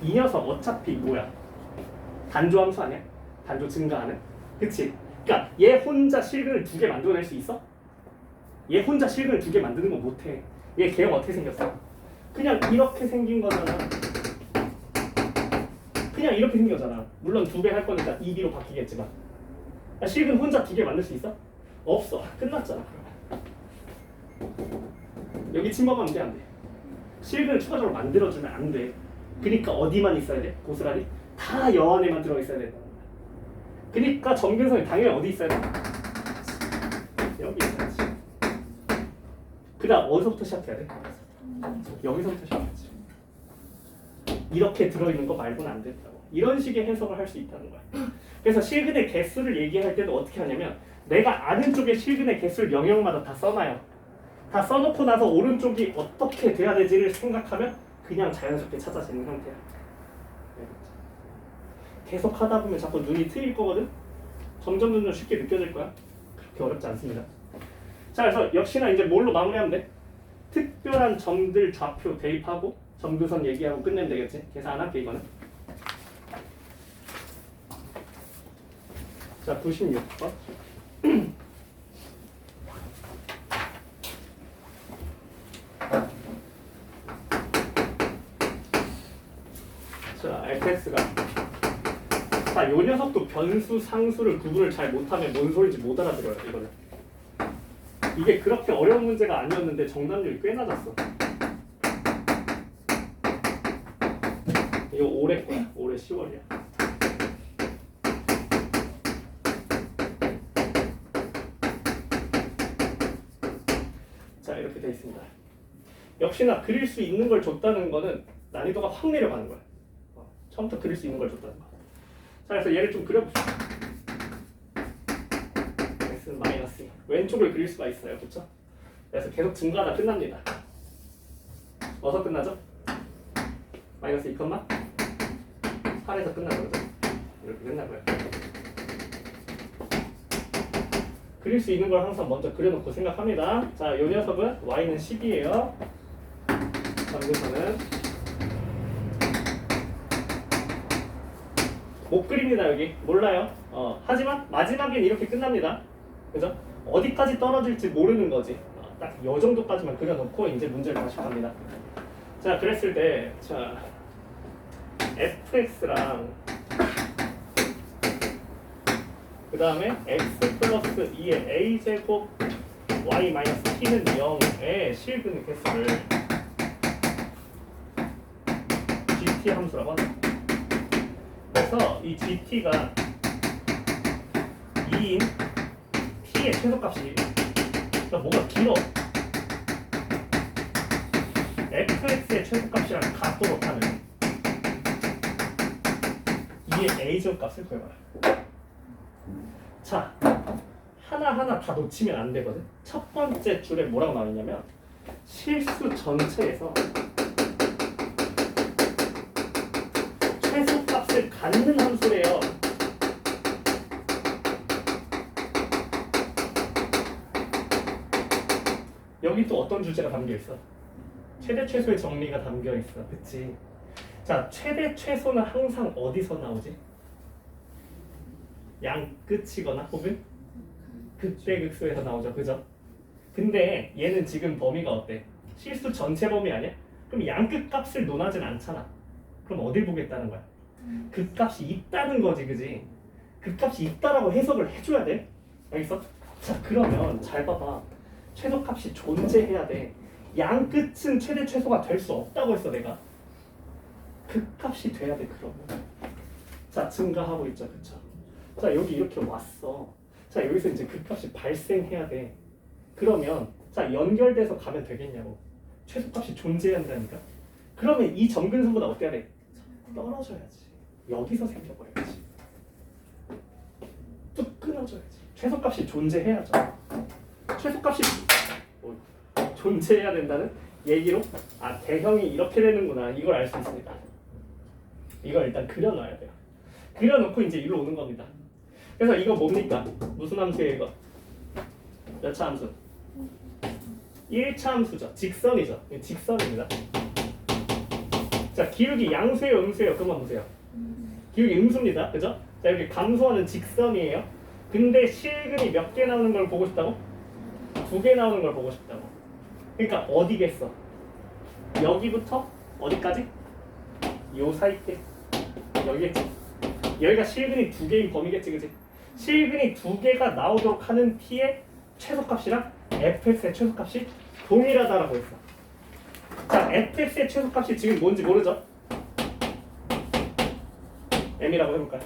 Speaker 1: 이 녀석 어차피 뭐야? 단조함수 아니야? 단조 증가하는? 그치? 그러니까 얘 혼자 실근을 2개 만들어낼 수 있어? 얘 혼자 실근을 2개 만드는 건 못해. 얘 개형 어떻게 생겼어? 그냥 이렇게 생긴 거잖아. 그냥 이렇게 생겨잖아. 물론 2배 할 거니까 2B로 바뀌겠지만. 실근 혼자 2개 만들 수 있어? 없어. 끝났잖아. 여기 침범하면 돼, 안 돼? 실근을 추가적으로 만들어주면 안 돼. 그러니까 어디만 있어야 돼? 고스란히? 다 여 안에만 들어 있어야 된다. 그러니까 점근선이 당연히 어디 있어야 돼? 여기 있어야지. 그 다음 어디서부터 시작해야 돼? 여기서부터 시작하지. 이렇게 들어있는 거 말고는 안 된다고. 이런 식의 해석을 할 수 있다는 거야. 그래서 실근의 개수를 얘기할 때도 어떻게 하냐면 내가 아는 쪽의 실근의 개수를 영역마다 다 써놔요. 다 써놓고 나서 오른쪽이 어떻게 돼야 되지를 생각하면 그냥 자연스럽게 찾아지는 형태야. 계속 하다 보면 자꾸 눈이 트일 거거든? 점점 쉽게 느껴질 거야. 그렇게 어렵지 않습니다. 자, 그래서 역시나 이제 뭘로 마무리하면 돼? 특별한 점들 좌표 대입하고 점근선 얘기하고 끝내면 되겠지? 계산 안 할게 이거는. 자, 96번. 자, fx가 자, 요 녀석도 변수, 상수를 구분을 잘 못하면 뭔 소리인지 못 알아들어요, 이거는. 이게 그렇게 어려운 문제가 아니었는데 정답률이 꽤 낮았어. 이거 올해 거야. 올해 10월이야. 자, 이렇게 돼 있습니다. 역시나 그릴 수 있는 걸 줬다는 거는 난이도가 확 내려가는 거야. 처음부터 그릴 수 있는 걸 줬다는 거야. 자, 그래서 얘를 좀 그려봅시다. x는 마이너스 왼쪽을 그릴 수가 있어요. 그렇죠? 그래서 계속 증가하다 끝납니다. 어디서 끝나죠? 마이너스 2, 8에서 끝나죠. 이렇게 끝나고요. 그릴 수 있는 걸 항상 먼저 그려놓고 생각합니다. 자, 이 녀석은 y는 10이에요. 점근선은 못 그립니다. 여기 몰라요. 하지만 마지막엔 이렇게 끝납니다. 그죠? 어디까지 떨어질지 모르는 거지. 딱 이 정도까지만 그려놓고 이제 문제를 다시 갑니다. 자, 그랬을 때 자, fx랑 그 다음에 x 플러스 2의 a제곱 y 마이너스 t는 0의 실근 개수를 gt 함수라고 한다. 그래서 이 gt가 2인 t의 최소값이 그러니까 뭐가 길어. fx의 최소값이랑 같도록 하는 2의 a제곱 값을 구해봐라. 자, 하나하나 다 놓치면 안 되거든. 첫 번째 줄에 뭐라고 나오냐면 실수 전체에서 최소값을 갖는 함수래요. 여기 또 어떤 주제가 담겨 있어? 최대 최소의 정리가 담겨 있어. 그치? 자, 최대 최소는 항상 어디서 나오지? 양 끝이거나 혹은 극대극소에서 나오죠. 그죠? 근데 얘는 지금 범위가 어때? 실수 전체 범위 아니야? 그럼 양끝 값을 논하진 않잖아. 그럼 어딜 보겠다는 거야? 그 값이 있다는 거지, 그지? 그 값이 있다라고 해석을 해줘야 돼. 알겠어? 자, 그러면 잘 봐봐. 최소값이 존재해야 돼. 양 끝은 최대 최소가 될 수 없다고 했어, 내가. 그 값이 돼야 돼, 그러면. 자, 증가하고 있죠, 그쵸? 자, 여기 이렇게 왔어. 자, 여기서 이제 그 값이 발생해야 돼. 그러면 자, 연결돼서 가면 되겠냐고. 최소값이 존재한다니까. 그러면 이 점근선보다 어때야 돼? 떨어져야지. 여기서 생겨버려야지. 뚝 끊어져야지. 최소값이 존재해야죠. 최소값이 존재해야 된다는 얘기로 아, 대형이 이렇게 되는구나. 이걸 알 수 있습니다. 이걸 일단 그려놔야 돼요. 그려놓고 이제 이리로 오는 겁니다. 그래서 이거 뭡니까? 무슨 함수예요 이거? 몇 차 함수? 1차 함수죠. 직선이죠. 직선입니다. 자, 기울기 양수예요, 음수예요? 그만 보세요. 기울기 음수입니다. 그죠? 자, 이렇게 감소하는 직선이에요. 근데 실근이 몇 개 나오는 걸 보고 싶다고? 2개 나오는 걸 보고 싶다고. 그러니까 어디겠어? 여기부터 어디까지? 요 사이때 여기겠지. 여기가 실근이 2개인 범위겠지, 그지? 실근이 2개가 나오도록 하는 t의 최소값이랑 fx의 최소값이 동일하다라고 했어. 자, fx의 최소값이 지금 뭔지 모르죠? m이라고 해볼까요?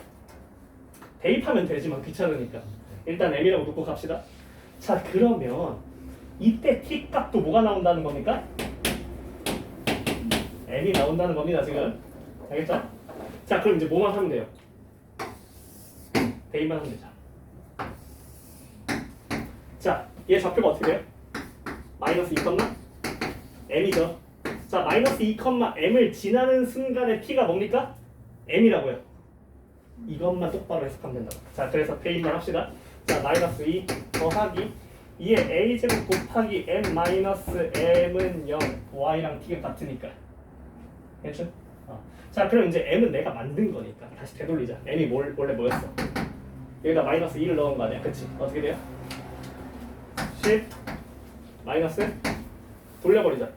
Speaker 1: 대입하면 되지만 귀찮으니까 일단 m이라고 놓고 갑시다. 자, 그러면 이때 t 값도 뭐가 나온다는 겁니까? m이 나온다는 겁니다, 지금. 알겠죠? 자, 그럼 이제 뭐만 하면 돼요? 대입만 하면 되죠. 자, 얘 좌표가 어떻게 돼요? 마이너스 2, m이죠. 자, 마이너스 2, m을 지나는 순간에 t가 뭡니까? m이라고요. 이것만 똑바로 해석하면 된다고. 자, 그래서 대입만 합시다. 자, 마이너스 2 더하기 2의 a제곱 곱하기 m 마이너스 m은 0 y랑 t가 같으니까. 괜찮죠? 자, 그럼 이제 m은 내가 만든 거니까 다시 되돌리자. m이 원래 뭐였어? 여기다 마이너스 2를 넣은 거 아니야? 그치? 어떻게 돼요? 10 마이너스 돌려버리자.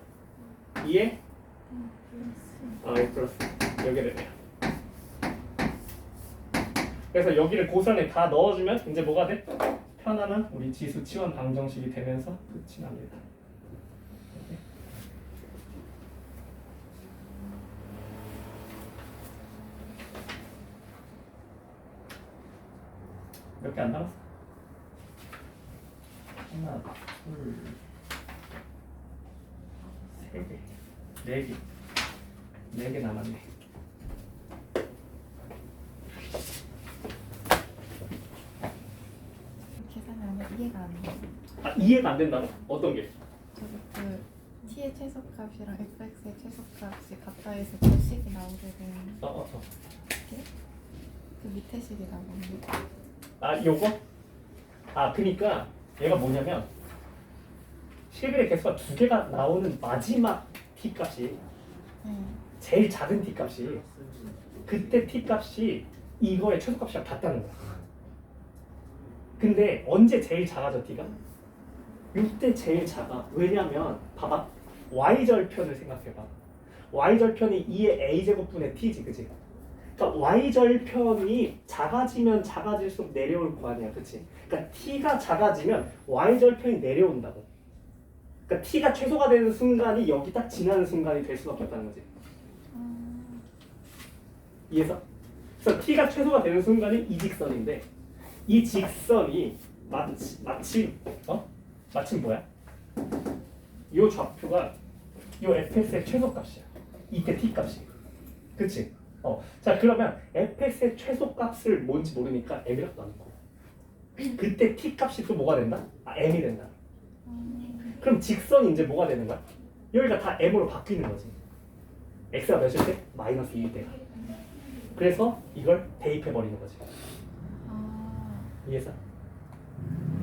Speaker 1: 2에 1 플러스 여기를 돼요. 그래서 여기를 고선에 다 넣어주면 이제 뭐가 돼? 편안한 우리 지수 치환 방정식이 되면서 끝이 납니다. 몇 개 안 남았어? 하나, 둘, 세 개, 네 개, 네 개 남았네.
Speaker 3: 계산이 아니라 이해가 안 돼.
Speaker 1: 아, 이해가 안 된다고? 어떤 게?
Speaker 3: 저기 그 t의 최소값이랑 fx의 최소값이 같다 해서 그 식이 나오게 되는 게? 그 밑에 식이 나오는 게?
Speaker 1: 아, 요거? 아, 그니까 얘가 뭐냐면 실근의 개수가 2개가 나오는 마지막 t 값이 제일 작은 t 값이 그때 t 값이 이거의 최소값이랑 같다는 거야. 근데 언제 제일 작아져 t가? 이때 제일 작아. 왜냐면 봐봐. y절편을 생각해봐. y절편이 2의 a제곱분의 t지, 그치? 그러니까 y절편이 작아지면 작아질수록 내려올 거 아니야, 그치? 그러니까 t가 작아지면 y절편이 내려온다고. 그러니까 t가 최소가 되는 순간이 여기 딱 지나는 순간이 될 수밖에 없다는 거지. 이해서? 그래서 t가 최소가 되는 순간이 이 직선인데 이 직선이 마침 뭐야? 요 좌표가 요 fx의 최소값이야. 이때 t 값이. 그치? 자, 그러면 fx의 최소값을 뭔지 모르니까 m이라고 넣고 그때 t 값이 또 뭐가 된다? m이 된다. 그럼 직선이 이제 뭐가 되는 거야? 여기가 다 m으로 바뀌는 거지. x가 몇일 때? 마이너스 2일 때가. 그래서 이걸 대입해 버리는 거지.
Speaker 3: 아,
Speaker 1: 이해했어?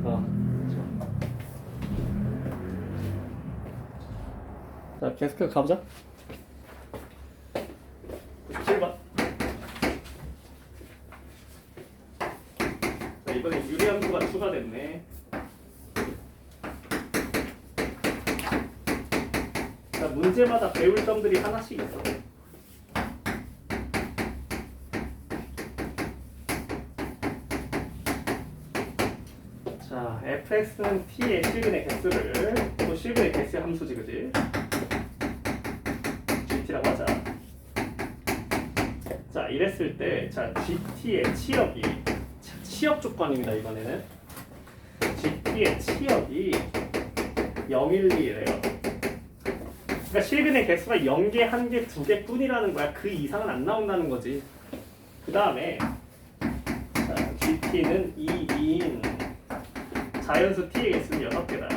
Speaker 1: 좋아. 자, 계속해서 가보자. 97번. 자, 이번에 유리함수가 추가됐네. 자, 문제마다 배울 점들이 하나씩 있어. 자, fx는 t의 실근의 개수를 또 실근의 개수의 함수지, 그지? gt라고 하자. 자, 이랬을 때, 자, gt의 치역이 치역 조건입니다. 이번에는 gt의 치역이 0, 1, 2래요. 그러니까 실근의 개수가 0개, 1개, 2개 뿐이라는 거야. 그 이상은 안 나온다는 거지. 그 다음에 gt는 2, 2인 자연수 t의 개수는 6개다.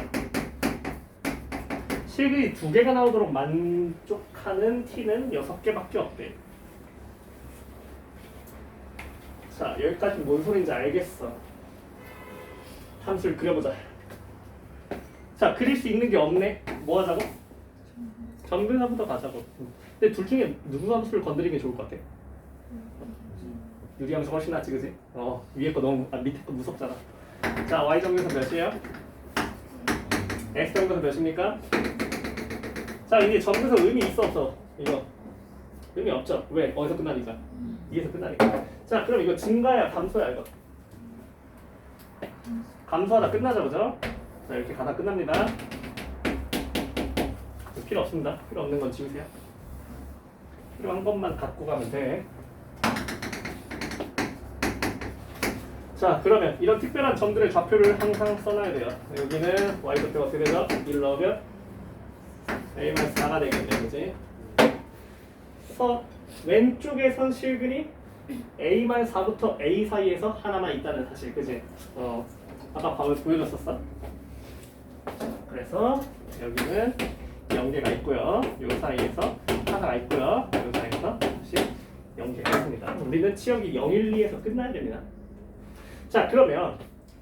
Speaker 1: 실근이 2개가 나오도록 만족하는 t는 6개밖에 없대. 자, 여기까지 뭔 소린지 알겠어. 함수를 그려보자. 자, 그릴 수 있는 게 없네. 뭐 하자고? 전분사부터 가자고. 근데 둘 중에 누구 함수를 건드리는 게 좋을 것 같아? 유리함수 훨씬 낫지, 그지? 위에 거 너무, 밑에 거 무섭잖아. 자, y 정근에서 몇이에요? x 정근에서 몇입니까? 자, 이제 정근에서 의미 있어 없어? 이거 의미 없죠? 왜? 어디서 끝나니까? 2에서 끝나니까. 자, 그럼 이거 증가야 감소야 이거? 감소하다 끝나죠, 그죠? 자, 이렇게 가다 끝납니다. 필요 없습니다. 필요 없는 건 지우세요. 필요한 것만 갖고 가면 돼. 자, 그러면 이런 특별한 점들의 좌표를 항상 써놔야 돼요. 여기는 y좌표가 어떻게 되죠? 1 넣으면 a-4가 되겠네요, 그지? 왼쪽에 선 실근이 a-4부터 a 사이에서 하나만 있다는 사실, 그지? 아까 보여줬었어. 그래서 여기는 0개가 있고요. 요 사이에서 하나가 있고요. 요 사이에서 다시 0개가 있습니다. 우리는 치역이 0, 1, 2에서 끝나야 됩니다. 자, 그러면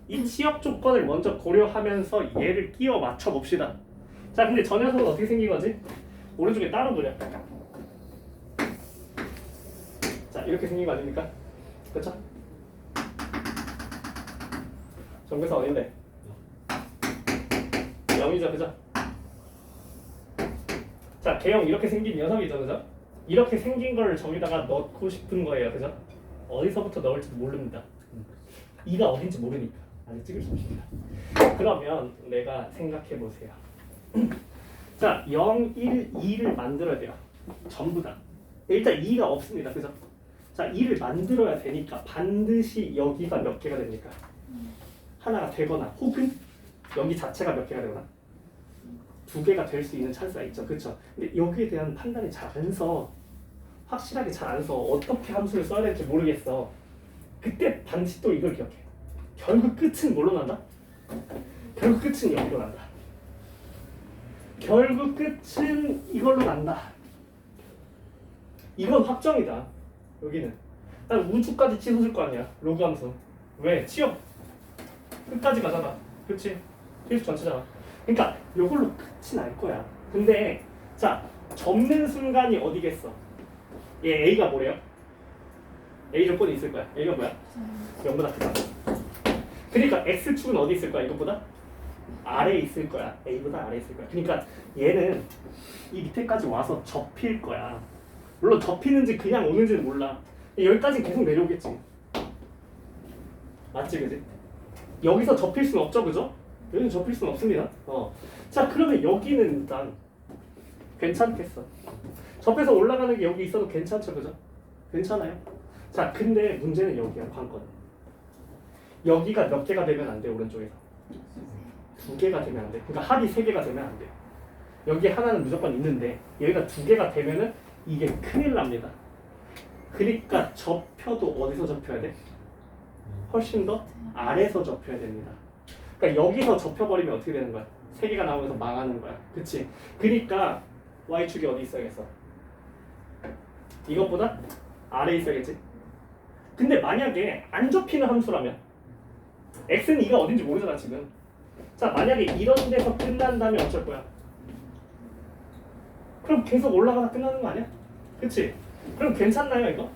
Speaker 1: 이 치역 조건을 먼저 고려하면서 얘를 끼워 맞춰 봅시다. 자, 근데 저 녀석은 어떻게 생긴 거지? 오른쪽에 따로 그려. 자, 이렇게 생긴 거 아닙니까? 그쵸? 정근사 어딘데? 0이죠, 그죠? 자, 개형 이렇게 생긴 녀석이죠, 그죠? 이렇게 생긴 걸 저기다가 넣고 싶은 거예요, 그죠? 어디서부터 넣을지도 모릅니다. 2가 어딘지 모르니까 아직 찍을 수 없습니다. 그러면 내가 생각해 보세요. 자, 0, 1, 2를 만들어야 돼요. 전부 다. 일단 2가 없습니다, 그죠? 자, 2를 만들어야 되니까 반드시 여기가 몇 개가 됩니까? 하나가 되거나 혹은 여기 자체가 몇 개가 되거나 2개가 될 수 있는 찬스가 있죠, 그렇죠? 근데 여기에 대한 판단이 잘 안 서, 확실하게 잘 안 서, 어떻게 함수를 써야 될지 모르겠어. 그때 반드시 또 이걸 기억해. 결국 끝은 뭘로 난다? 결국 끝은 여기로 난다. 결국 끝은 이걸로 난다. 이건 확정이다. 여기는 난 우주까지 치솟을 거 아니야. 로그 함수. 왜? 치역 끝까지 가잖아. 그치? 필수 전체잖아. 그러니까 이걸로 끝이 날 거야. 근데 자, 접는 순간이 어디겠어? 얘 A가 뭐래요? A 조건이 있을 거야. A가 뭐야? 0보다 크다. 그러니까 X축은 어디 있을 거야? 이것보다? 아래에 있을 거야. A보다 아래에 있을 거야. 그러니까 얘는 이 밑에까지 와서 접힐 거야. 물론 접히는지 그냥 오는지는 몰라. 여기까지 계속 내려오겠지. 맞지, 그지? 여기서 접힐 수는 없죠, 그죠? 여기는 접힐 수는 없습니다. 자, 그러면 여기는 일단 괜찮겠어. 접해서 올라가는 게 여기 있어도 괜찮죠, 그죠? 괜찮아요. 자, 근데 문제는 여기야, 관건. 여기가 몇 개가 되면 안 돼, 오른쪽에서. 2개가 되면 안 돼. 그러니까 합이 3개가 되면 안 돼. 여기 하나는 무조건 있는데 여기가 2개가 되면은 이게 큰일 납니다. 그러니까 접혀도 어디서 접혀야 돼? 훨씬 더 아래서 접혀야 됩니다. 그러니까 여기서 접혀버리면 어떻게 되는 거야? 3개가 나오면서 망하는 거야. 그치? 그니까 y축이 어디 있어야겠어? 이것보다 아래에 있어야겠지? 근데 만약에 안 접히는 함수라면 x는 2가 어딘지 모르잖아 지금. 자 만약에 이런 데서 끝난다면 어쩔 거야? 그럼 계속 올라가다 끝나는 거 아니야? 그치? 그럼 괜찮나요 이거?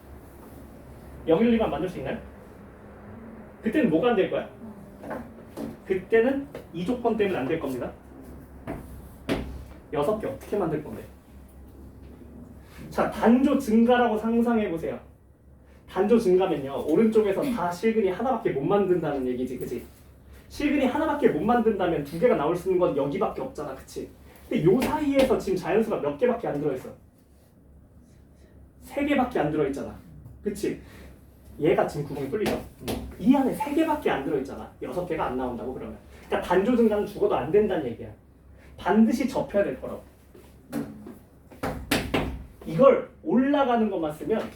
Speaker 1: 0, 1, 2만 만들 수 있나요? 그때는 뭐가 안 될 거야? 그때는 이 조건 때문에 안 될 겁니다. 6개 어떻게 만들 건데? 자 단조 증가라고 상상해 보세요. 단조 증가면요 오른쪽에서 다 실근이 하나밖에 못 만든다는 얘기지, 그치? 실근이 하나밖에 못 만든다면 2개가 나올 수 있는 건 여기밖에 없잖아, 그치? 근데 요 사이에서 지금 자연수가 몇 개밖에 안 들어있어? 3개밖에 안 들어있잖아, 그치? 얘가 지금 구멍이 뚫리죠? 이 안에 3개밖에 안 들어있잖아. 6개가 안 나온다고 그러면. 그러니까 단조 증가는 죽어도 안 된다는 얘기야. 반드시 접혀야 될 거라고. 이걸 올라가는 것만 쓰면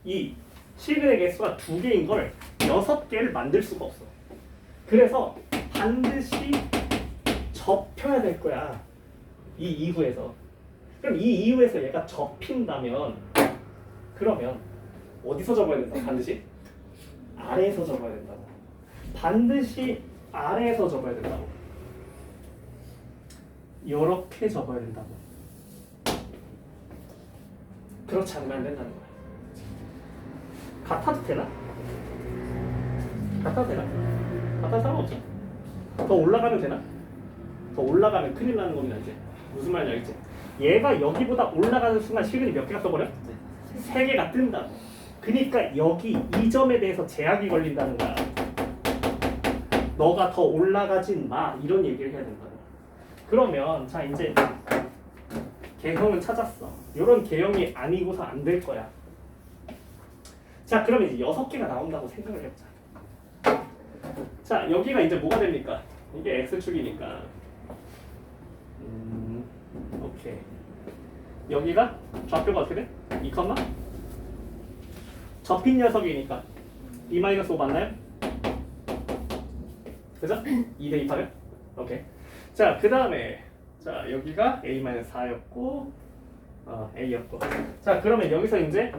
Speaker 1: 이 실근의 개수가 2개인 걸 6개를 만들 수가 없어. 그래서 반드시 접혀야 될 거야. 이 이후에서. 그럼 이 이후에서 얘가 접힌다면 그러면 어디서 접어야 된다? 반드시 아래에서 접어야 된다고. 반드시 아래에서 접어야 된다고. 이렇게 접어야 된다고. 그렇지 않으면 안 된다는 거야. 같아도 되나? 같아도 되나? 같아도 상관없죠. 더 올라가면 되나? 더 올라가면 큰일 나는 겁니다 이제. 무슨 말인지 알겠지? 얘가 여기보다 올라가는 순간 실근이 몇 개가 떠버려? 3개가 뜬다고. 그러니까 여기 이 점에 대해서 제약이 걸린다는 거야. 너가 더 올라가진 마 이런 얘기를 해야 된다고. 그러면 자 이제 개형은 찾았어. 이런 개형이 아니고서 안 될 거야. 자 그러면 이제 6개가 나온다고 생각을 해보자. 자 여기가 이제 뭐가 됩니까? 이게 x축이니까 오케이. 여기가 좌표가 어떻게 돼? 2, 접힌 녀석이니까 2-5 맞나요? 그죠? 2 대입하면? 오케이. 자 그 다음에 자 여기가 a-4였고 a였고. 자 그러면 여기서 이제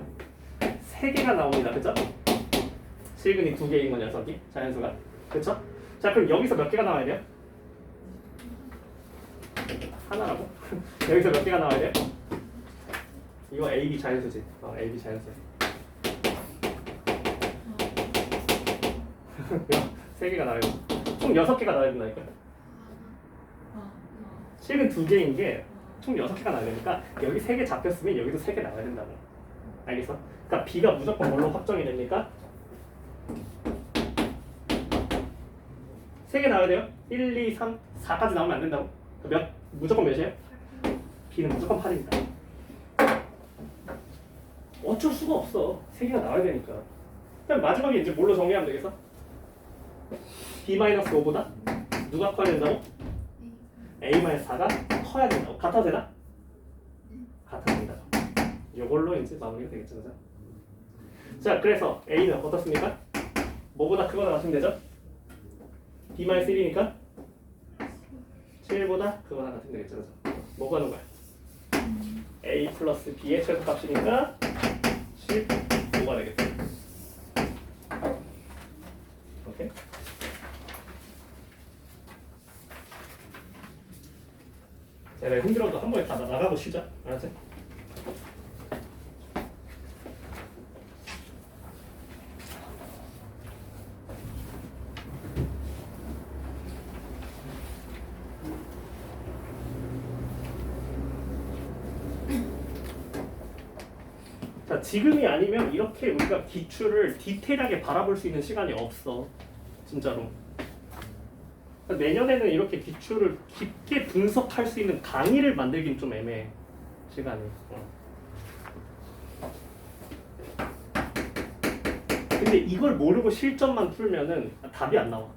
Speaker 1: 3개가 나옵니다. 그죠? 실근이 2개인 거 녀석이 자연수가. 그쵸? 자 그럼 여기서 몇 개가 나와야 돼요? 하나라고? 여기서 몇 개가 나와야 돼요? 이거 AB 자연수지. AB 자연수. 3개가 나와야 돼. 총 6개가 나와야 된다니까. 실근 2개인 게 총 6개가 나와야 되니까 여기 3개 잡혔으면 여기도 3개 나와야 된다고. 알겠어? 그러니까 B가 무조건 뭘로 확정이 됩니까? 3개 나와야 돼요. 1, 2, 3, 4까지 나오면 안 된다고. 무조건 몇이에요? B는 무조건 8입니다. 어쩔 수가 없어. 3개가 나와야 되니까. 그럼 마지막에 이제 뭘로 정리하면 되겠어? B-5보다 누가 커야 된다고? A-4가 커야 된다고. 같아도 되나? 같아도 된다고. 이걸로 이제 마무리가 되겠죠. 그죠? 자 그래서 A는 어떻습니까? 뭐보다 크거나 같으면 되죠? B-1이니까 7보다 크거나 같으면 되겠죠. 그죠? 뭐가 하는 거야? A 플러스 B의 최소값이니까 15가 되겠죠. 오케이? 자, 내가 힘들어도 한 번에 다 나가고 쉬자. 알았지? 자, 지금이 아니면 이렇게 우리가 기출을 디테일하게 바라볼 수 있는 시간이 없어. 진짜로. 그러니까 내년에는 이렇게 기출을 깊게 분석할 수 있는 강의를 만들긴 좀 애매해. 시간이. 근데 이걸 모르고 실전만 풀면은 답이 안 나와.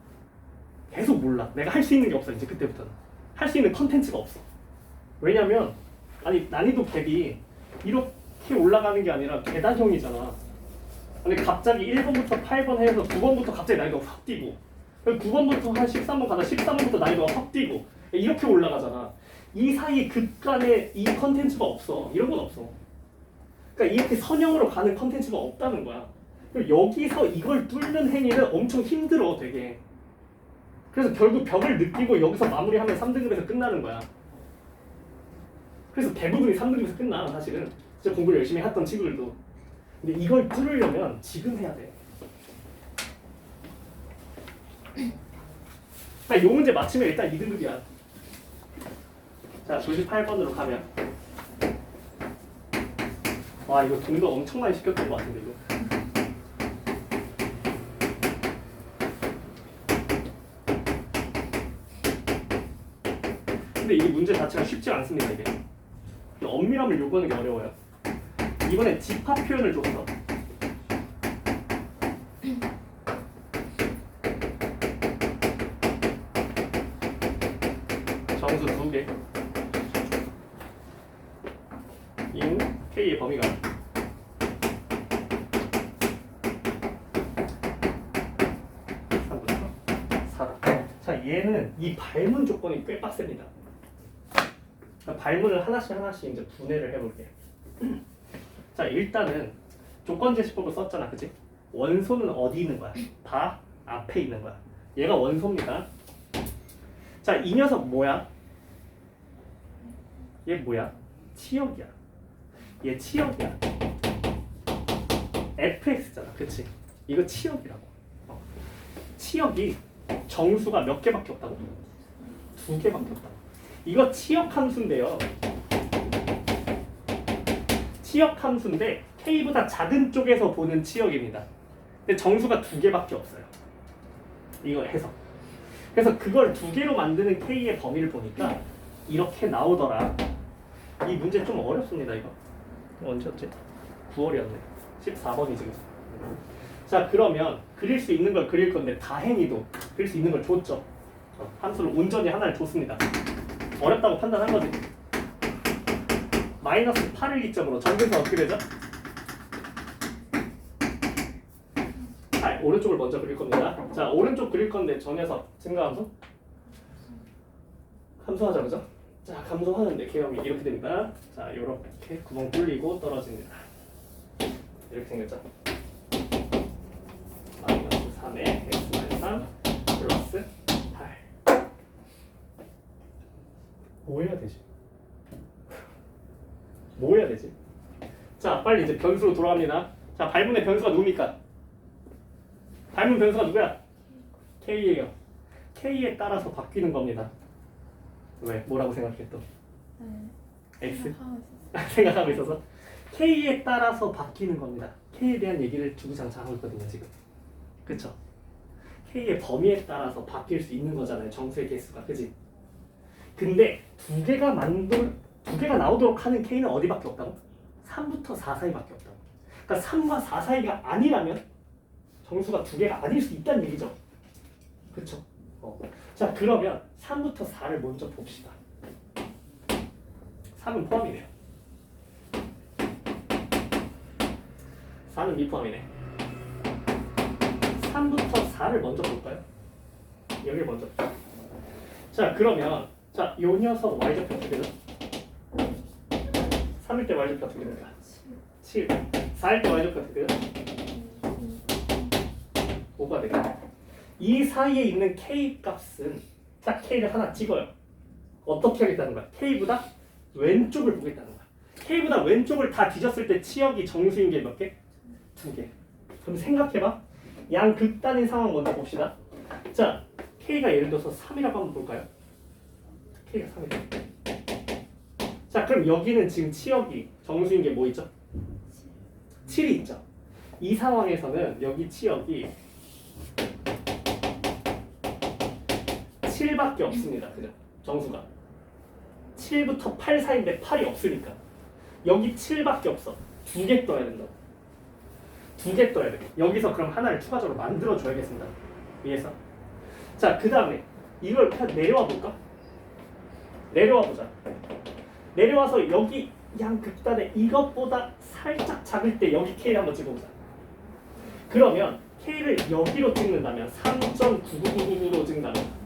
Speaker 1: 계속 몰라. 내가 할 수 있는 게 없어. 이제 그때부터는. 할 수 있는 컨텐츠가 없어. 왜냐면 아니 난이도 갭이 이렇게 올라가는 게 아니라 계단형이잖아. 근데 갑자기 1번부터 8번 해서 9번부터 갑자기 난이도가 확 뛰고 9번부터 한 13번 가다 13번부터 난이도가 확 뛰고 이렇게 올라가잖아. 이 사이 극간에 이 컨텐츠가 없어. 이런 건 없어. 그러니까 이렇게 선형으로 가는 컨텐츠가 없다는 거야. 그리고 여기서 이걸 뚫는 행위는 엄청 힘들어 되게. 그래서 결국 벽을 느끼고 여기서 마무리하면 3등급에서 끝나는 거야. 그래서 대부분이 3등급에서 끝나 사실은. 진짜 공부를 열심히 했던 친구들도. 근데 이걸 뚫으려면 지금 해야 돼. 이 문제 맞히면 일단 2등급이야. 자, 98번으로 가면. 와, 이거 동도 엄청 많이 시켰던 것 같은데, 이거. 근데 이 문제 자체가 쉽지 않습니다, 이게. 엄밀함을 요구하는 게 어려워요. 이번에 집합 표현을 줬어. 정수 2개. 이후 K의 범위가 3부터 4다. 자, 얘는 이 발문 조건이 꽤 빡셉니다. 그러니까 발문을 하나씩 이제 분해를 해볼게요. 자, 일단은 조건 제시법을 썼잖아, 그치? 원소는 어디 있는 거야? 다 앞에 있는 거야. 얘가 원소입니다. 자, 이 녀석 뭐야? 얘 뭐야? 치역이야. 얘 치역이야. fx잖아, 그치? 이거 치역이라고. 치역이 정수가 몇 개밖에 없다고? 2개밖에 없다고. 이거 치역 함수인데요. 치역 함수인데 K보다 작은 쪽에서 보는 치역입니다. 근데 정수가 2개밖에 없어요. 이거 해서. 그래서 그걸 2개로 만드는 K의 범위를 보니까 이렇게 나오더라. 이 문제 좀 어렵습니다, 이거. 언제였지? 9월이었네. 14번이 지금. 자, 그러면 그릴 수 있는 걸 그릴 건데 다행히도 그릴 수 있는 걸 줬죠. 함수를 온전히 하나를 줬습니다. 어렵다고 판단한 거지. 마이너스 8을 기점으로 정근선 어떻게 되죠? 자, 오른쪽을 먼저 그릴 겁니다. 자, 오른쪽 그릴 건데 저 녀석 증가함수? 감소하자, 그죠? 자, 감소하는데 개형이 이렇게 됩니다. 자, 이렇게 구멍 뚫리고 떨어집니다. 이렇게 생겼죠? 마이너스 3에 x-3 플러스 8. 뭐 해야 되지? 뭐 해야 되지? 자, 빨리 이제 변수로 돌아갑니다. 자, 발문의 변수가 누굽니까? 발문 변수가 누구야? K예요. K에 따라서 바뀌는 겁니다. 왜? 뭐라고 생각해 또? X? 생각하고 있어서? K에 따라서 바뀌는 겁니다. K에 대한 얘기를 주구장창 하고 있거든요, 지금. 그쵸? K의 범위에 따라서 바뀔 수 있는 거잖아요, 정수의 개수가. 그치? 근데 두 개가 나오도록 하는 K는 어디밖에 없다고? 3부터 4 사이밖에 없다고. 그러니까 3과 4 사이가 아니라면 정수가 2개가 아닐 수 있다는 얘기죠. 그쵸? 자, 그러면 3부터 4를 먼저 봅시다. 3은 포함이네요. 4는 미포함이네. 3부터 4를 먼저 볼까요? 여기를 먼저 볼까요? 자, 그러면 자, 요 녀석 y좌표 어떻게 되죠? 3일 때 y좌표 어떻게 될까? 7. 4일 때 y좌표 어떻게 되죠? 5가 되겠네. 이 사이에 있는 k 값은 딱 k를 하나 찍어요. 어떻게 하겠다는 거야? k보다 왼쪽을 보겠다는 거야. k보다 왼쪽을 다 뒤졌을 때 치역이 정수인 게 몇 개? 2개. 그럼 생각해봐. 양 극단의 상황 먼저 봅시다. 자, k가 예를 들어서 3이라고 한번 볼까요? k가 3이다. 자, 그럼 여기는 지금 치역이 정수인 게 뭐 있죠? 7이 있죠. 이 상황에서는 여기 치역이 7밖에 없습니다. 그죠? 정수가 7부터 8 사이인데 8이 없으니까 여기 7밖에 없어. 2개 떠야 된다. 2개 떠야 돼. 여기서 그럼 하나를 추가적으로 만들어 줘야겠습니다. 위에서. 자, 그 다음에 이걸 그냥 내려와 볼까? 내려와 보자. 내려와서 여기 양 극단에 이것보다 살짝 작을 때 여기 K를 한번 찍어보자. 그러면 K를 여기로 찍는다면 3.9999로 찍는다면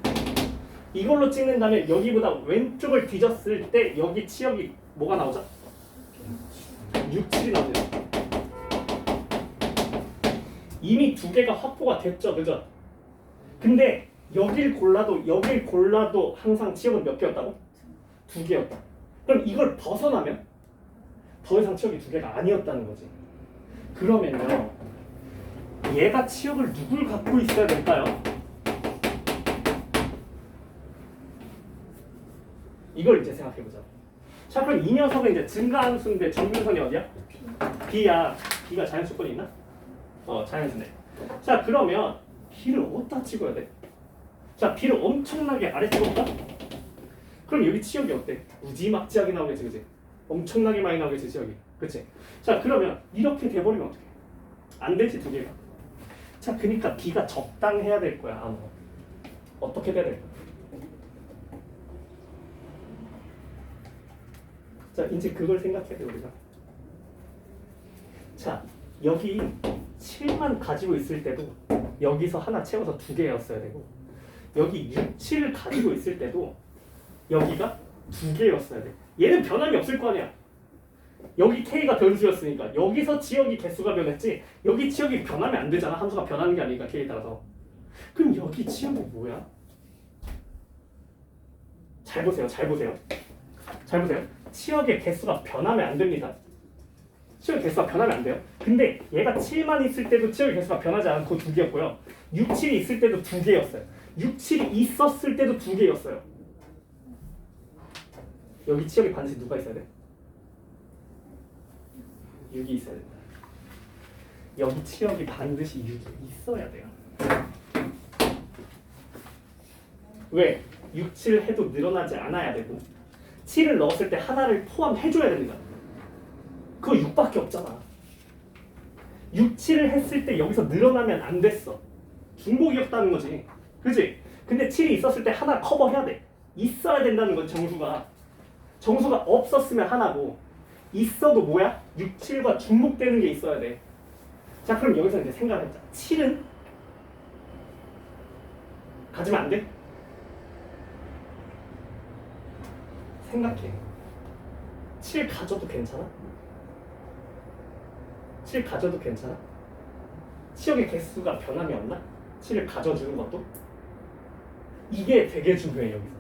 Speaker 1: 이걸로 찍는 다음에 여기보다 왼쪽을 뒤졌을 때 여기 치역이 뭐가 나오죠? 6, 7이 나오죠. 이미 두 개가 확보가 됐죠, 그죠? 근데 여길 골라도 항상 치역은 몇 개였다고? 2개였다. 그럼 이걸 벗어나면 더 이상 치역이 2개가 아니었다는 거지. 그러면요, 얘가 치역을 누굴 갖고 있어야 될까요? 이걸 이제 생각해보자. 자, 그럼 이 녀석은 이제 증가함수인데 정근선이 어디야? B야. B가 자연수권이 있나? 자연수네. 자, 그러면 B를 어디다 찍어야 돼? 자, B를 엄청나게 아래 찍어볼까? 그럼 여기 치역이 어때? 무지막지하게 나오겠지, 그치? 엄청나게 많이 나오겠지, 치역이. 그치? 자, 그러면 이렇게 돼버리면 어떡해? 안 되지, 2개가. 자, 그러니까 B가 적당해야 될 거야, 아마. 어떻게 돼야 될까? 자, 이제 그걸 생각해야 돼, 우리가. 자, 여기 7만 가지고 있을 때도 여기서 하나 채워서 2개였어야 되고, 여기 6, 7을 가지고 있을 때도 여기가 2개였어야 돼. 얘는 변함이 없을 거 아니야. 여기 K가 변수였으니까 여기서 지역이 개수가 변했지, 여기 지역이 변하면 안 되잖아. 함수가 변하는 게 아니니까 K에 따라서. 그럼 여기 지역이 뭐야? 잘 보세요. 잘 보세요. 잘 보세요. 치역의 개수가 변하면 안 됩니다. 치역의 개수가 변하면 안 돼요. 근데 얘가 7만 있을 때도 치역의 개수가 변하지 않고 2개였고요. 6, 7이 있을 때도 2개였어요. 6, 7이 있었을 때도 2개였어요. 여기 치역에 반드시 누가 있어야 돼? 6이 있어야 된다. 여기 치역이 반드시 6이 있어야 돼요. 왜? 6, 7 해도 늘어나지 않아야 되고, 7을 넣었을 때 하나를 포함해줘야 됩니다. 그거 6밖에 없잖아. 6, 7을 했을 때 여기서 늘어나면 안 됐어. 중복이었다는 거지. 그치? 근데 7이 있었을 때 하나 커버해야 돼. 있어야 된다는 건 정수가. 정수가 없었으면 하나고, 있어도 뭐야? 6, 7과 중복되는 게 있어야 돼. 자, 그럼 여기서 이제 생각해보자. 7은 가지면 안 돼? 생각해. 7 가져도 괜찮아? 7 가져도 괜찮아? 치역의 개수가 변함이 없나? 7을 가져주는 것도? 이게 되게 중요해, 여기서.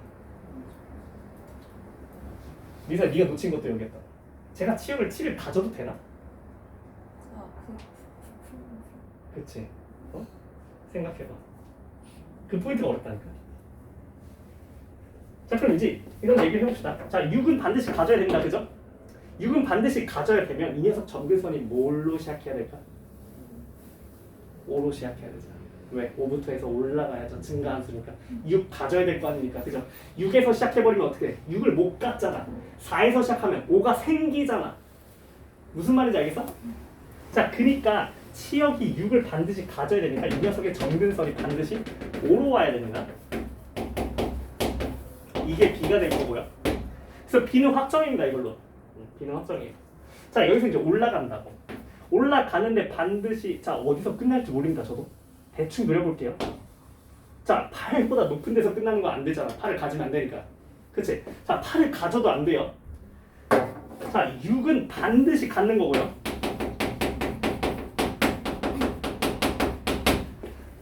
Speaker 1: 리사, 네가 놓친 것도 여기였다. 제가 치역을 7을 가져도 되나? 그치? 생각해봐. 그 포인트가 어렵다니까. 자, 그럼 이제 이런 얘기를 해봅시다. 자, 6은 반드시 가져야 된다, 그죠? 6은 반드시 가져야 되면 이 녀석 정근선이 뭘로 시작해야 될까? 5로 시작해야 되잖아. 왜? 5부터 해서 올라가야죠. 증가함수니까. 6 가져야 될 거 아닙니까? 그죠? 6에서 시작해버리면 어떻게 돼? 6을 못 갖잖아. 4에서 시작하면 5가 생기잖아. 무슨 말인지 알겠어? 자, 그니까 치역이 6을 반드시 가져야 되니까 이 녀석의 정근선이 반드시 5로 와야 됩니다. 이게 B가 될 거고요. 그래서 B는 확정입니다, 이걸로. B는 확정이에요. 자, 여기서 이제 올라간다고. 올라가는데 반드시, 자, 어디서 끝날지 모릅니다, 저도. 대충 그려볼게요. 자, 8보다 높은 데서 끝나는 거 안 되잖아. 8을 가지면 안 되니까. 그치? 자, 8을 가져도 안 돼요. 자, 6은 반드시 갖는 거고요.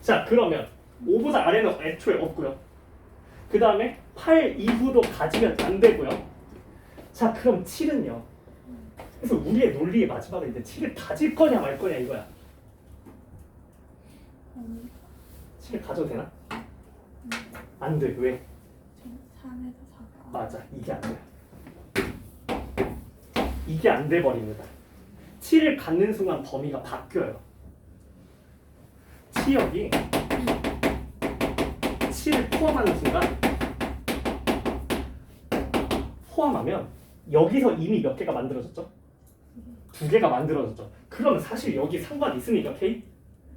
Speaker 1: 자, 그러면 5보다 아래는 애초에 없고요. 그 다음에 8 이후도 가지면 안 되고요. 자, 그럼 7은요. 그래서 우리의 논리의 마지막은 이제 7을 가질 거냐 말 거냐 이거야. 7을 가져도 되나? 안 돼. 왜?
Speaker 3: 3에서 4가
Speaker 1: 맞아. 이게 안 돼. 이게 안 돼 버립니다. 7을 갖는 순간 범위가 바뀌어요. 치역이 7을 포함하는 순간, 포함하면 여기서 이미 몇 개가 만들어졌죠? 2개가 만들어졌죠. 그러면 사실 여기 상관 있습니까, K?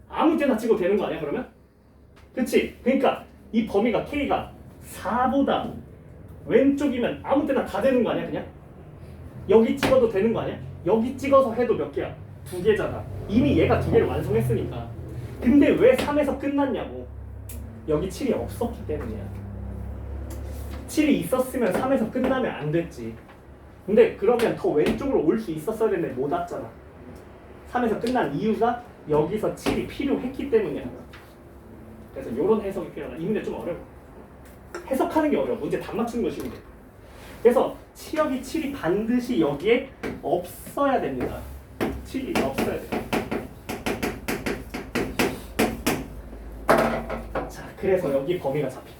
Speaker 1: 아무 때나 찍어도 되는 거 아니야, 그러면? 그치? 그러니까 이 범위가 K가 4보다 왼쪽이면 아무 때나 다 되는 거 아니야, 그냥? 여기 찍어도 되는 거 아니야? 여기 찍어서 해도 몇 개야? 2개잖아. 이미 얘가 2개를 완성했으니까. 근데 왜 3에서 끝났냐고. 여기 7이 없었기 때문이야. 7이 있었으면 3에서 끝나면 안 됐지. 근데 그러면 더 왼쪽으로 올 수 있었어야 되는데 못 왔잖아. 3에서 끝난 이유가 여기서 7이 필요했기 때문이야. 그래서 이런 해석이 필요하다. 이 문제 좀 어려워. 해석하는 게 어려워. 문제 답 맞추는 거 쉬운데. 그래서 치역이 7이 반드시 여기에 없어야 됩니다. 7이 없어야 돼. 자, 그래서 여기 범위가 잡힙니다.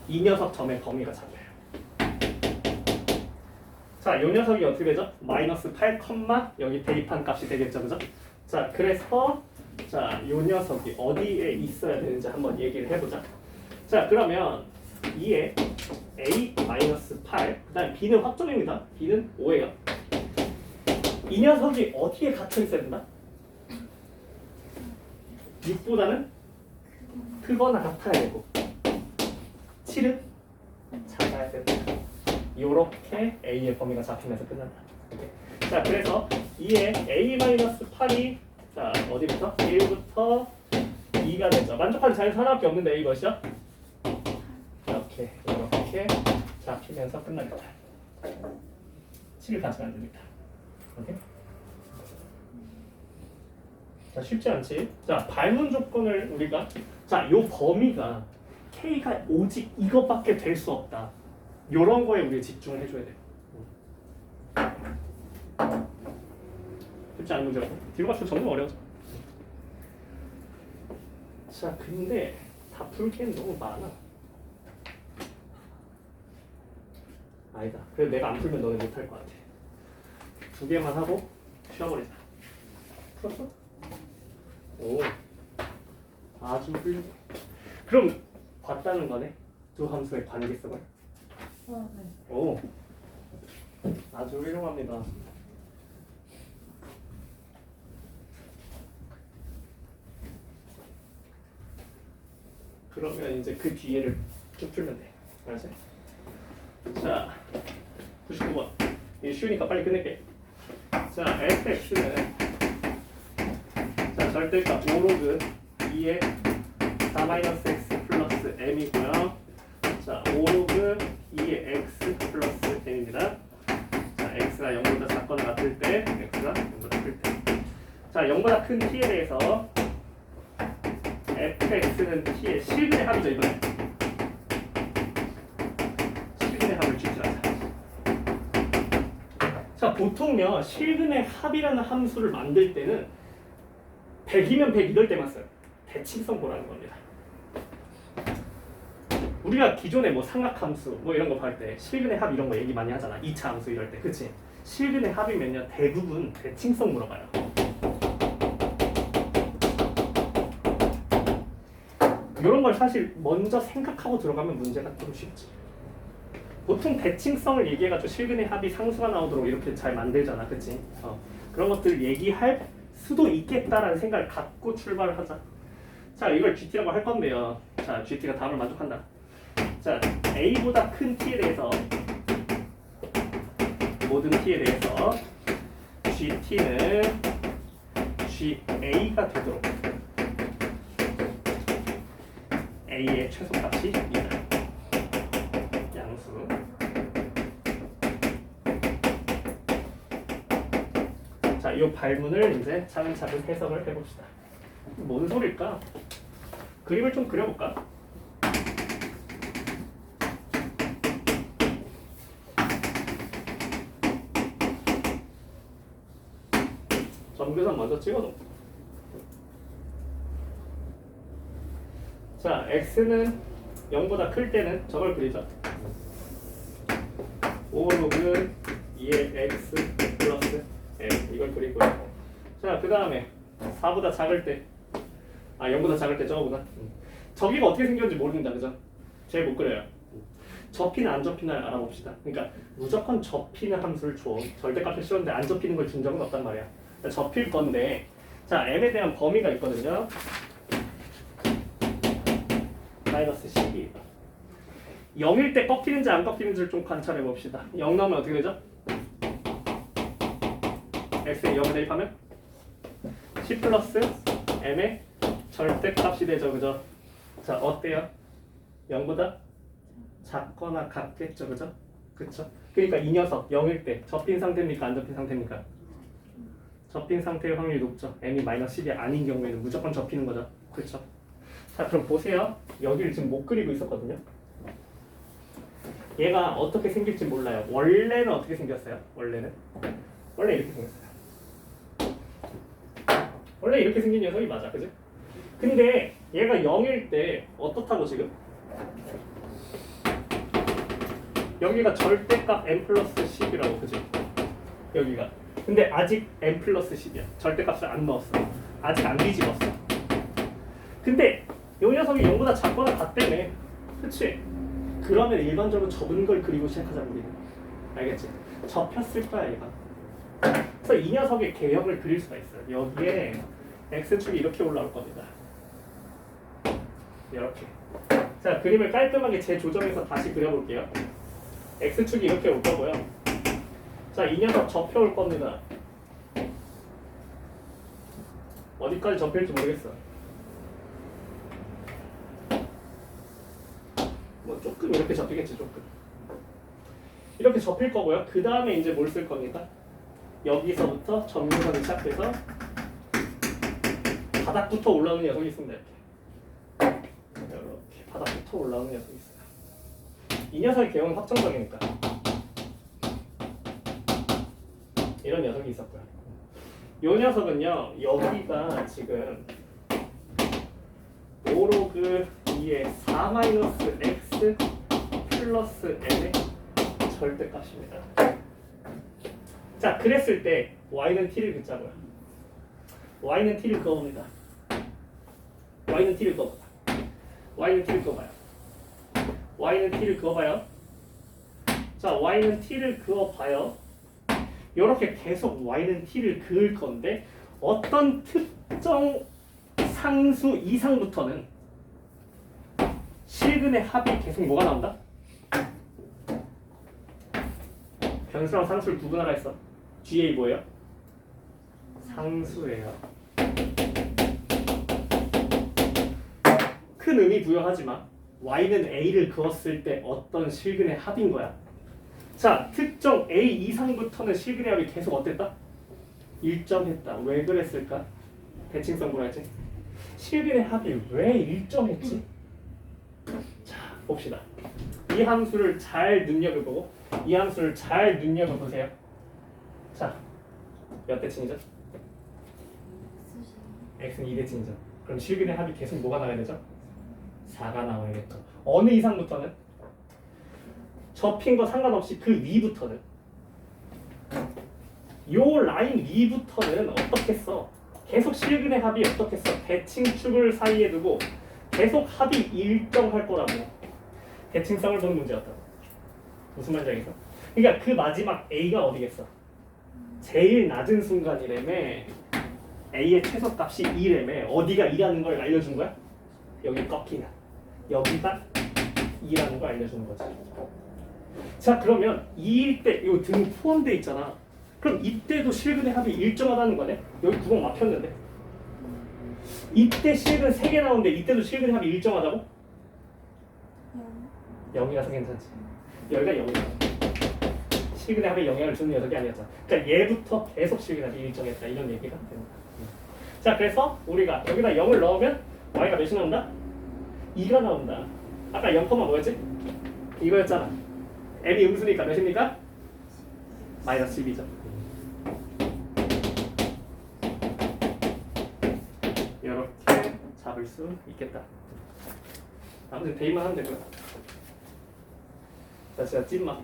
Speaker 1: 이 녀석 점의 범위가 잡혀요. 자, 이 녀석이 어떻게 되죠? 마이너스 8, 여기 대입한 값이 되겠죠, 그죠? 자, 그래서 자, 이 녀석이 어디에 있어야 되는지 한번 얘기를 해보자. 자, 그러면 2에 a-8, 그 다음에 b는 확정입니다. b는 5예요. 이 녀석이 어디에 갇혀 있어야 된다? 6보다는 크거나 같아야 되고 7은 작아야 된다. 요렇게 a의 범위가 잡히면서 끝난다. 오케이. 자, 그래서 2에 a-8이 자, 어디부터? 1부터 2가 되죠. 만족하는 자연수 하나밖에 없는데 a 것이죠? 이렇게 잡히면서 끝나겠다. 7을 가져가야 됩니다. 오케이? 자, 쉽지 않지? 자, 발문 조건을 우리가 자, 요 범위가 K가 오직 이것밖에 될 수 없다. 요런 거에 우리 집중을 해줘야 돼. 쉽지 않은 문제고 뒤로 갈수록 점점 어려워져. 자, 근데 다 풀기엔 너무 많아. 아니다. 그래도 내가 안 풀면 너네 못할 것 같아. 2개만 하고 쉬어버리자. 풀었어? 오, 아주 훌륭해. 그럼 봤다는 거네. 두 함수의 관계성을.
Speaker 3: 네.
Speaker 1: 오, 아주 훌륭합니다. 그러면 이제 그 뒤에를 쭉 풀면 돼. 알았지? 자, 99번. 이게 쉬우니까 빨리 끝낼게. 자, fx는 자, 절대값 5로그 2의 4-x 플러스 m이고요. 자, 5로그 2의 x 플러스 m입니다. 자, x가 0보다 작거나 같을 때, x가 0보다 클 때. 자, 0보다 큰 t에 대해서 fx는 t의 실근의 합이죠, 이번에. 실근의 합을 취지하자. 자, 보통요 실근의 합이라는 함수를 만들 때는 100이면 100 이럴 때만 써요. 대칭성 보라는 겁니다. 우리가 기존에 뭐 삼각함수 뭐 이런 거 할 때 실근의 합 이런 거 얘기 많이 하잖아. 2차 함수 이럴 때, 그치? 실근의 합이면요 대부분 대칭성 물어봐요. 이런 걸 사실 먼저 생각하고 들어가면 문제가 좀 쉽지. 보통 대칭성을 얘기해가지고 실근의 합이 상수가 나오도록 이렇게 잘 만들잖아, 그치? 그런 것들 얘기할 수도 있겠다라는 생각을 갖고 출발을 하자. 자, 이걸 GT라고 할 건데요. 자, GT가 답을 만족한다. 자, A보다 큰 T에 대해서 모든 T에 대해서 GT는 GA가 되도록 A의 최소값이 2다. 양수. 자, 이 발문을 이제 차근차근 해석을 해봅시다. 뭔 소릴까? 그림을 좀 그려볼까? 점교선 먼저 찍어놓고. 자, x는 0보다 클 때는 저걸 그리자. 5로그 2의 x 플러스 m 이걸 그리고요. 자, 그 다음에 4보다 작을 때 0보다 작을 때 저거구나. 저기가 어떻게 생겼는지 모른다, 그죠? 제일 못 그려요. 접히나 안 접히나를 알아봅시다. 그러니까 무조건 접히는 함수를 줘. 절대값을 씌웠는데 안 접히는 걸 준 적은 없단 말이야. 그러니까 접힐 건데, 자, m에 대한 범위가 있거든요. 마이너스 12. 0일 때 꺾이는지 안 꺾이는지를 좀 관찰해 봅시다. 0 나오면 어떻게 되죠? x에 0을 대입하면 10 플러스 m의 절대값이 되죠, 그죠? 자, 어때요? 0보다 작거나 같겠죠, 그죠? 그쵸? 그러니까 이 녀석 0일 때 접힌 상태입니까? 안 접힌 상태입니까? 접힌 상태의 확률이 높죠. m이 -10이 아닌 경우에는 무조건 접히는 거죠. 그렇죠? 자, 그럼 보세요. 여기를 지금 못 그리고 있었거든요. 얘가 어떻게 생길지 몰라요. 원래는 어떻게 생겼어요? 원래 이렇게 생겼어요. 원래 이렇게 생긴 녀석이 맞아, 그지? 근데 얘가 0일 때 어떻다고 지금? 여기가 절대값 n 플러스 10이라고, 그지? 여기가. 근데 아직 n 플러스 10이야. 절대값을 안 넣었어. 아직 안 뒤집었어. 근데 이 녀석이 0보다 작거나 같다며. 그치? 그러면 일반적으로 접은 걸 그리고 시작하자, 우리는. 알겠지? 접혔을 거야, 얘가. 그래서 이 녀석의 개형을 그릴 수가 있어요. 여기에 x축이 이렇게 올라올 겁니다. 이렇게. 자, 그림을 깔끔하게 재조정해서 다시 그려볼게요. x축이 이렇게 올 거고요. 자, 이 녀석 접혀올 겁니다. 어디까지 접힐지 모르겠어. 뭐 조금 이렇게 접히겠지, 조금. 이렇게 접힐 거고요. 그 다음에 이제 뭘 쓸 겁니까? 여기서부터 점유선을 시작해서 바닥부터 올라오는 녀석이 있습니다. 이렇게 바닥부터 올라오는 녀석이 있어요. 이 녀석의 개형은 확정적이니까 이런 녀석이 있었고요. 이 녀석은요, 여기가 지금 5로그 2의 4-x 플러스 n의 절대값입니다. 자, 그랬을 때 y는 t를 긋자고요. y는 t를 그어봅니다. y는 t를 그어봐요. y는 t를 그어봐요. y는 t를 그어봐요. 자, y는 t를 그어봐요. 이렇게 계속 y는 t를 그을 건데 어떤 특정 상수 이상부터는 실근의 합이 계속 뭐가 나온다? 변수랑 상수를 구분하라 했어. GA 뭐예요? 상수예요. 큰 의미 부여하지만 y는 a를 그었을 때 어떤 실근의 합인 거야. 자, 특정 a 이상부터는 실근의 합이 계속 어땠다? 일정했다. 왜 그랬을까? 대칭성 뭐라지? 실근의 합이 왜 일정했지? 자, 봅시다. 이 함수를 잘 눈여겨보고 이 함수를 잘 눈여겨보세요. 자, 몇 대칭이죠? x는 2대칭이죠. 그럼 실근의 합이 계속 뭐가 나와야 되죠? 4가 나와야겠죠. 어느 이상부터는? 접힌 거 상관없이 그 위부터는, 요 라인 위부터는 어떻게 써? 계속 실근의 합이 어떻게 써? 대칭축을 사이에 두고 계속 합이 일정할 거라고. 대칭성을 보는 문제였다. 무슨 말인지 알겠어? 그러니까 그 마지막 a가 어디겠어? 제일 낮은 순간이래매. a의 최소값이 2래매. 어디가 2라는 걸 알려준 거야? 여기 꺾이는. 여기가 2라는 걸 알려주는 거지. 자, 그러면 2일 때 이 등 포함되어 있잖아. 그럼 이때도 실근의 합이 일정하다는 거네? 여기 구멍 막혔는데. 이때 실근 3개 나오는데 이때도 실근의 합이 일정하다고? 0이라서 괜찮지. 여기가 0이야. 실근의 합에 영향을 주는 녀석이 아니었잖아. 그러니까 얘부터 계속 실근의 합이 일정했다. 이런 얘기가 됩니다. 자, 그래서 우리가 여기다 0을 넣으면 y가 몇이 나온다? 2가 나온다. 아까 0, 뭐였지? 이거였잖아. m이 음수니까 몇입니까? -12죠. 이렇게 잡을 수 있겠다. 아무튼 대입만 하면 되고요. 자, 진짜 찐맛.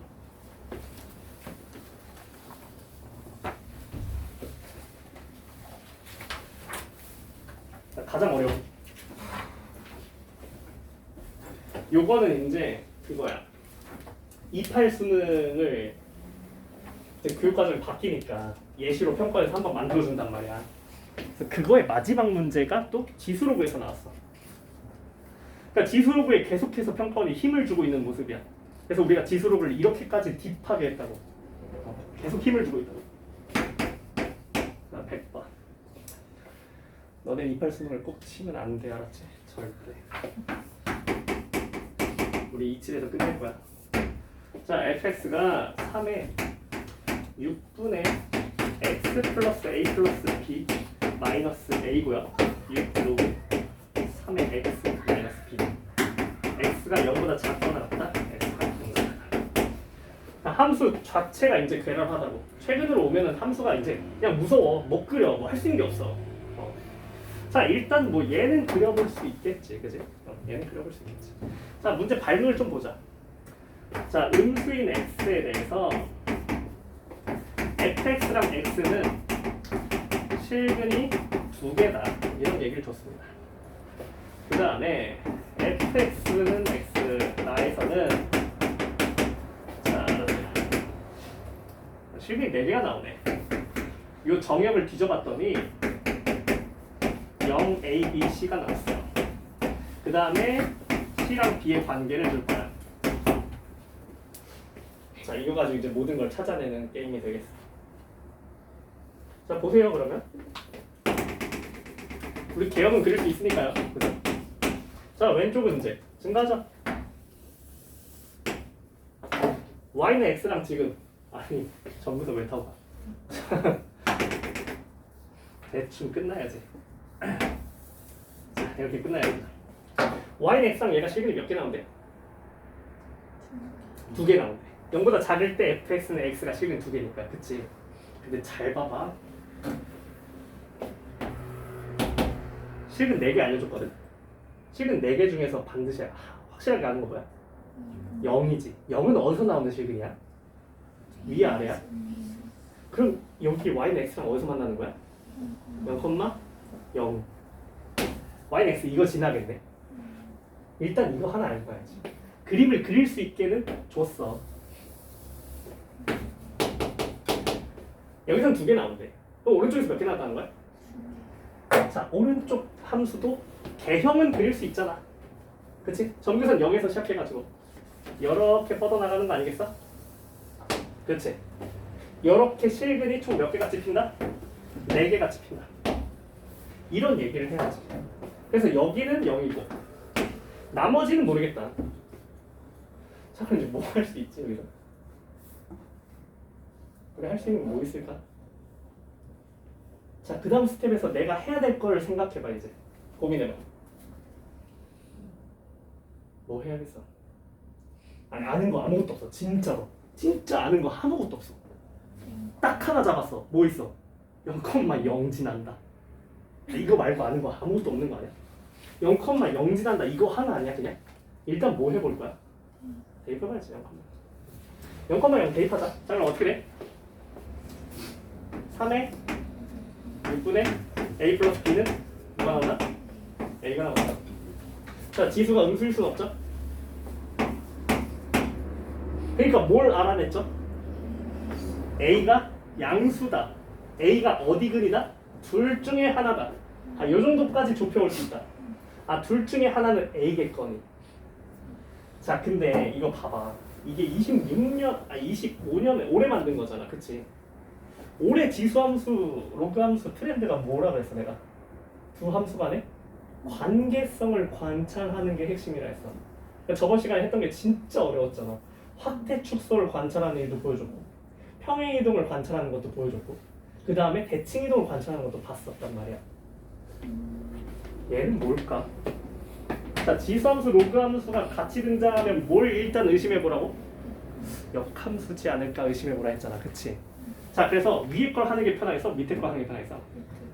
Speaker 1: 자, 가장 어려운. 요거는 이제 그거야. 28 수능을 이제 교육과정이 바뀌니까 예시로 평가에서 한번 만들어준단 말이야. 그래서 그거의 마지막 문제가 또 지수로그에서 나왔어. 그러니까 지수로그에 계속해서 평가원이 힘을 주고 있는 모습이야. 그래서 우리가 지수로그를 이렇게까지 딥하게 했다고. 계속 힘을 주고 있다고. 자, 100번. 너네 28 수능을 꼭 치면 안 돼, 알았지? 절대. 우리 우리 이치에서 끝낼 거야. 자, fx가 3의 6분의 x 플러스 a 플러스 b 마이너스 a고요. 6 로그 3의 x 마이너스 b. x가 0보다 작거나 같다. x가 0보다 작다. 함수 자체가 이제 괴랄하다고. 최근으로 오면은 함수가 이제 그냥 무서워. 못 그려. 뭐 할 수 있는 게 없어. 자, 일단 뭐 얘는 그려볼 수 있겠지, 그지? 얘는 그려볼 수 있겠지. 자, 문제 발문을 좀 보자. 자, 음수인 x에 대해서 fx랑 x는 실근이 두 개다 이런 얘기를 줬습니다. 그 다음에 fx는 x 나에서는 자, 실근이 4개가 나오네. 이 정역을 뒤져봤더니 0, A, B, C가 나왔어요. 그 다음에 C랑 B의 관계를 줄 거야. 자, 이거 가지고 이제 모든 걸 찾아내는 게임이 되겠어. 자, 보세요, 그러면. 우리 개혁은 그릴 수 있으니까요. 그죠? 자, 왼쪽은 이제 증가하자. Y는 X랑 지금, 아니, 전부 다 왜 타고 가? 대충 끝나야지. 자, 이렇게 끝나야지. Y는 X랑 얘가 실근이 몇 개 나온대? 2개 나온대. 0보다 작을 때 fx는 x가 실근 2개니까, 그치? 근데 잘 봐봐. 실근 4개 알려줬거든? 실근 4개 중에서 반드시 확실하게 아는 거 뭐야? 0이지. 0은 어디서 나오는 실근이야? 위야, 아래야? 그럼 여기 y는 x랑 어디서 만나는 거야? 0,0. y는 x 이거 지나겠네. 일단 이거 하나 알고 가야지. 그림을 그릴 수 있게는 줬어. 여기선 2개 나온대. 그럼 오른쪽에서 몇 개 나왔다는 거야? 자, 오른쪽 함수도 개형은 그릴 수 있잖아. 그치? 점교선 0에서 시작해가지고 이렇게 뻗어나가는 거 아니겠어? 그치? 이렇게 실근이 총 몇 개가 찝힌다? 4개가 찝힌다. 이런 얘기를 해야지. 그래서 여기는 0이고 나머지는 모르겠다. 자, 그럼 이제 뭐 할 수 있지, 여기서? 우리 할 수 있는 게 뭐 있을까? 자, 그 다음 스텝에서 내가 해야 될 걸 생각해봐, 이제. 고민해봐. 뭐 해야겠어? 아니, 아는 거 아무것도 없어, 진짜로. 진짜 아는 거 아무것도 없어. 딱 하나 잡았어. 뭐 있어? 0,0 지난다. 이거 말고 아는 거 아무것도 없는 거 아니야? 0,0 지난다. 이거 하나 아니야, 그냥? 일단 뭐 해볼 거야? 대입해봐야지, 0,0. 0,0 대입하자. 자, 그럼 어떻게 돼? 3에 6분의 a 플러스 b는 뭐가 나온다? a가 나온다. 자, 지수가 음수일 수는 없죠? 그러니까 뭘 알아냈죠? a가 양수다. a가 어디 근이다? 둘 중에 하나다. 아, 요 정도까지 좁혀올 수 있다. 아, 둘 중에 하나는 a겠거니. 자, 근데 이거 봐봐. 이게 25년에 올해 만든 거잖아, 그치? 올해 지수함수, 로그함수 트렌드가 뭐라 그랬어, 내가? 두 함수 간의 관계성을 관찰하는 게 핵심이라 했어. 그러니까 저번 시간에 했던 게 진짜 어려웠잖아. 확대 축소를 관찰하는 일도 보여줬고, 평행 이동을 관찰하는 것도 보여줬고, 그 다음에 대칭 이동을 관찰하는 것도 봤었단 말이야. 얘는 뭘까? 자, 지수함수, 로그함수가 같이 등장하면 뭘 일단 의심해보라고? 역함수지 않을까 의심해보라 했잖아, 그치? 자, 그래서 위에 걸 하는 게 편하겠어? 밑에 걸 하는 게 편하겠어?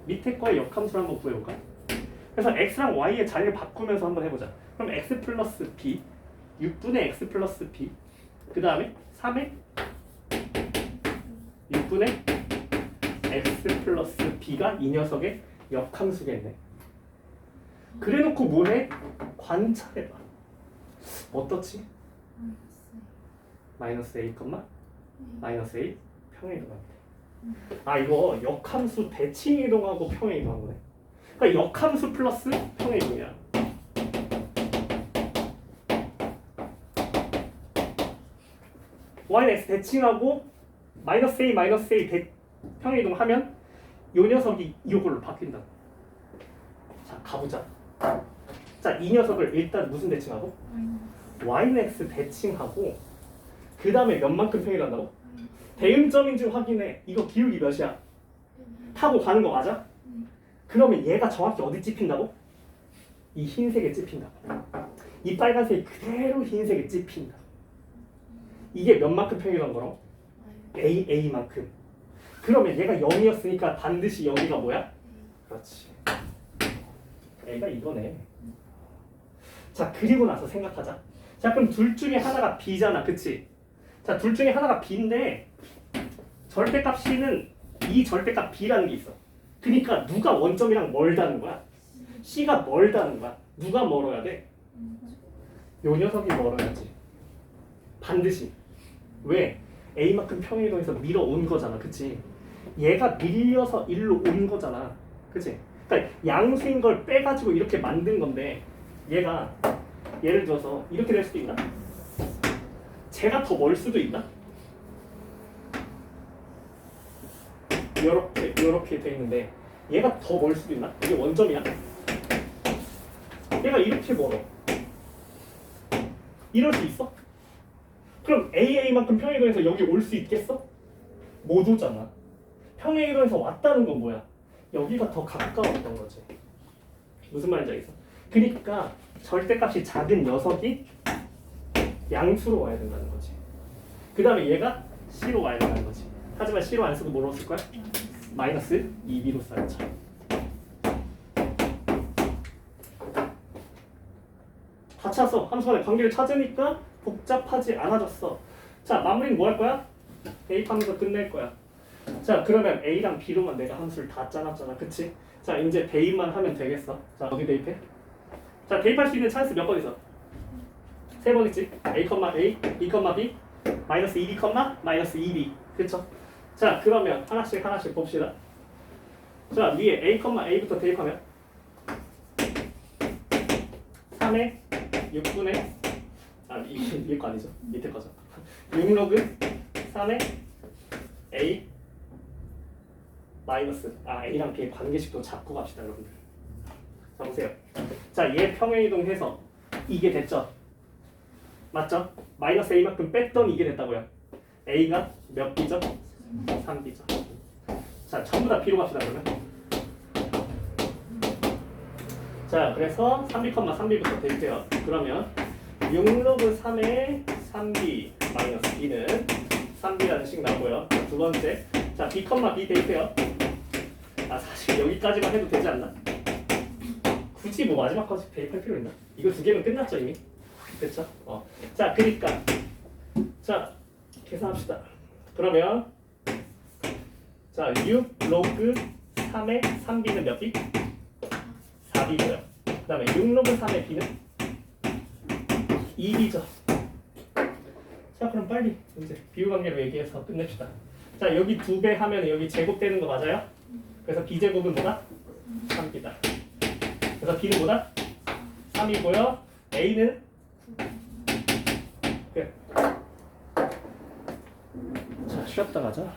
Speaker 1: 밑에 거의 역함수를 한번 구해볼까? 그래서 x랑 y의 자리를 바꾸면서 한번 해보자. 그럼 x 플러스 b 6분의 x 플러스 b 그 다음에 3의 6분의 x 플러스 b가 이 녀석의 역함수겠네. 그래놓고 뭐해? 관찰해봐. 어떻지? 마이너스 a, 마이너스 a 평행 이동하면 돼. 아, 이거 역함수 대칭 이동하고 평행 이동한 거네. 그러니까 역함수 플러스 평행 이동이야. y는 x 대칭하고 마이너스 a 평행 이동하면 이 녀석이 이걸로 바뀐다. 자, 가보자. 자, 이 녀석을 일단 무슨 대칭하고? y는 x 대칭하고 그 다음에 몇만큼 평이란다고? 대응점인지 확인해. 이거 기울기 몇이야? 타고 가는 거 맞아? 그러면 얘가 정확히 어디 찝힌다고? 이 흰색에 찝힌다고. 이 빨간색이 그대로 흰색에 찝힌다. 이게 몇만큼 평이란 거라고? A만큼. 그러면 얘가 0이었으니까 반드시 여기가 뭐야? 그렇지. A가 이거네. 자, 그리고 나서 생각하자. 자, 그럼 둘 중에 하나가 B잖아. 그치? 자, 둘 중에 하나가 B인데 절대값 C는 이 절대값 B라는 게 있어. 그러니까 누가 원점이랑 멀다는 거야? C가 멀다는 거야. 누가 멀어야 돼? 요 녀석이 멀어야지. 반드시. 왜? A만큼 평행이동해서 밀어온 거잖아. 그치? 얘가 밀려서 일로 온 거잖아. 그치? 그러니까 양수인 걸 빼가지고 이렇게 만든 건데 얘가 예를 들어서 이렇게 될 수도 있나? 쟤가 더 멀 수도 있나? 요렇게 돼 있는데 얘가 더 멀 수도 있나? 이게 원점이야? 얘가 이렇게 멀어. 이럴 수 있어? 그럼 AA만큼 평행이동해서 여기 올 수 있겠어? 못 오잖아. 평행이동해서 왔다는 건 뭐야? 여기가 더 가까웠던 거지. 무슨 말인지 알겠어? 그러니까 절대값이 작은 녀석이 양수로 와야 된다는 거지. 그 다음에 얘가 C로 와야 된다는 거지. 하지만 C로 안 쓰고 뭐로 쓸 거야? 마이너스 2B로 써야죠. 다 찾았어. 함수 간의 관계를 찾으니까 복잡하지 않아졌어. 자, 마무리는 뭐 할 거야? 대입하면서 끝낼 거야. 자, 그러면 A랑 B로만 내가 함수를 다 짜놨잖아. 그치? 자, 이제 대입만 하면 되겠어. 자, 어디 대입해? 자, 대입할 수 있는 찬스 몇 번 있어? 3번 있지? A, A, B, B, 마이너스 2B, 마이너스 2B. 그쵸? 자, 그러면 하나씩 봅시다. 자, 위에 A, A부터 대입하면 3에 6분의 이게 거 아니죠? 밑에 거죠. 6로그 3에 A 마이너스 A랑 B의 관계식도 잡고 갑시다, 여러분들. 자, 보세요. 자, 얘 평행이동해서 이게 됐죠? 맞죠? 마이너스 A만큼 뺐더니 이게 됐다고요. A가 몇 B죠? 3B죠. 자, 전부 다 B로 갑시다, 그러면. 자, 그래서 3B,3B부터 대입해요. 그러면 6로그 3의 3B 마이너스 B는 3B라는 식 나오고요. 두 번째, 자, B, B 대입해요. 사실 여기까지만 해도 되지 않나? 굳이 뭐 마지막까지 대입할 필요 있나? 이거 두 개는 끝났죠 이미? 그렇죠? 자, 그러니까 자, 계산합시다. 그러면 자, 6 로그 3의 3B는 몇 B? 4B고요. 그 다음에 6 로그 3의 B는 2B죠. 자, 그럼 빨리 이제 비율관계로 얘기해서 끝냅시다. 자, 여기 2배 하면 여기 제곱되는 거 맞아요? 그래서 B제곱은 뭐다? 3B다. 그래서 B는 뭐다? 3이고요. A는 끝. 자, 쉬었다 가자.